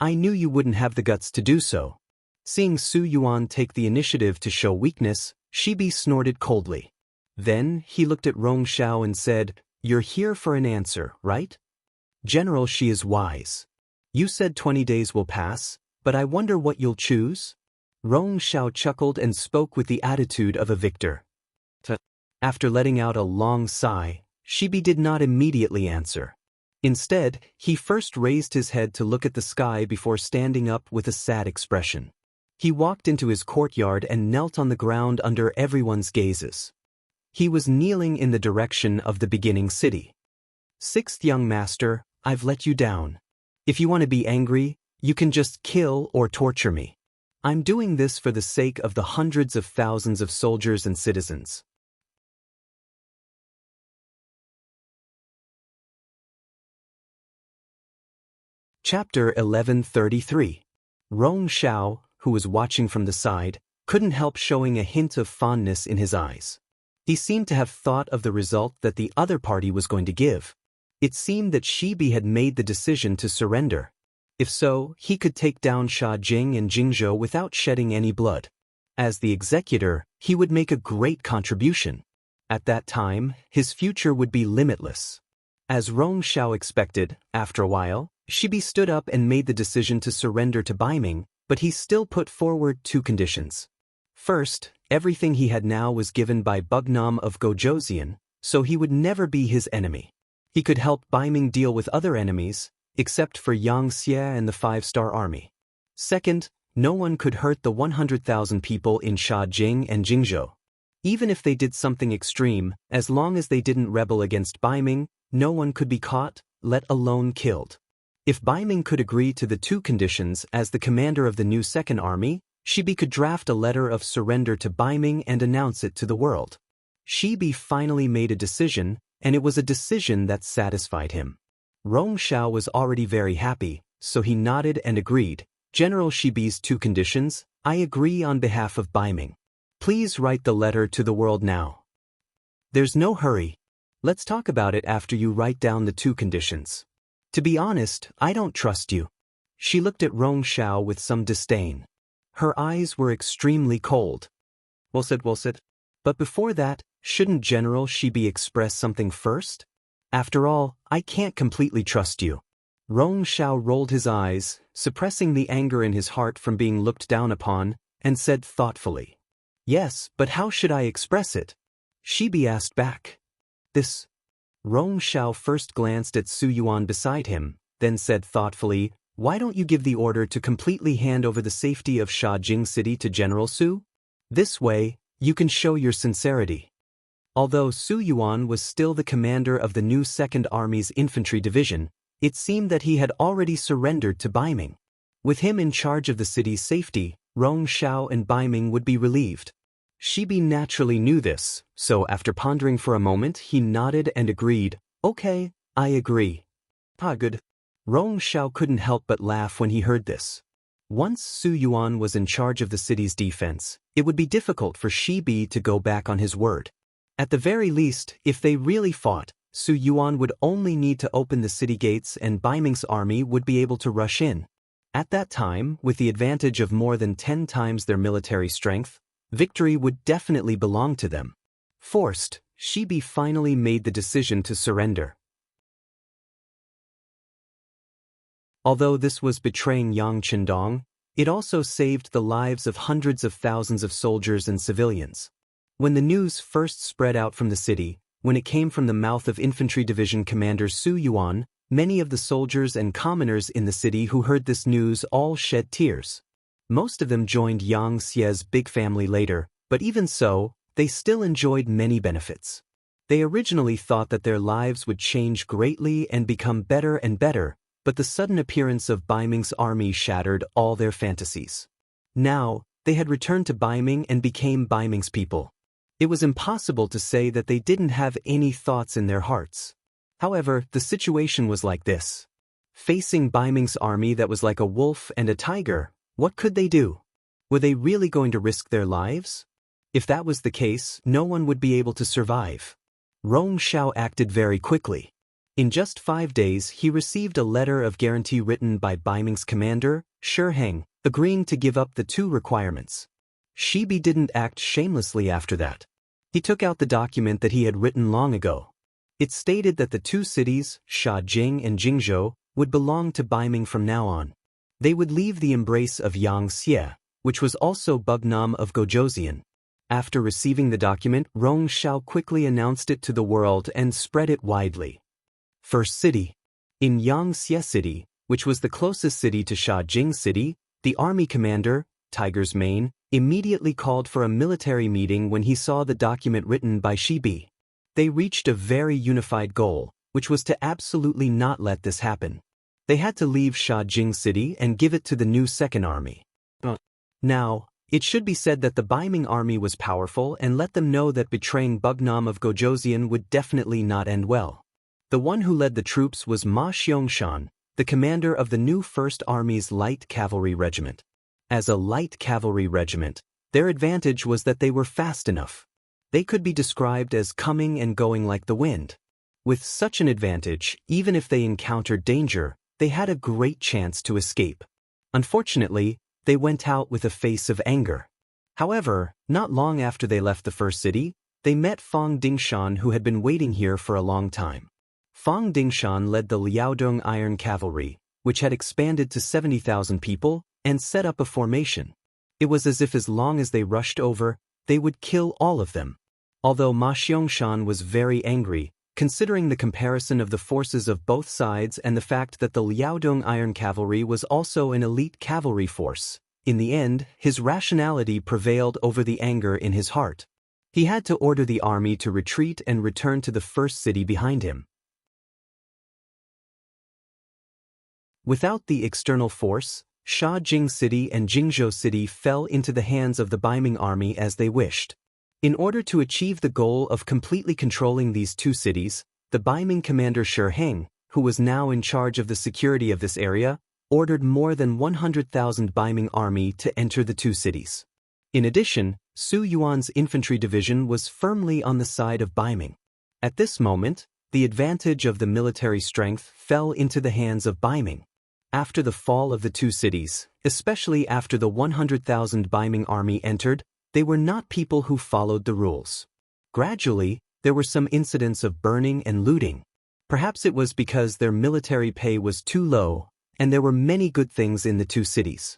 I knew you wouldn't have the guts to do so. Seeing Su Yuan take the initiative to show weakness, Shibi snorted coldly. Then, he looked at Rong Xiao and said, "You're here for an answer, right? General, she is wise. You said 20 days will pass, but I wonder what you'll choose?" Rong Xiao chuckled and spoke with the attitude of a victor. After letting out a long sigh, Shibi did not immediately answer. Instead, he first raised his head to look at the sky before standing up with a sad expression. He walked into his courtyard and knelt on the ground under everyone's gazes. He was kneeling in the direction of the beginning city. "Sixth young master, I've let you down. If you want to be angry, you can just kill or torture me. I'm doing this for the sake of the hundreds of thousands of soldiers and citizens." Chapter 1133. Rong Xiao, who was watching from the side, couldn't help showing a hint of fondness in his eyes. He seemed to have thought of the result that the other party was going to give. It seemed that Shibi had made the decision to surrender. If so, he could take down Sha Jing and Jingzhou without shedding any blood. As the executor, he would make a great contribution. At that time, his future would be limitless. As Rong Xiao expected, after a while, Shibi stood up and made the decision to surrender to Baiming, but he still put forward 2 conditions. First, everything he had now was given by Bugnam of Gojoseon, so he would never be his enemy. He could help Baiming deal with other enemies, except for Xianxia and the 5-star army. Second, no one could hurt the 100,000 people in Shajing and Jingzhou. Even if they did something extreme, as long as they didn't rebel against Baiming, no one could be caught, let alone killed. If Baiming could agree to the 2 conditions as the commander of the new Second Army, Shibi could draft a letter of surrender to Baiming and announce it to the world. Shibi finally made a decision, and it was a decision that satisfied him. Rong Xiao was already very happy, so he nodded and agreed. "General Shibi's 2 conditions, I agree on behalf of Baiming. Please write the letter to the world now." "There's no hurry. Let's talk about it after you write down the two conditions. To be honest, I don't trust you. She looked at Rong Xiao with some disdain. Her eyes were extremely cold. Well said. But before that, shouldn't General Shibi express something first? After all, I can't completely trust you. Rong Xiao rolled his eyes, suppressing the anger in his heart from being looked down upon, and said thoughtfully. Yes, but how should I express it? Shibi asked back. This. Rong Xiao first glanced at Su Yuan beside him, then said thoughtfully, why don't you give the order to completely hand over the safety of Shajing City to General Su? This way, you can show your sincerity. Although Su Yuan was still the commander of the new 2nd Army's infantry division, it seemed that he had already surrendered to Baiming. With him in charge of the city's safety, Rong Xiao and Baiming would be relieved. Shibi naturally knew this, so after pondering for a moment he nodded and agreed, okay, I agree. Ah, good. Rong Xiao couldn't help but laugh when he heard this. Once Su Yuan was in charge of the city's defense, it would be difficult for Shibi to go back on his word. At the very least, if they really fought, Su Yuan would only need to open the city gates and Baiming's army would be able to rush in. At that time, with the advantage of more than 10 times their military strength, victory would definitely belong to them. Forced, Shibi finally made the decision to surrender. Although this was betraying Yang Qindong, it also saved the lives of hundreds of thousands of soldiers and civilians. When the news first spread out from the city, when it came from the mouth of Infantry Division Commander Su Yuan, many of the soldiers and commoners in the city who heard this news all shed tears. Most of them joined Yang Xie's big family later, but even so, they still enjoyed many benefits. They originally thought that their lives would change greatly and become better and better, but the sudden appearance of Baiming's army shattered all their fantasies. Now, they had returned to Baiming and became Baiming's people. It was impossible to say that they didn't have any thoughts in their hearts. However, the situation was like this. Facing Baiming's army that was like a wolf and a tiger, what could they do? Were they really going to risk their lives? If that was the case, no one would be able to survive. Rong Xiao acted very quickly. In just 5 days, he received a letter of guarantee written by Baiming's commander, Shi Heng, agreeing to give up the 2 requirements. Shibi didn't act shamelessly after that. He took out the document that he had written long ago. It stated that the 2 cities, Shajing and Jingzhou, would belong to Baiming from now on. They would leave the embrace of Yang Xie, which was also Bugnam of Gojoseon. After receiving the document, Rong Xiao quickly announced it to the world and spread it widely. First city. In Yang Xie City, which was the closest city to Shajing City, the army commander, Tiger's Mane, immediately called for a military meeting when he saw the document written by Shibi. They reached a very unified goal, which was to absolutely not let this happen. They had to leave Shajing City and give it to the new 2nd Army. Now, it should be said that the Baiming army was powerful and let them know that betraying Bugnam of Gojoseon would definitely not end well. The one who led the troops was Ma Xiangshan, the commander of the new 1st Army's Light Cavalry Regiment. As a light cavalry regiment, their advantage was that they were fast enough. They could be described as coming and going like the wind. With such an advantage, even if they encountered danger, they had a great chance to escape. Unfortunately, they went out with a face of anger. However, not long after they left the first city, they met Fang Dingshan, who had been waiting here for a long time. Fang Dingshan led the Liaodong Iron Cavalry, which had expanded to 70,000 people, and set up a formation. It was as if as long as they rushed over, they would kill all of them. Although Ma Xiangshan was very angry, considering the comparison of the forces of both sides and the fact that the Liaodong Iron Cavalry was also an elite cavalry force, in the end, his rationality prevailed over the anger in his heart. He had to order the army to retreat and return to the first city behind him. Without the external force, Shajing City and Jingzhou City fell into the hands of the Baiming army as they wished. In order to achieve the goal of completely controlling these 2 cities, the Baiming commander Shi Heng, who was now in charge of the security of this area, ordered more than 100,000 Baiming army to enter the 2 cities. In addition, Su Yuan's infantry division was firmly on the side of Baiming. At this moment, the advantage of the military strength fell into the hands of Baiming. After the fall of the two cities, especially after the 100,000 Baiming army entered, they were not people who followed the rules. Gradually, there were some incidents of burning and looting. Perhaps it was because their military pay was too low, and there were many good things in the two cities.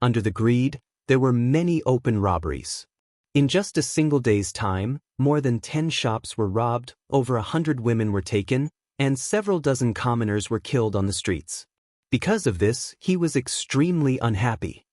Under the greed, there were many open robberies. In just a single day's time, more than 10 shops were robbed, over 100 women were taken, and several dozen commoners were killed on the streets. Because of this, he was extremely unhappy.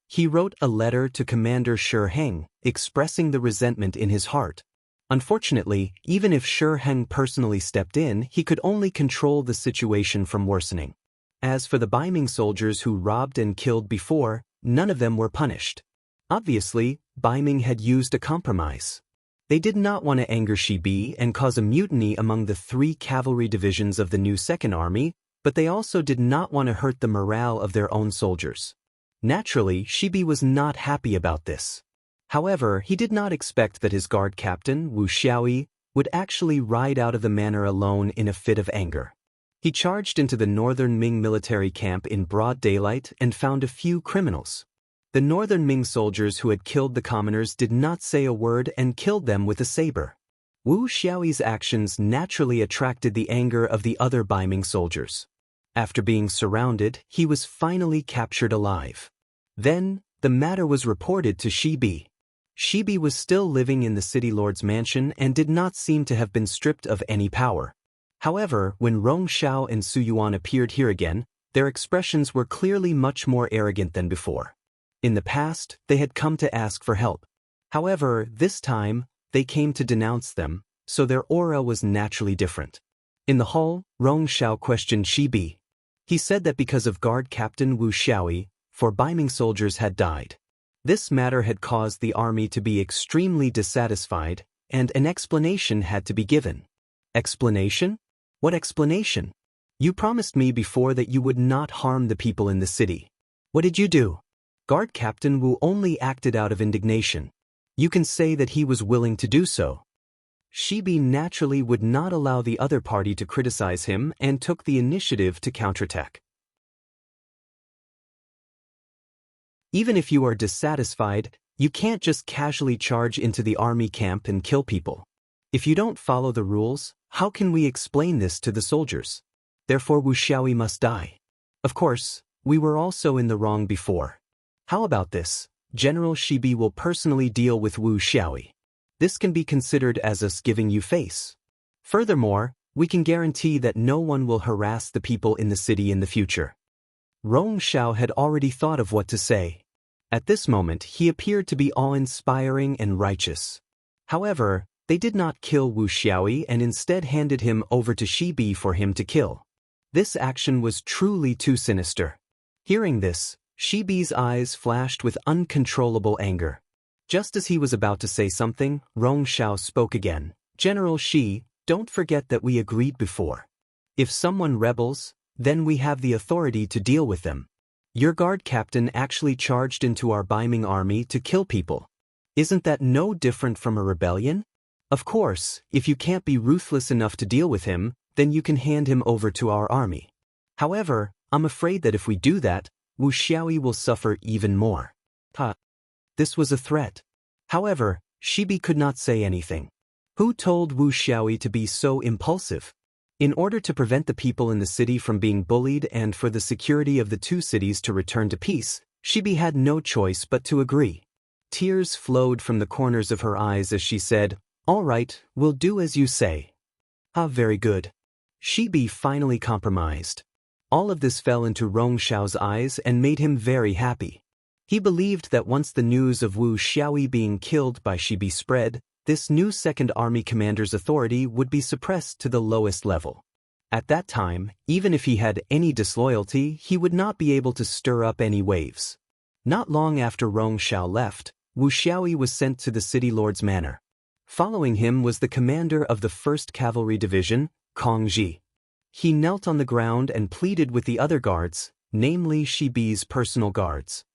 He wrote a letter to Commander Shi Heng, expressing the resentment in his heart. Unfortunately, even if Shi Heng personally stepped in, he could only control the situation from worsening. As for the Baiming soldiers who robbed and killed before, none of them were punished. Obviously, Baiming had used a compromise. They did not want to anger Shibi and cause a mutiny among the 3 cavalry divisions of the new Second Army, but they also did not want to hurt the morale of their own soldiers. Naturally, Shibi was not happy about this. However, he did not expect that his guard captain, Wu Xiaoyi, would actually ride out of the manor alone in a fit of anger. He charged into the northern Ming military camp in broad daylight and found a few criminals. The northern Ming soldiers who had killed the commoners did not say a word and killed them with a saber. Wu Xiaoyi's actions naturally attracted the anger of the other Baiming soldiers. After being surrounded, he was finally captured alive. Then, the matter was reported to Shibi. Shibi was still living in the city lord's mansion and did not seem to have been stripped of any power. However, when Rong Xiao and Su Yuan appeared here again, their expressions were clearly much more arrogant than before. In the past, they had come to ask for help. However, this time, they came to denounce them, so their aura was naturally different. In the hall, Rong Xiao questioned Shibi. He said that because of guard captain Wu Xiaoyi, 4 Baiming soldiers had died. This matter had caused the army to be extremely dissatisfied, and an explanation had to be given. Explanation? What explanation? You promised me before that you would not harm the people in the city. What did you do? Guard Captain Wu only acted out of indignation. You can say that he was willing to do so. Shibi naturally would not allow the other party to criticize him and took the initiative to counterattack. Even if you are dissatisfied, you can't just casually charge into the army camp and kill people. If you don't follow the rules, how can we explain this to the soldiers? Therefore Wu Xiaoyi must die. Of course, we were also in the wrong before. How about this? General Shibi will personally deal with Wu Xiaoyi. This can be considered as us giving you face. Furthermore, we can guarantee that no one will harass the people in the city in the future. Rong Xiao had already thought of what to say. At this moment, he appeared to be awe-inspiring and righteous. However, they did not kill Wu Xiaoyi and instead handed him over to Shibi for him to kill. This action was truly too sinister. Hearing this, Shibi's eyes flashed with uncontrollable anger. Just as he was about to say something, Rong Xiao spoke again. General Shi, don't forget that we agreed before. If someone rebels, then we have the authority to deal with them. Your guard captain actually charged into our Baiming army to kill people. Isn't that no different from a rebellion? Of course, if you can't be ruthless enough to deal with him, then you can hand him over to our army. However, I'm afraid that if we do that, Wu Xiaoyi will suffer even more. This was a threat. However, Shibi could not say anything. Who told Wu Xiaoyi to be so impulsive? In order to prevent the people in the city from being bullied and for the security of the two cities to return to peace, Shibi had no choice but to agree. Tears flowed from the corners of her eyes as she said, "All right, we'll do as you say." Very good. Shibi finally compromised. All of this fell into Rong Xiao's eyes and made him very happy. He believed that once the news of Wu Xiaoyi being killed by Shibi spread, this new Second Army commander's authority would be suppressed to the lowest level. At that time, even if he had any disloyalty, he would not be able to stir up any waves. Not long after Rong Xiao left, Wu Xiaoyi was sent to the city lord's manor. Following him was the commander of the 1st Cavalry Division, Kong Ji. He knelt on the ground and pleaded with the other guards, namely Shibi's personal guards.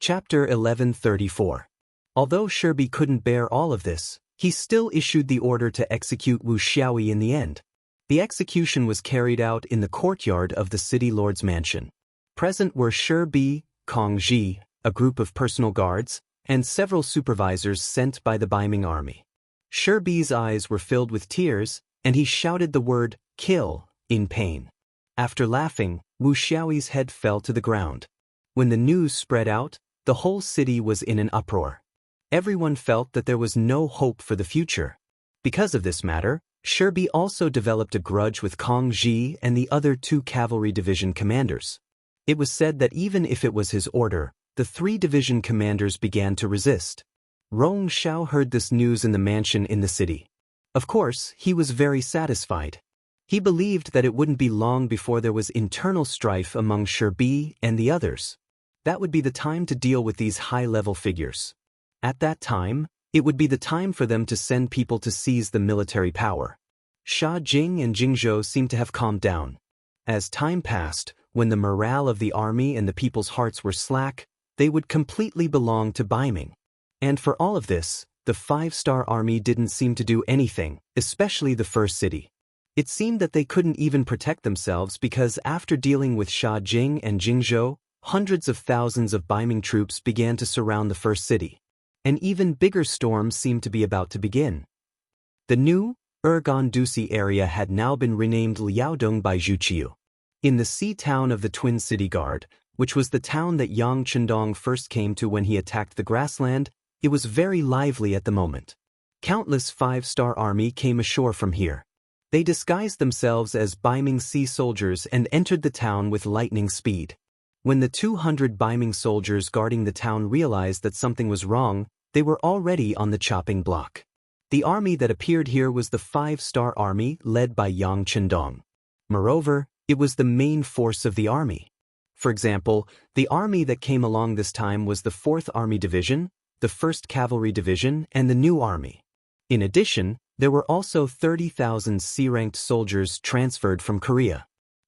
Chapter 1134. Although Shirbi couldn't bear all of this, he still issued the order to execute Wu Xiaoyi in the end. The execution was carried out in the courtyard of the city lord's mansion. Present were Shirbi, Kongji, a group of personal guards, and several supervisors sent by the Baiming army. Shirbi's eyes were filled with tears, and he shouted the word, "Kill," in pain. After laughing, Wu Xiaoyi's head fell to the ground. When the news spread out, the whole city was in an uproar. Everyone felt that there was no hope for the future. Because of this matter, Shirbi also developed a grudge with Kongji and the other 2 cavalry division commanders. It was said that even if it was his order, the 3 division commanders began to resist. Rong Xiao heard this news in the mansion in the city. Of course, he was very satisfied. He believed that it wouldn't be long before there was internal strife among Shirbi and the others. That would be the time to deal with these high-level figures. At that time, it would be the time for them to send people to seize the military power. Sha Jing and Jingzhou seemed to have calmed down. As time passed, when the morale of the army and the people's hearts were slack, they would completely belong to Baiming. And for all of this, the 5-star army didn't seem to do anything, especially the first city. It seemed that they couldn't even protect themselves because after dealing with Sha Jing and Jingzhou, hundreds of thousands of Baiming troops began to surround the first city. An even bigger storm seemed to be about to begin. The new Ergon-Dusi area had now been renamed Liaodong by Zhu Qiu. In the sea town of the Twin City Guard, which was the town that Yang Chendong first came to when he attacked the grassland, it was very lively at the moment. Countless 5-star army came ashore from here. They disguised themselves as Baiming sea soldiers and entered the town with lightning speed. When the 200 Baiming soldiers guarding the town realized that something was wrong, they were already on the chopping block. The army that appeared here was the 5-star army led by Yang Chendong. Moreover, it was the main force of the army. For example, the army that came along this time was the 4th Army Division, the 1st Cavalry Division, and the New Army. In addition, there were also 30,000 C-ranked soldiers transferred from Korea.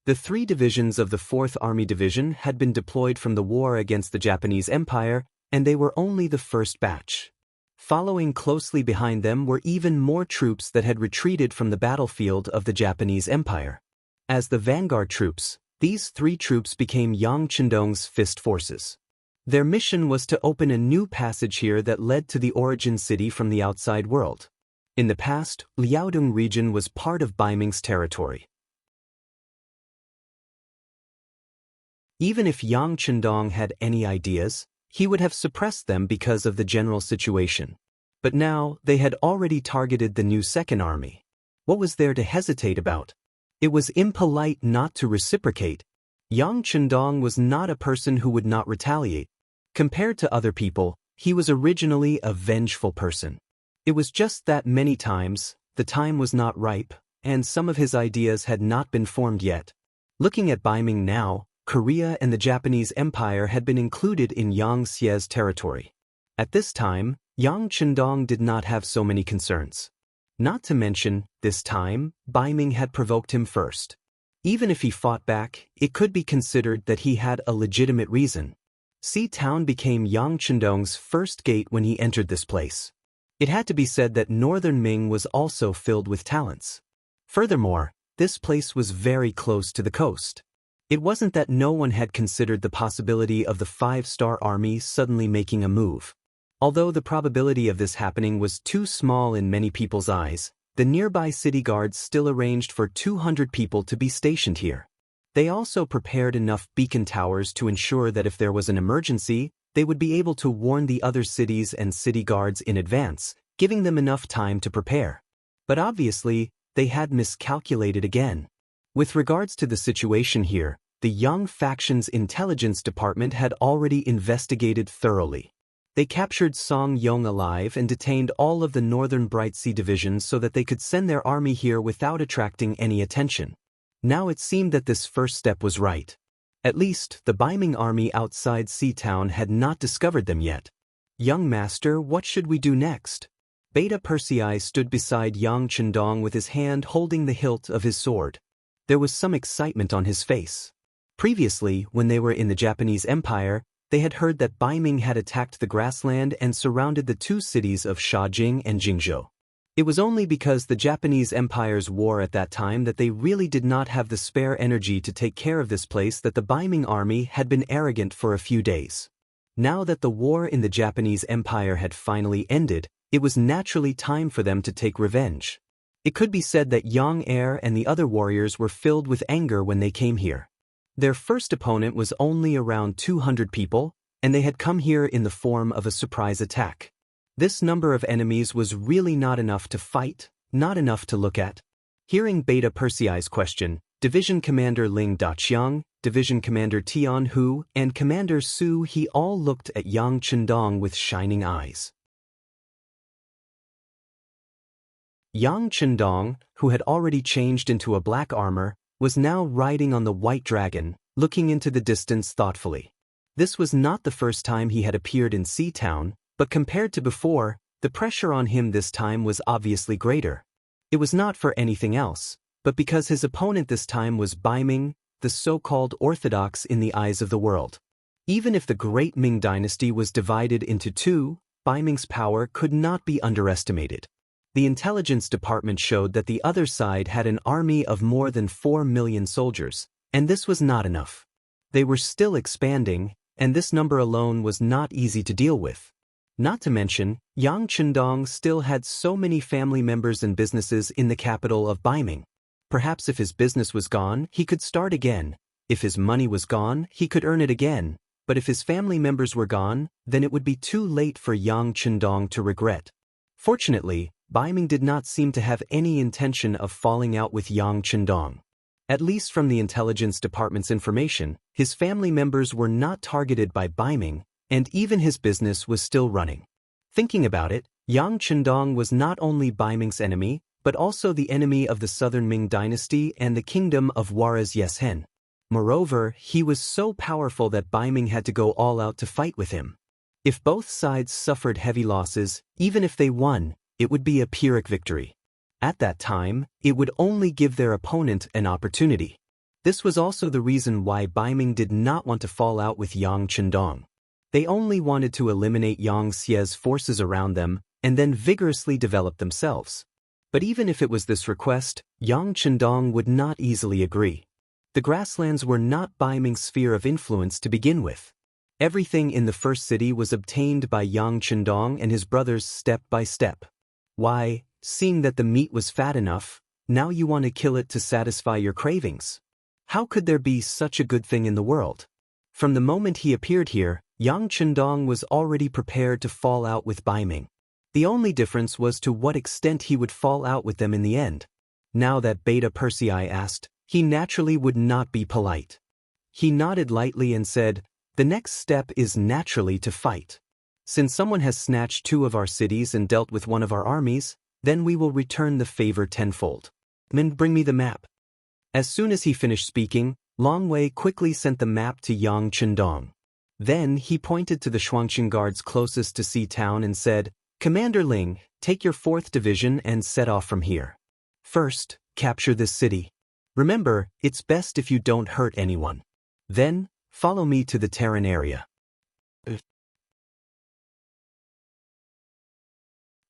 The 3 divisions of the 4th Army Division had been deployed from the war against the Japanese Empire, and they were only the first batch. Following closely behind them were even more troops that had retreated from the battlefield of the Japanese Empire. As the vanguard troops, these 3 troops became Yang Chendong's fist forces. Their mission was to open a new passage here that led to the origin city from the outside world. In the past, Liaodong region was part of Baiming's territory. Even if Yang Chendong had any ideas, he would have suppressed them because of the general situation. But now, they had already targeted the new 2nd Army. What was there to hesitate about? It was impolite not to reciprocate. Yang Chendong was not a person who would not retaliate. Compared to other people, he was originally a vengeful person. It was just that many times, the time was not ripe, and some of his ideas had not been formed yet. Looking at Baiming now, Korea and the Japanese Empire had been included in Yang Xie's territory. At this time, Yang Chendong did not have so many concerns. Not to mention, this time, Baiming had provoked him first. Even if he fought back, it could be considered that he had a legitimate reason. Sea Town became Yang Chendong's first gate when he entered this place. It had to be said that Northern Ming was also filled with talents. Furthermore, this place was very close to the coast. It wasn't that no one had considered the possibility of the 5-star army suddenly making a move. Although the probability of this happening was too small in many people's eyes, the nearby city guards still arranged for 200 people to be stationed here. They also prepared enough beacon towers to ensure that if there was an emergency, they would be able to warn the other cities and city guards in advance, giving them enough time to prepare. But obviously, they had miscalculated again. With regards to the situation here, the Yang faction's intelligence department had already investigated thoroughly. They captured Song Yong alive and detained all of the northern Bright Sea divisions so that they could send their army here without attracting any attention. Now it seemed that this first step was right. At least, the Baiming army outside Sea Town had not discovered them yet. "Young master, what should we do next?" Beta Persei stood beside Yang Chendong with his hand holding the hilt of his sword. There was some excitement on his face. Previously, when they were in the Japanese Empire, They had heard that Baiming had attacked the grassland and surrounded the two cities of Shaojing and Jingzhou. It was only because the Japanese Empire's war at that time that they really did not have the spare energy to take care of this place that the Baiming army had been arrogant for a few days. Now that the war in the Japanese Empire had finally ended, it was naturally time for them to take revenge. It could be said that Yang Er and the other warriors were filled with anger when they came here. Their first opponent was only around 200 people, and they had come here in the form of a surprise attack. This number of enemies was really not enough to fight, not enough to look at. Hearing Beta Persei's question, Division Commander Ling Daqiang, Division Commander Tian Hu, and Commander Su He all looked at Yang Chendong with shining eyes. Yang Chendong, who had already changed into a black armor, was now riding on the white dragon, looking into the distance thoughtfully. This was not the first time he had appeared in Sea Town, but compared to before, the pressure on him this time was obviously greater. It was not for anything else, but because his opponent this time was Baiming, the so-called orthodox in the eyes of the world. Even if the great Ming dynasty was divided into two, Baiming's power could not be underestimated. The intelligence department showed that the other side had an army of more than 4 million soldiers, and this was not enough. They were still expanding, and this number alone was not easy to deal with. Not to mention, Yang Chendong still had so many family members and businesses in the capital of Baiming. Perhaps if his business was gone, he could start again. If his money was gone, he could earn it again. But if his family members were gone, then it would be too late for Yang Chendong to regret. Fortunately, Baiming did not seem to have any intention of falling out with Yang Chendong. At least from the intelligence department's information, his family members were not targeted by Baiming, and even his business was still running. Thinking about it, Yang Chendong was not only Baiming's enemy, but also the enemy of the southern Ming dynasty and the kingdom of Juarez Yeshen. Moreover, he was so powerful that Baiming had to go all out to fight with him. If both sides suffered heavy losses, even if they won, it would be a Pyrrhic victory. At that time, it would only give their opponent an opportunity. This was also the reason why Baiming did not want to fall out with Yang Chendong. They only wanted to eliminate Yang Xie's forces around them and then vigorously develop themselves. But even if it was this request, Yang Chendong would not easily agree. The grasslands were not Baiming's sphere of influence to begin with. Everything in the first city was obtained by Yang Chendong and his brothers step by step. Why, seeing that the meat was fat enough, now you want to kill it to satisfy your cravings? How could there be such a good thing in the world? From the moment he appeared here, Yang Chendong was already prepared to fall out with Baiming. The only difference was to what extent he would fall out with them in the end. Now that Beta Persei asked, he naturally would not be polite. He nodded lightly and said, "The next step is naturally to fight. Since someone has snatched 2 of our cities and dealt with 1 of our armies, then we will return the favor tenfold. Then bring me the map." As soon as he finished speaking, Long Wei quickly sent the map to Yang Chendong. Then he pointed to the Shuangqing guards closest to Sea Town and said, "Commander Ling, take your 4th division and set off from here. First, capture this city. Remember, it's best if you don't hurt anyone. Then, follow me to the Terran area."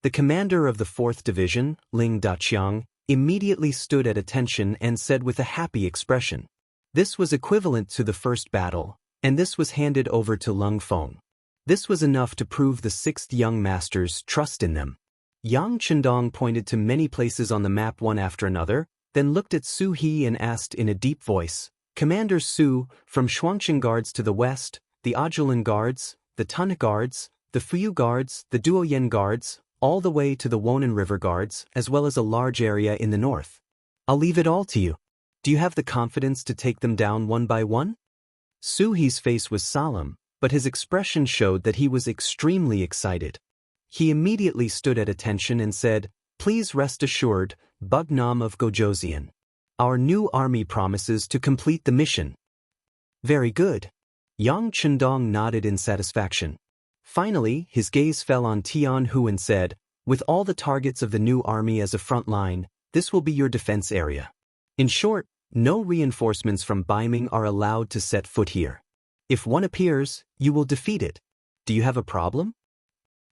The commander of the 4th Division, Ling Daqiang, immediately stood at attention and said with a happy expression. This was equivalent to the first battle, and this was handed over to Lung Feng. This was enough to prove the 6th young master's trust in them. Yang Chendong pointed to many places on the map one after another, then looked at Su He and asked in a deep voice, "Commander Su, from Shuangqing guards to the west, the Ajulan guards, the Tun guards, the Fuyu guards, the Duoyen guards, all the way to the Wonan River guards, as well as a large area in the north. I'll leave it all to you. Do you have the confidence to take them down one by one?" Su He's face was solemn, but his expression showed that he was extremely excited. He immediately stood at attention and said, "Please rest assured, Bugnam of Gojoseon. Our new army promises to complete the mission." "Very good." Yang Chendong nodded in satisfaction. Finally, his gaze fell on Tian Hu and said, "With all the targets of the new army as a front line, this will be your defense area. In short, no reinforcements from Baiming are allowed to set foot here. If one appears, you will defeat it. Do you have a problem?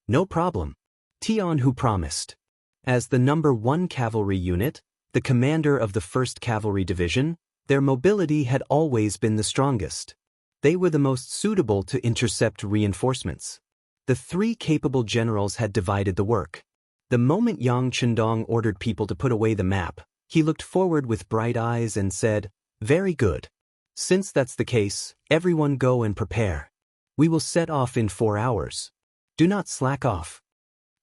No problem. Tian Hu promised. As the number 1 cavalry unit, the commander of the 1st Cavalry Division, their mobility had always been the strongest. They were the most suitable to intercept reinforcements. The 3 capable generals had divided the work. The moment Yang Chendong ordered people to put away the map, he looked forward with bright eyes and said, "Very good. Since that's the case, everyone go and prepare. We will set off in 4 hours. Do not slack off."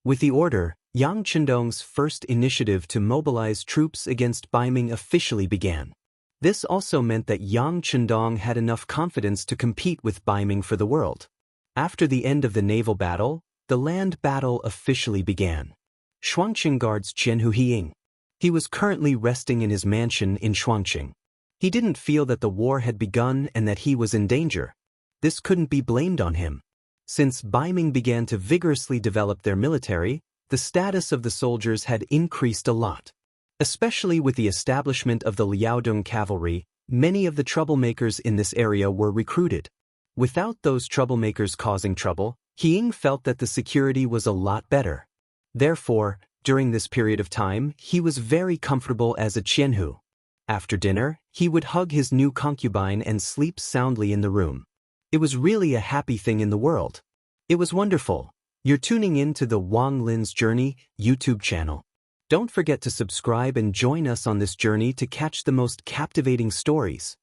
With the order, Yang Chendong's first initiative to mobilize troops against Baiming officially began. This also meant that Yang Chendong had enough confidence to compete with Baiming for the world. After the end of the naval battle, the land battle officially began. Shuangqing guards Qian Hu Hiying. He was currently resting in his mansion in Shuangqing. He didn't feel that the war had begun and that he was in danger. This couldn't be blamed on him. Since Baiming began to vigorously develop their military, the status of the soldiers had increased a lot. Especially with the establishment of the Liaodong cavalry, many of the troublemakers in this area were recruited. Without those troublemakers causing trouble, Hiying felt that the security was a lot better. Therefore, during this period of time, he was very comfortable as a Qianhu. After dinner, he would hug his new concubine and sleep soundly in the room. It was really a happy thing in the world. It was wonderful. You're tuning in to the Wang Lin's Journey YouTube channel. Don't forget to subscribe and join us on this journey to catch the most captivating stories.